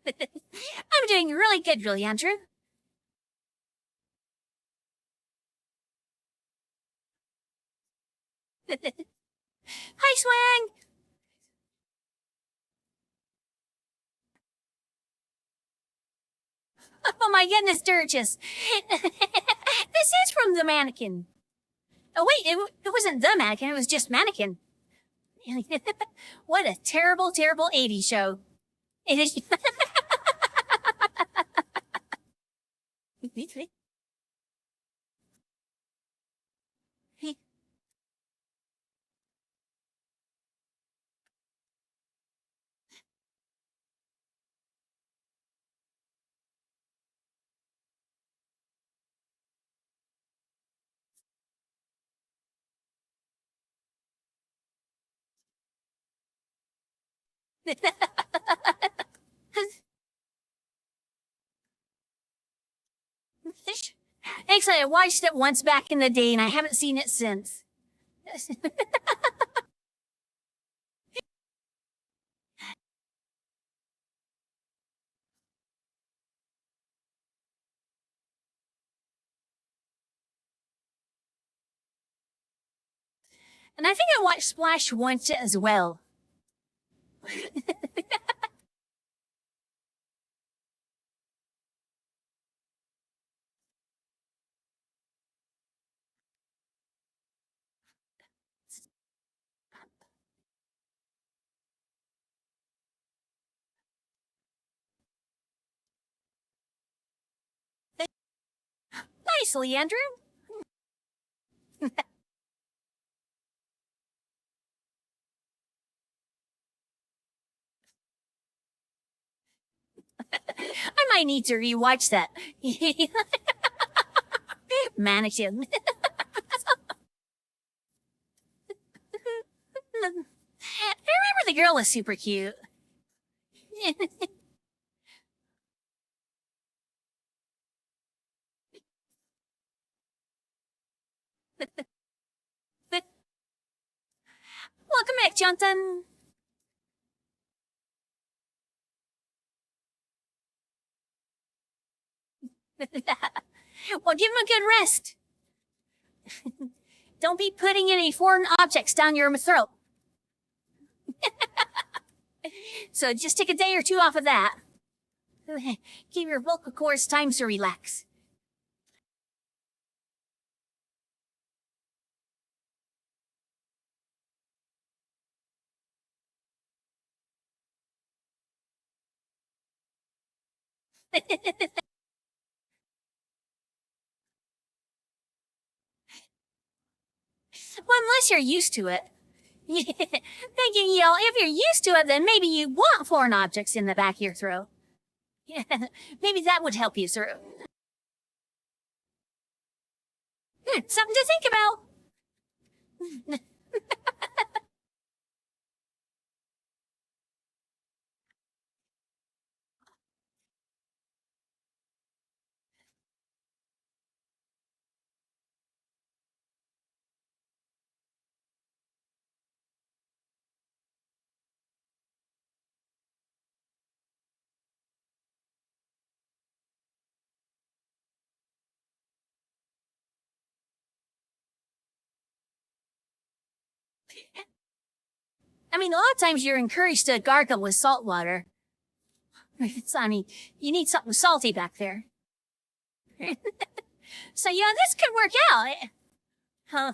I'm doing really good, really, Andrew. Hi, Swang. Oh my goodness, Sturgis. This is from the mannequin. Oh wait, it wasn't the mannequin, it was just mannequin. What a terrible, terrible 80s show. It is. Actually, I watched it once back in the day and I haven't seen it since. And I think I watched Splash once as well. Nicely, Andrew. I might need to rewatch that. Mannequin. I remember the girl was super cute. Welcome back, Jonathan. Well, give him a good rest. Don't be putting any foreign objects down your throat. So just take a day or two off of that. Give your vocal cords time to relax. Well, unless you're used to it. Thinking, if you're used to it, then maybe you want foreign objects in the back of your throat. Maybe that would help you through. Something to think about. I mean, a lot of times you're encouraged to gargle with salt water. I mean, you need something salty back there. So, this could work out. Huh.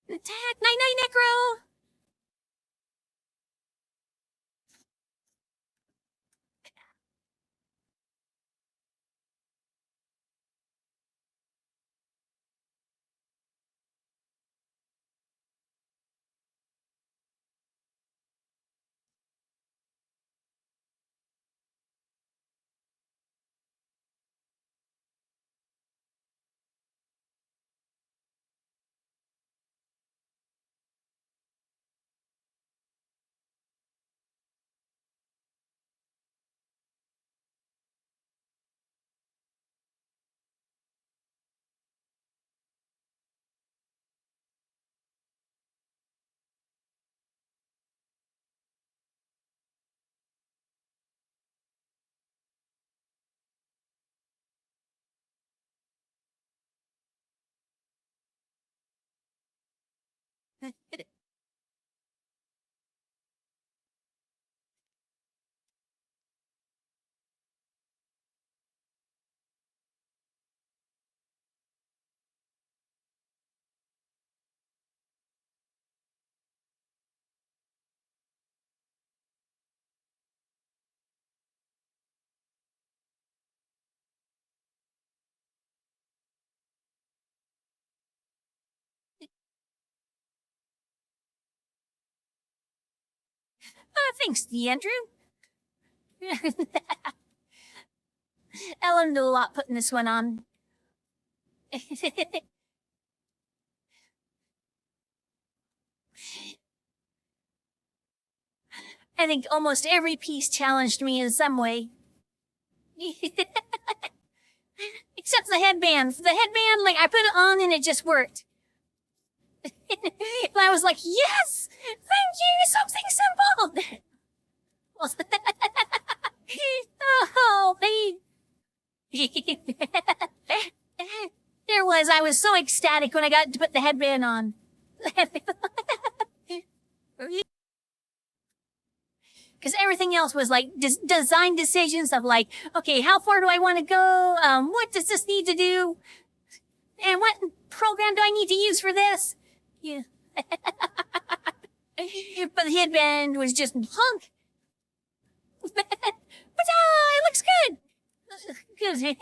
Attack! Night-night, Necro! Thanks, Andrew. Ellen did a lot putting this one on. I think almost every piece challenged me in some way. Except the headband. The headband, I put it on and it just worked. And I was like, yes! Thank you! Something simple! Oh, babe. I was so ecstatic when I got to put the headband on. Because everything else was like design decisions of like, okay, how far do I want to go? What does this need to do? And what program do I need to use for this? Yeah. But the headband was just hunk. But it looks good. Good.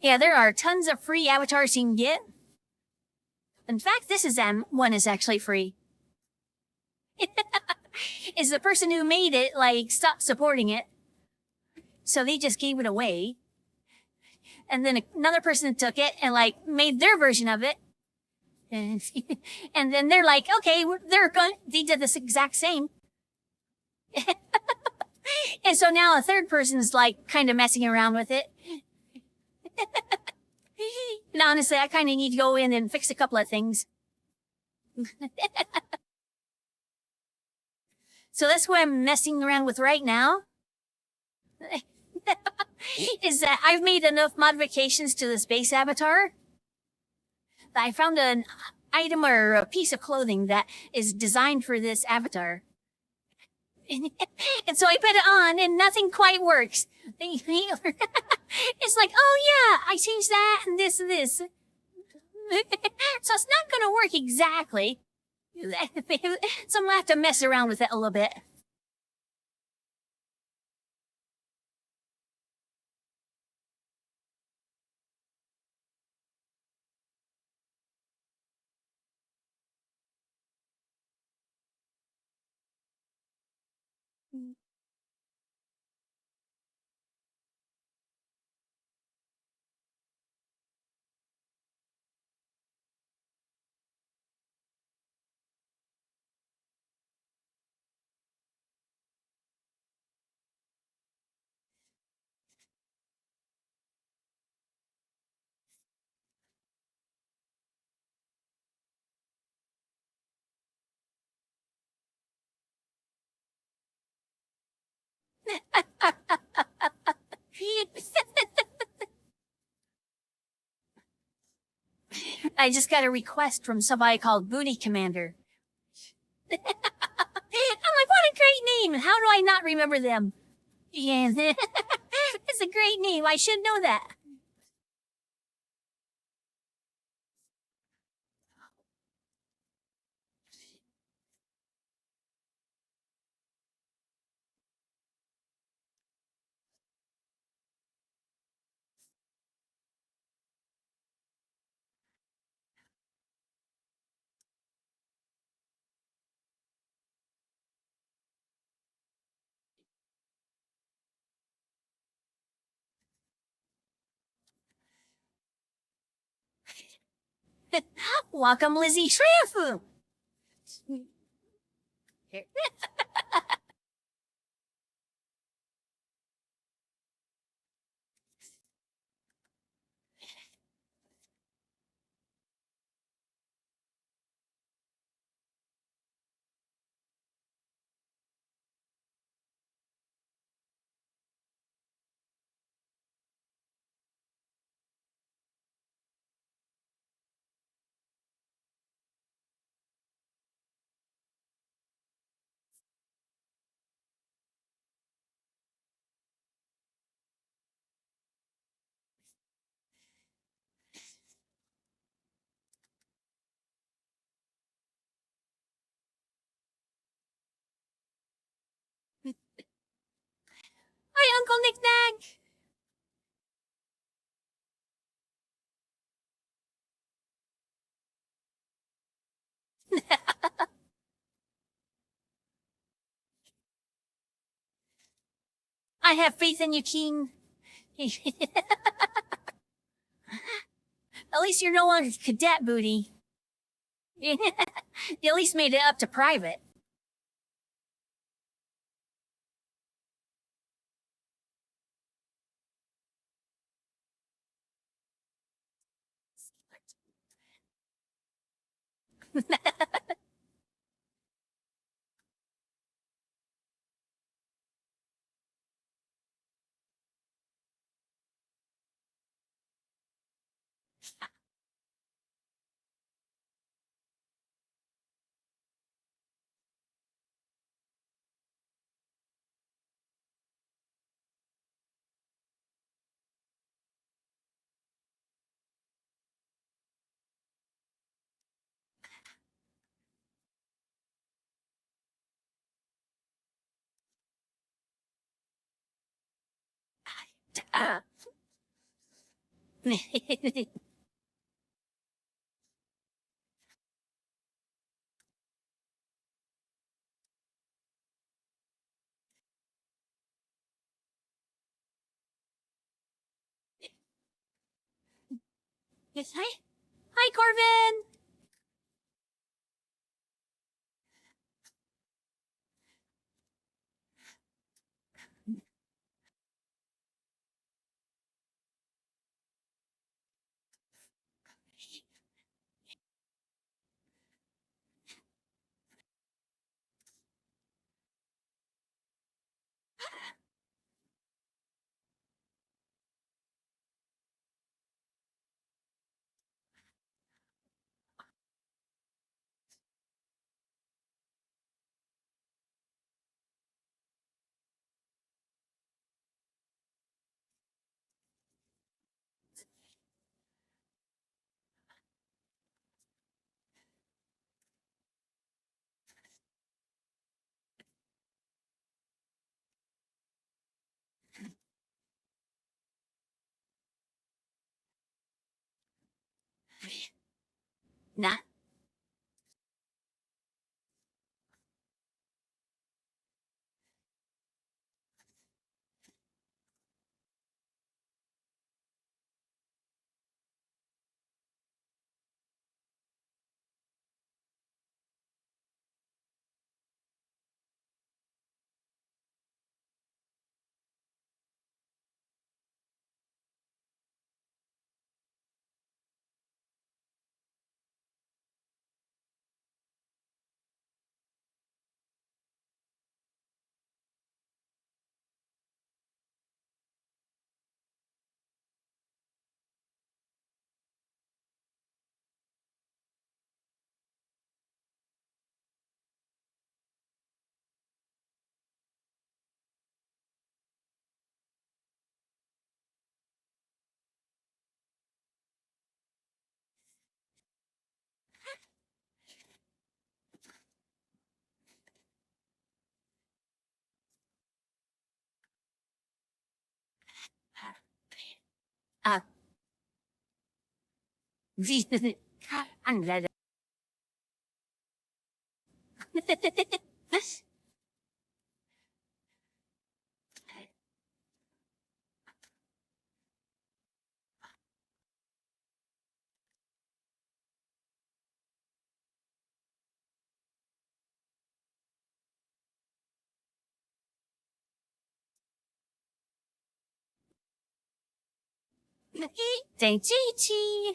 Yeah, there are tons of free avatars you can get. In fact, this is one is actually free. Is the person who made it like stopped supporting it, so they just gave it away. And then another person took it and like made their version of it. And then they're like, okay, they did this exact same. And so now a third person's like kind of messing around with it. And honestly, I kind of need to go in and fix a couple of things. So that's what I'm messing around with right now. Is that I've made enough modifications to the space avatar that I found an item or a piece of clothing that is designed for this avatar. And so I put it on and nothing quite works. It's like, oh yeah, I changed that and this and this. So it's not going to work exactly. So I'm going to have to mess around with it a little bit. I just got a request from somebody called Booty Commander. I'm like, what a great name! How do I not remember them? Yeah, it's a great name. I should know that. Welcome, Lizzie Shrifu. Uncle Knick-Knack. I have faith in you, King. At least you're no longer cadet booty. You at least made it up to private. Uh. Yes, hi. Hi, Corbin. Nah. Uh. I'm glad. Thank you.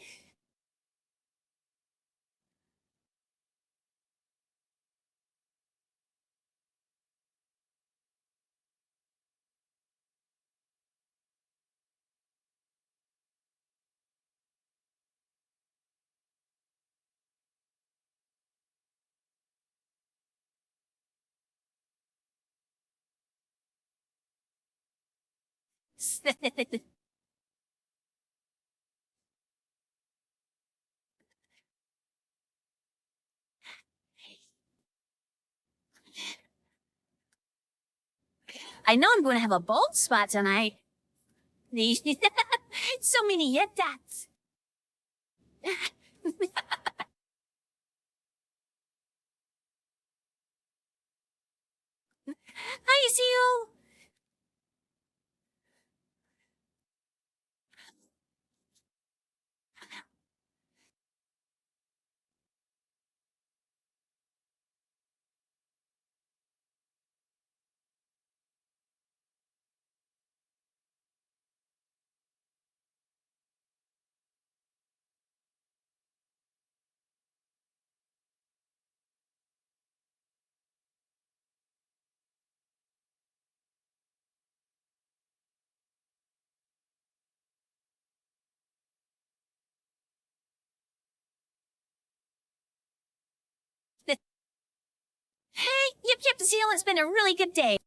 I know I'm going to have a bald spot tonight. So many yet dots. Hi, Seal. Hey, yip, Seal. It's been a really good day.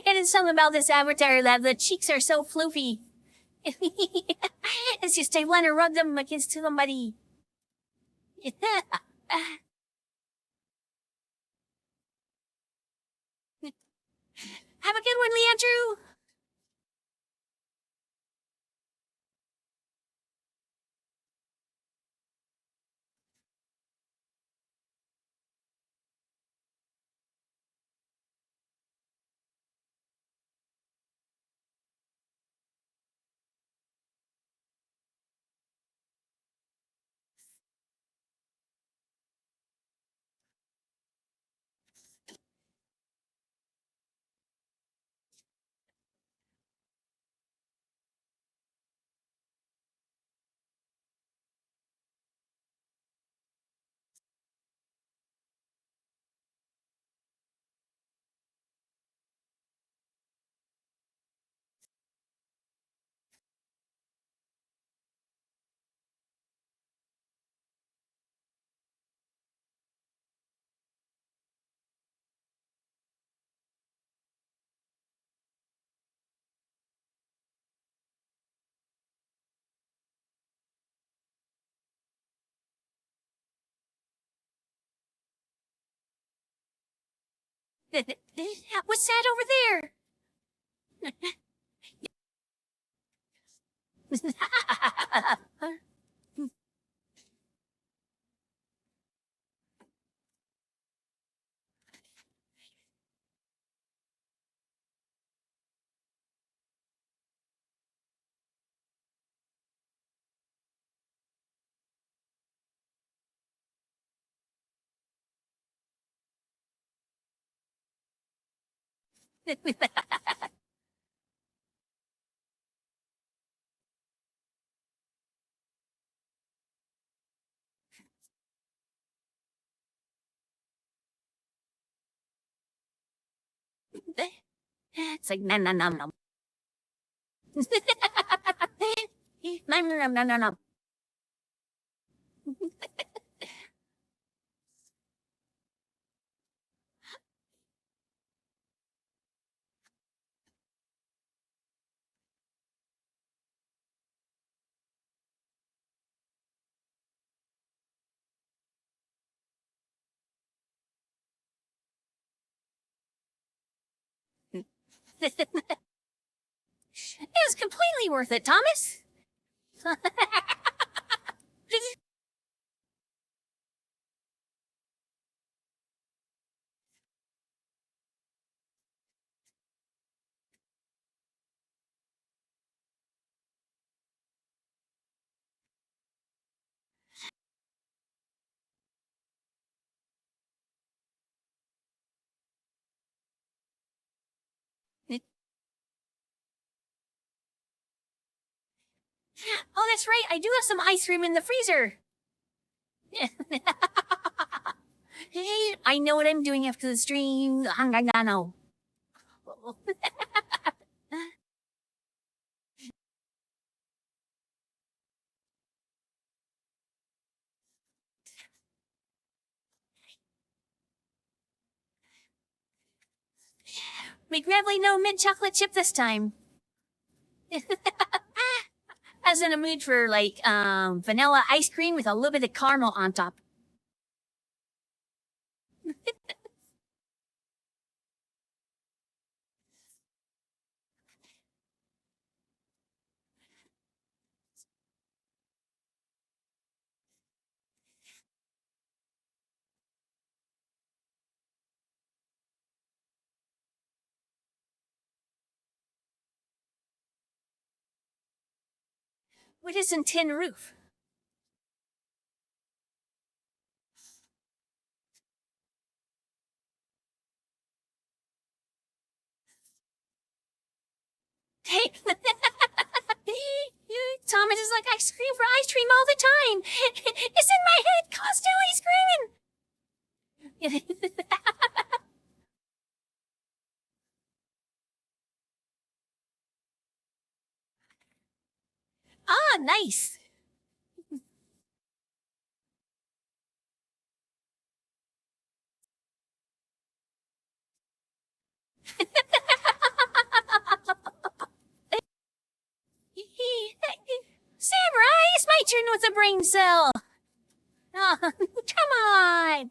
It is something about this avatar that the cheeks are so floofy. It's just I want to rub them against somebody. Have a good one, Leandrew. What's that over there? It's like nom nom nom nom. Nom nom nom nom nom. It was completely worth it, Thomas. Oh, that's right. I do have some ice cream in the freezer. I know what I'm doing after the stream. Hangangano. McGravely, no mint chocolate chip this time. I was in a mood for like vanilla ice cream with a little bit of caramel on top. What is in tin roof? Hey, Thomas is like, I scream for ice cream all the time. It's in my head, constantly screaming. Ah, nice. Samurai, it's my turn with a brain cell. Oh, come on.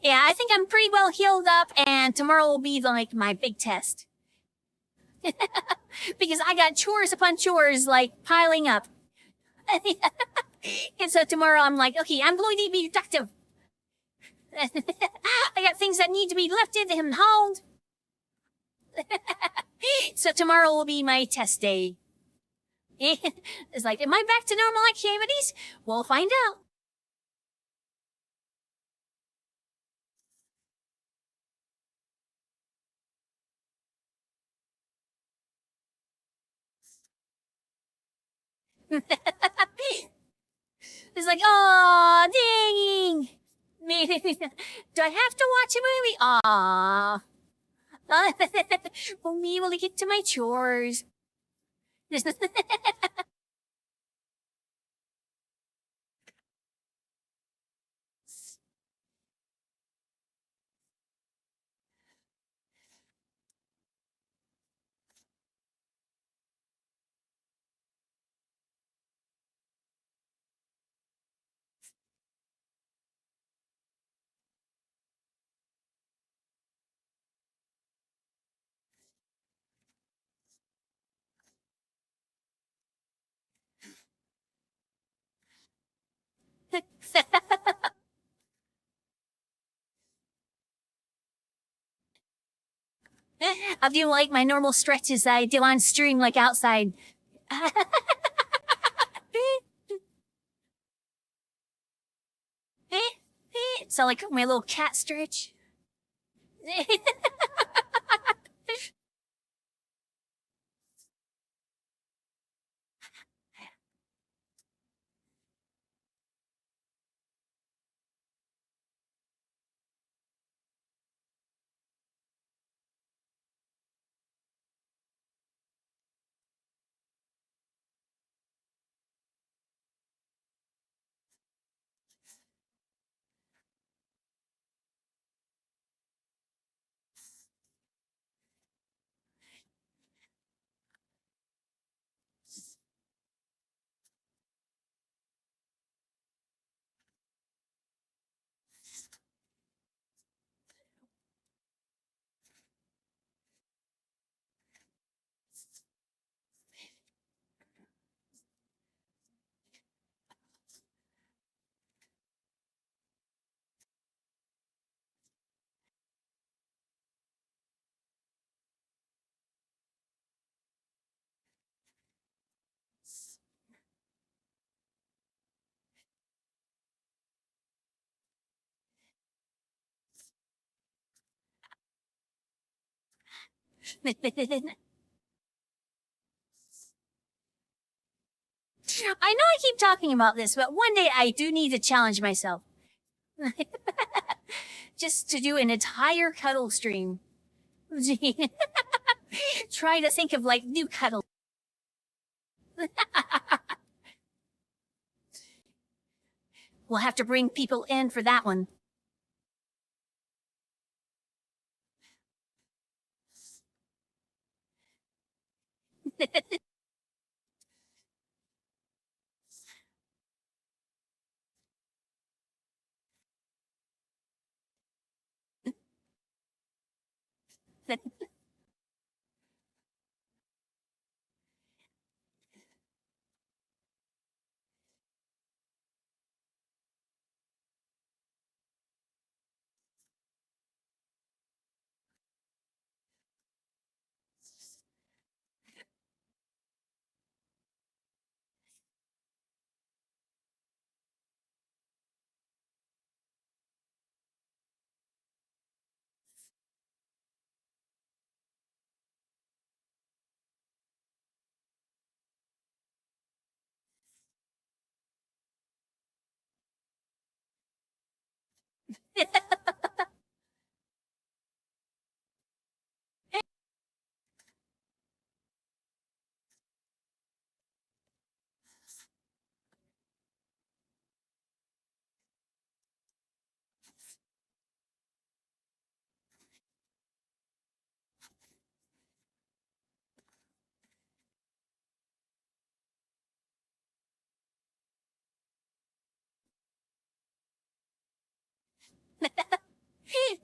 Yeah, I think I'm pretty well healed up, and tomorrow will be like my big test. Because I got chores upon chores like piling up. And so tomorrow I'm like, okay, I'm going to be productive. I got things that need to be lifted and hauled. So tomorrow will be my test day. It's like, am I back to normal activities? We'll find out. It's like, oh, dang. Do I have to watch a movie? Aw. Won't be able to get to my chores. I'll do like my normal stretches that I do on stream, like outside. So like my little cat stretch. I know I keep talking about this, but one day I do need to challenge myself. Just to do an entire cuddle stream. Try to think of like new cuddle. We'll have to bring people in for that one.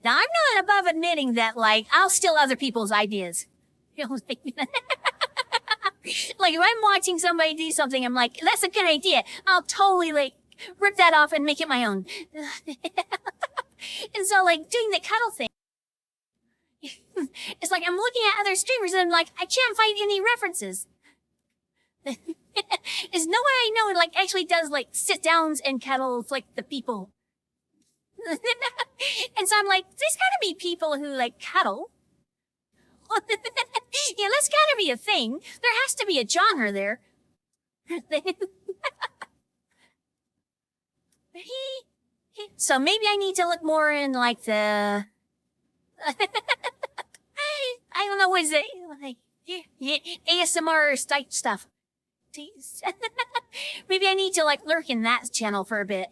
Now I'm not above admitting that, like, I'll steal other people's ideas. You know, like if I'm watching somebody do something, I'm like, that's a good idea. I'll totally like rip that off and make it my own. And so like doing the cuddle thing. It's like I'm looking at other streamers and I'm like, I can't find any references. There's no way I know it like actually does like sit downs and cuddles like the people. And so I'm like, there's gotta be people who like cuddle. Yeah, that's gotta be a thing. There has to be a genre there. So maybe I need to look more in like the I don't know what is it like ASMR type stuff. Maybe I need to like lurk in that channel for a bit.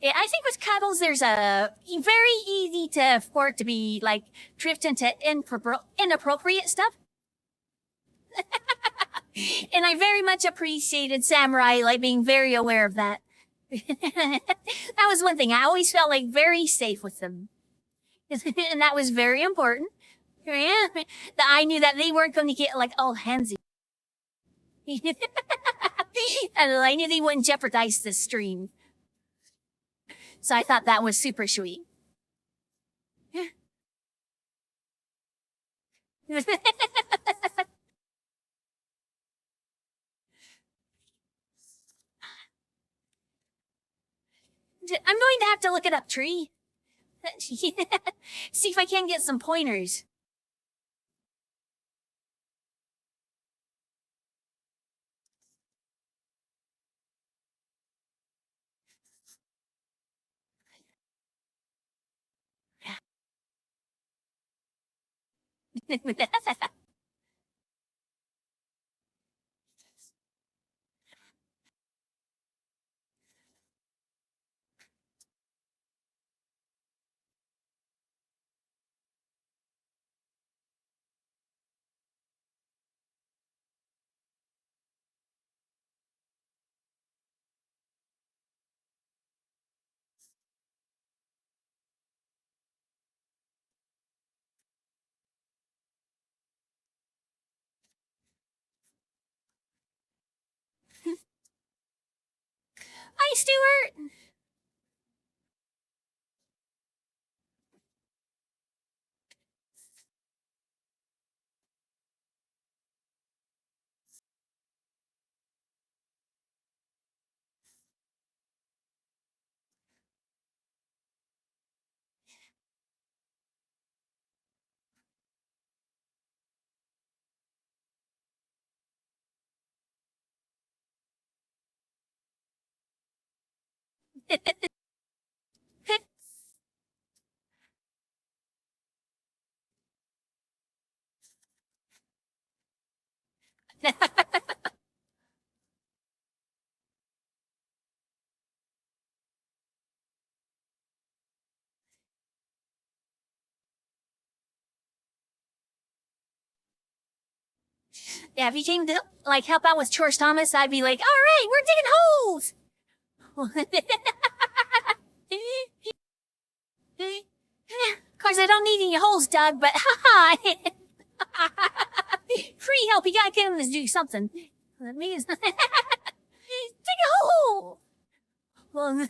Yeah, I think with cuddles, there's a very easy for it to be like drift into inappropriate stuff. And I very much appreciated Samurai like being very aware of that. That was one thing. I always felt like very safe with them. And that was very important. Yeah, that I knew that they weren't going to get like all handsy. And I knew they wouldn't jeopardize the stream. So I thought that was super sweet. I'm going to have to look it up, Tree. See if I can get some pointers. Hi, Stuart. Yeah, if you came to like help out with chores, Thomas, I'd be like, all right, we're digging holes. Of course, I don't need any holes dug, but haha. Free help, you gotta get him to do something. That means dig a hole. Well,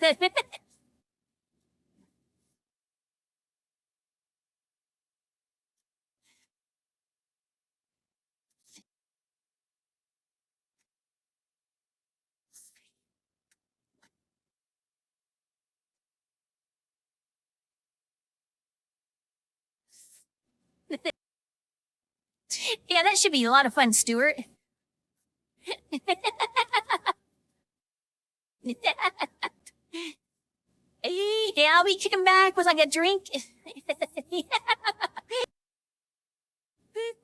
yeah, that should be a lot of fun, Stuart. Yeah, I'll be kicking back with like a drink.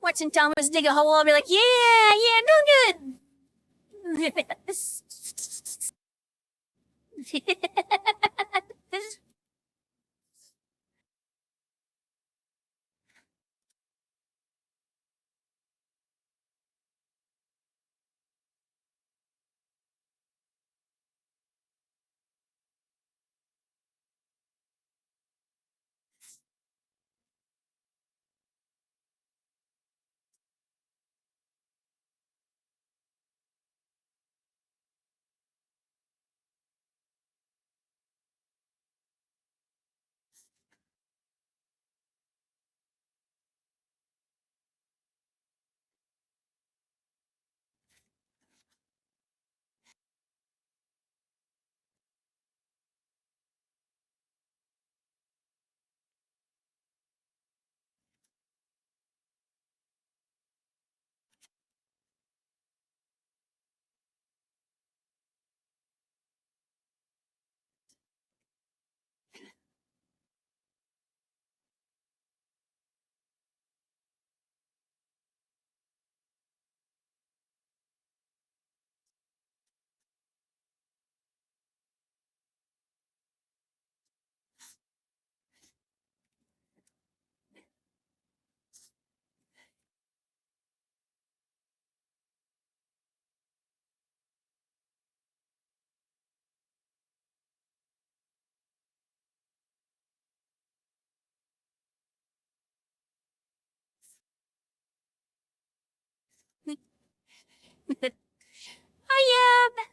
Watching Thomas dig a hole, I'll be like, yeah, doing good. I am.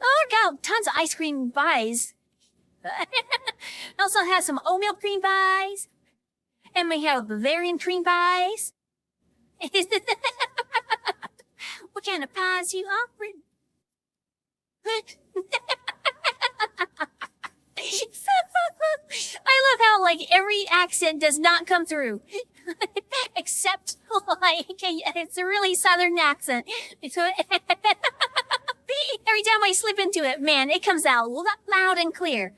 Oh, got tons of ice cream pies. Also has some oatmeal cream pies, and we have Bavarian cream pies. What kind of pies you offering? I love how like every accent does not come through, except like it's a really southern accent. So every time I slip into it, man, it comes out loud and clear.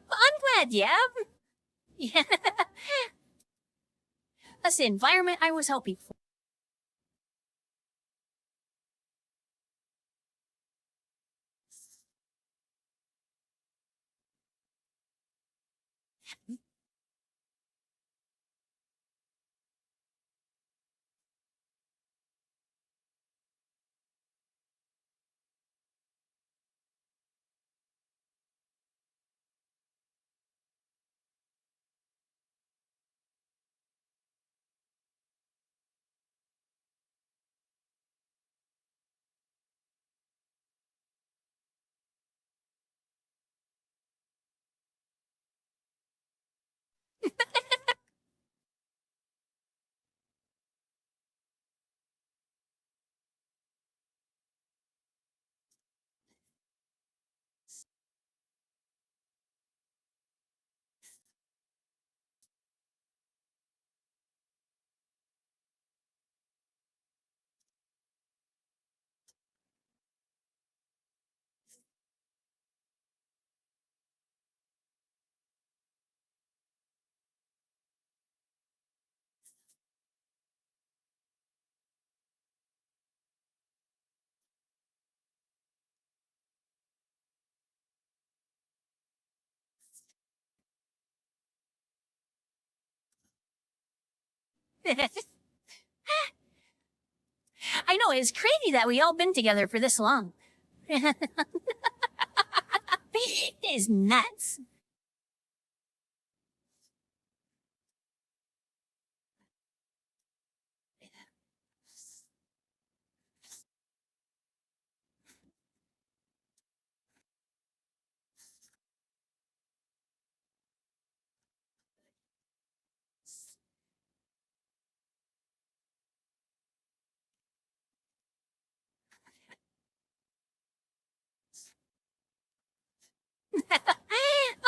Well, I'm glad, yeah. Yeah. That's the environment I was hoping for. I know, it's crazy that we all been together for this long. It is nuts.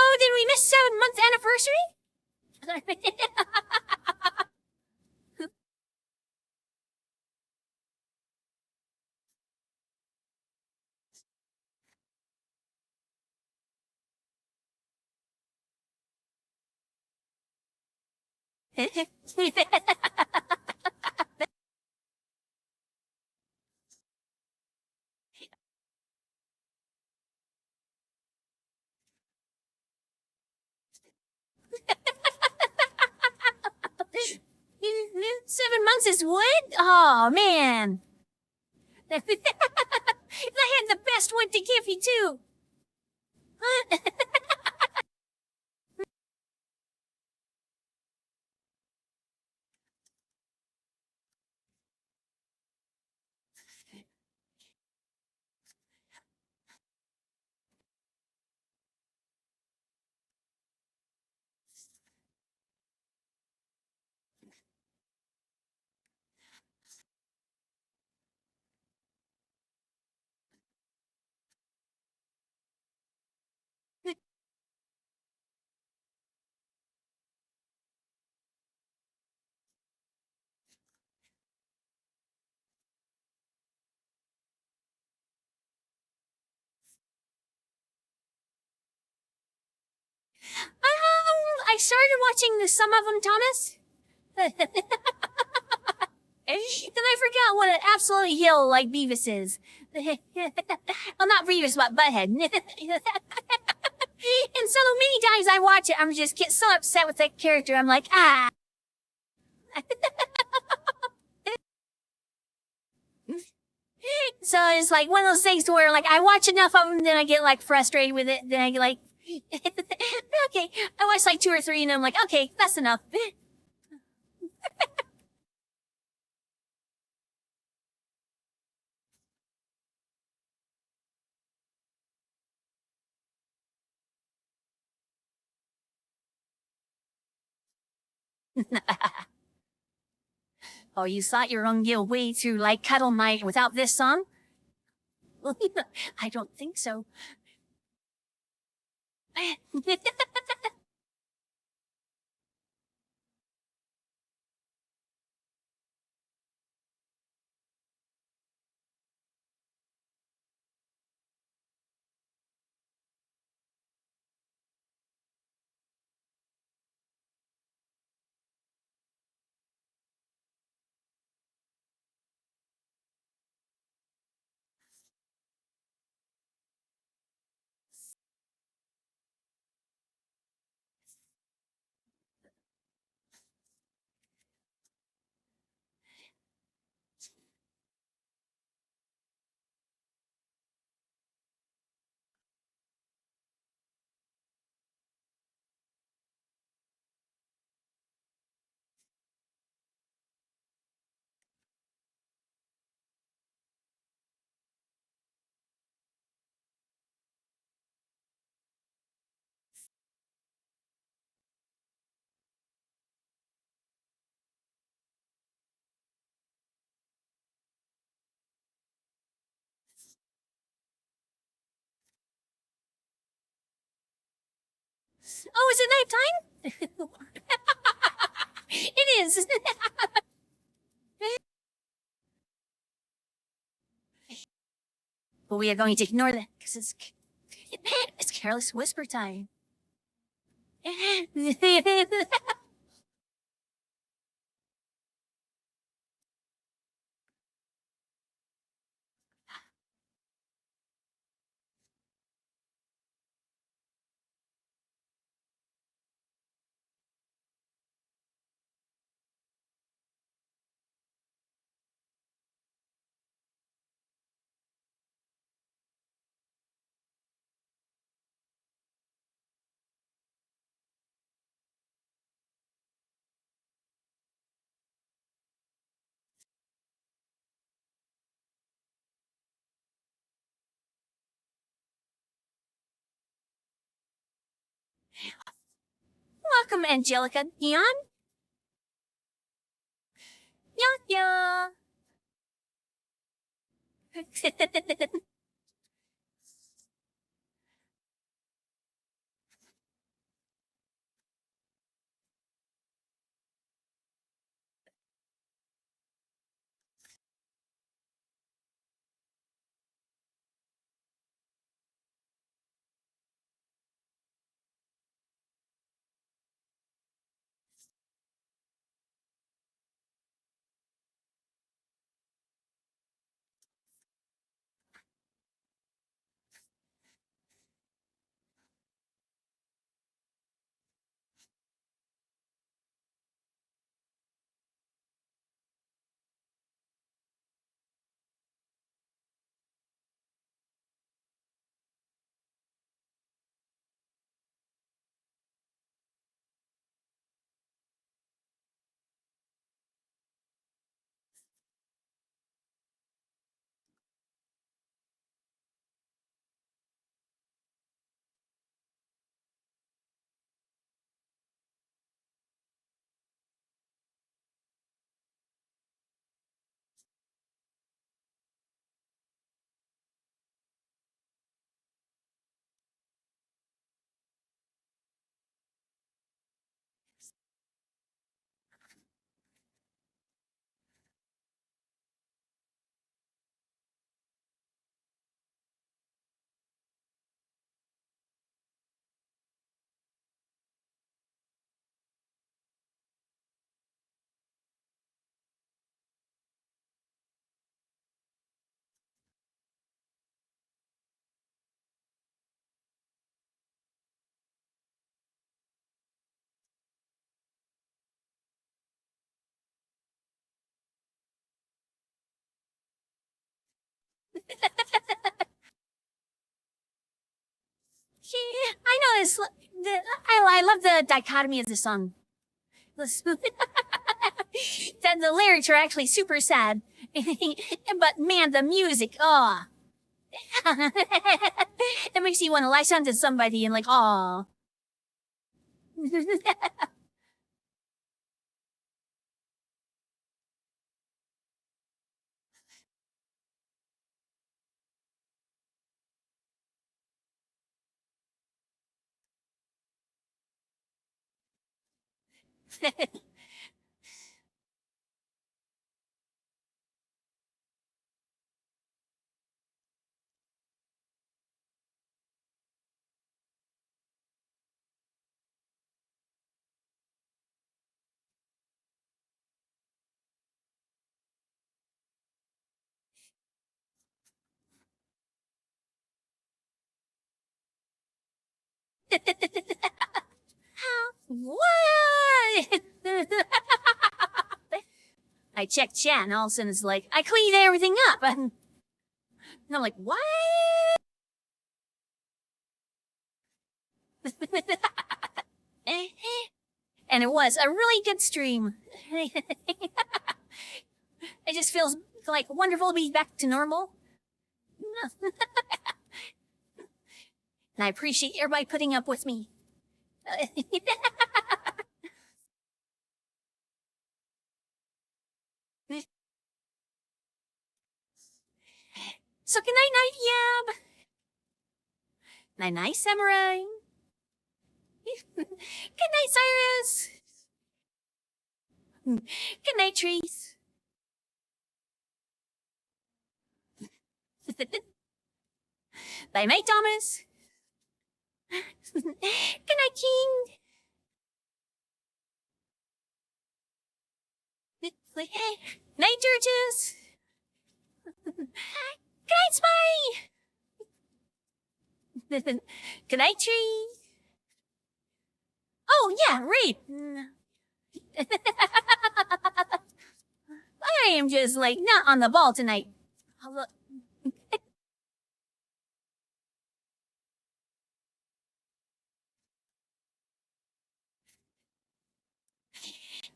Oh, did we miss 7 month anniversary? Seven months is what? Oh man. I had the best one to give you too. started watching some of them, Thomas. Then I forgot what an absolute hill like Beavis is. Well, not Beavis, but Butthead. And so many times I watch it, I'm just get so upset with that character. I'm like, ah. So it's like one of those things where like I watch enough of them, then I get like frustrated with it. Then I get like, okay, I watch like 2 or 3 and I'm like, okay, that's enough. Oh, you thought you were gonna get away through like Cuddle Night without this song? I don't think so. Oh, is it nighttime? It is. But we are going to ignore that because it's careless whisper time. Welcome, Angelica Dion. Yeah, yeah. I know this. I love the dichotomy of the song. That the lyrics are actually super sad. But man, the music, oh. It makes you want to latch onto somebody and like, oh. What? I checked chat and all of a sudden it's like, I cleaned everything up. And I'm like, what? And it was a really good stream. It just feels like wonderful to be back to normal. And I appreciate everybody putting up with me. So good night, night, Yab. Night, night, Samurai. Good night, Cyrus. Good night, Trees. Bye, night, Thomas. Good night, King. Night, Georges. Good night, Spy. Good night, Tree. Oh, yeah, rape. I am just like not on the ball tonight.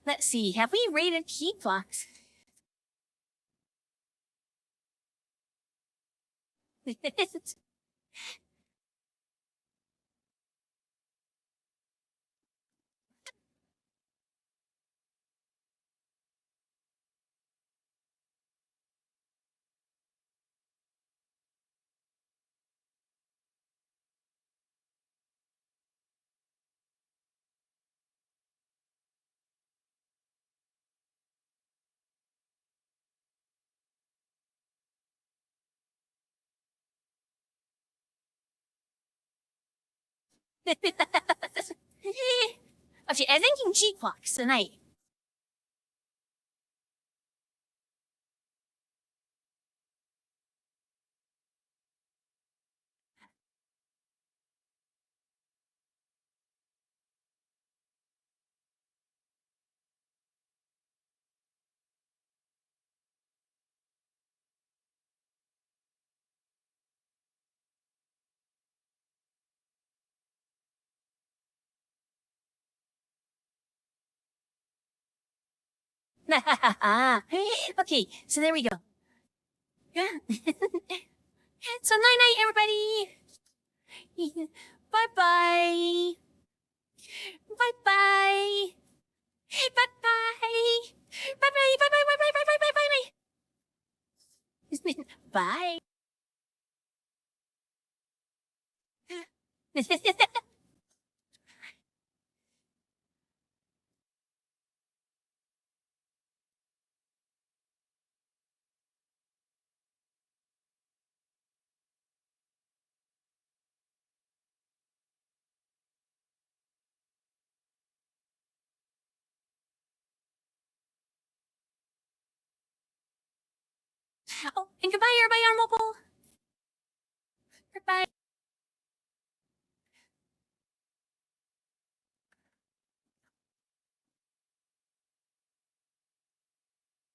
Let's see, have we rated Heat Fox? Okay, I'm thinking Heat Fox tonight. Okay, so there we go. So night night, everybody. Bye bye. Bye bye. Bye bye. Bye bye. Bye bye. Bye bye. Bye bye. Bye bye. Bye. Oh, and goodbye, everybody on mobile.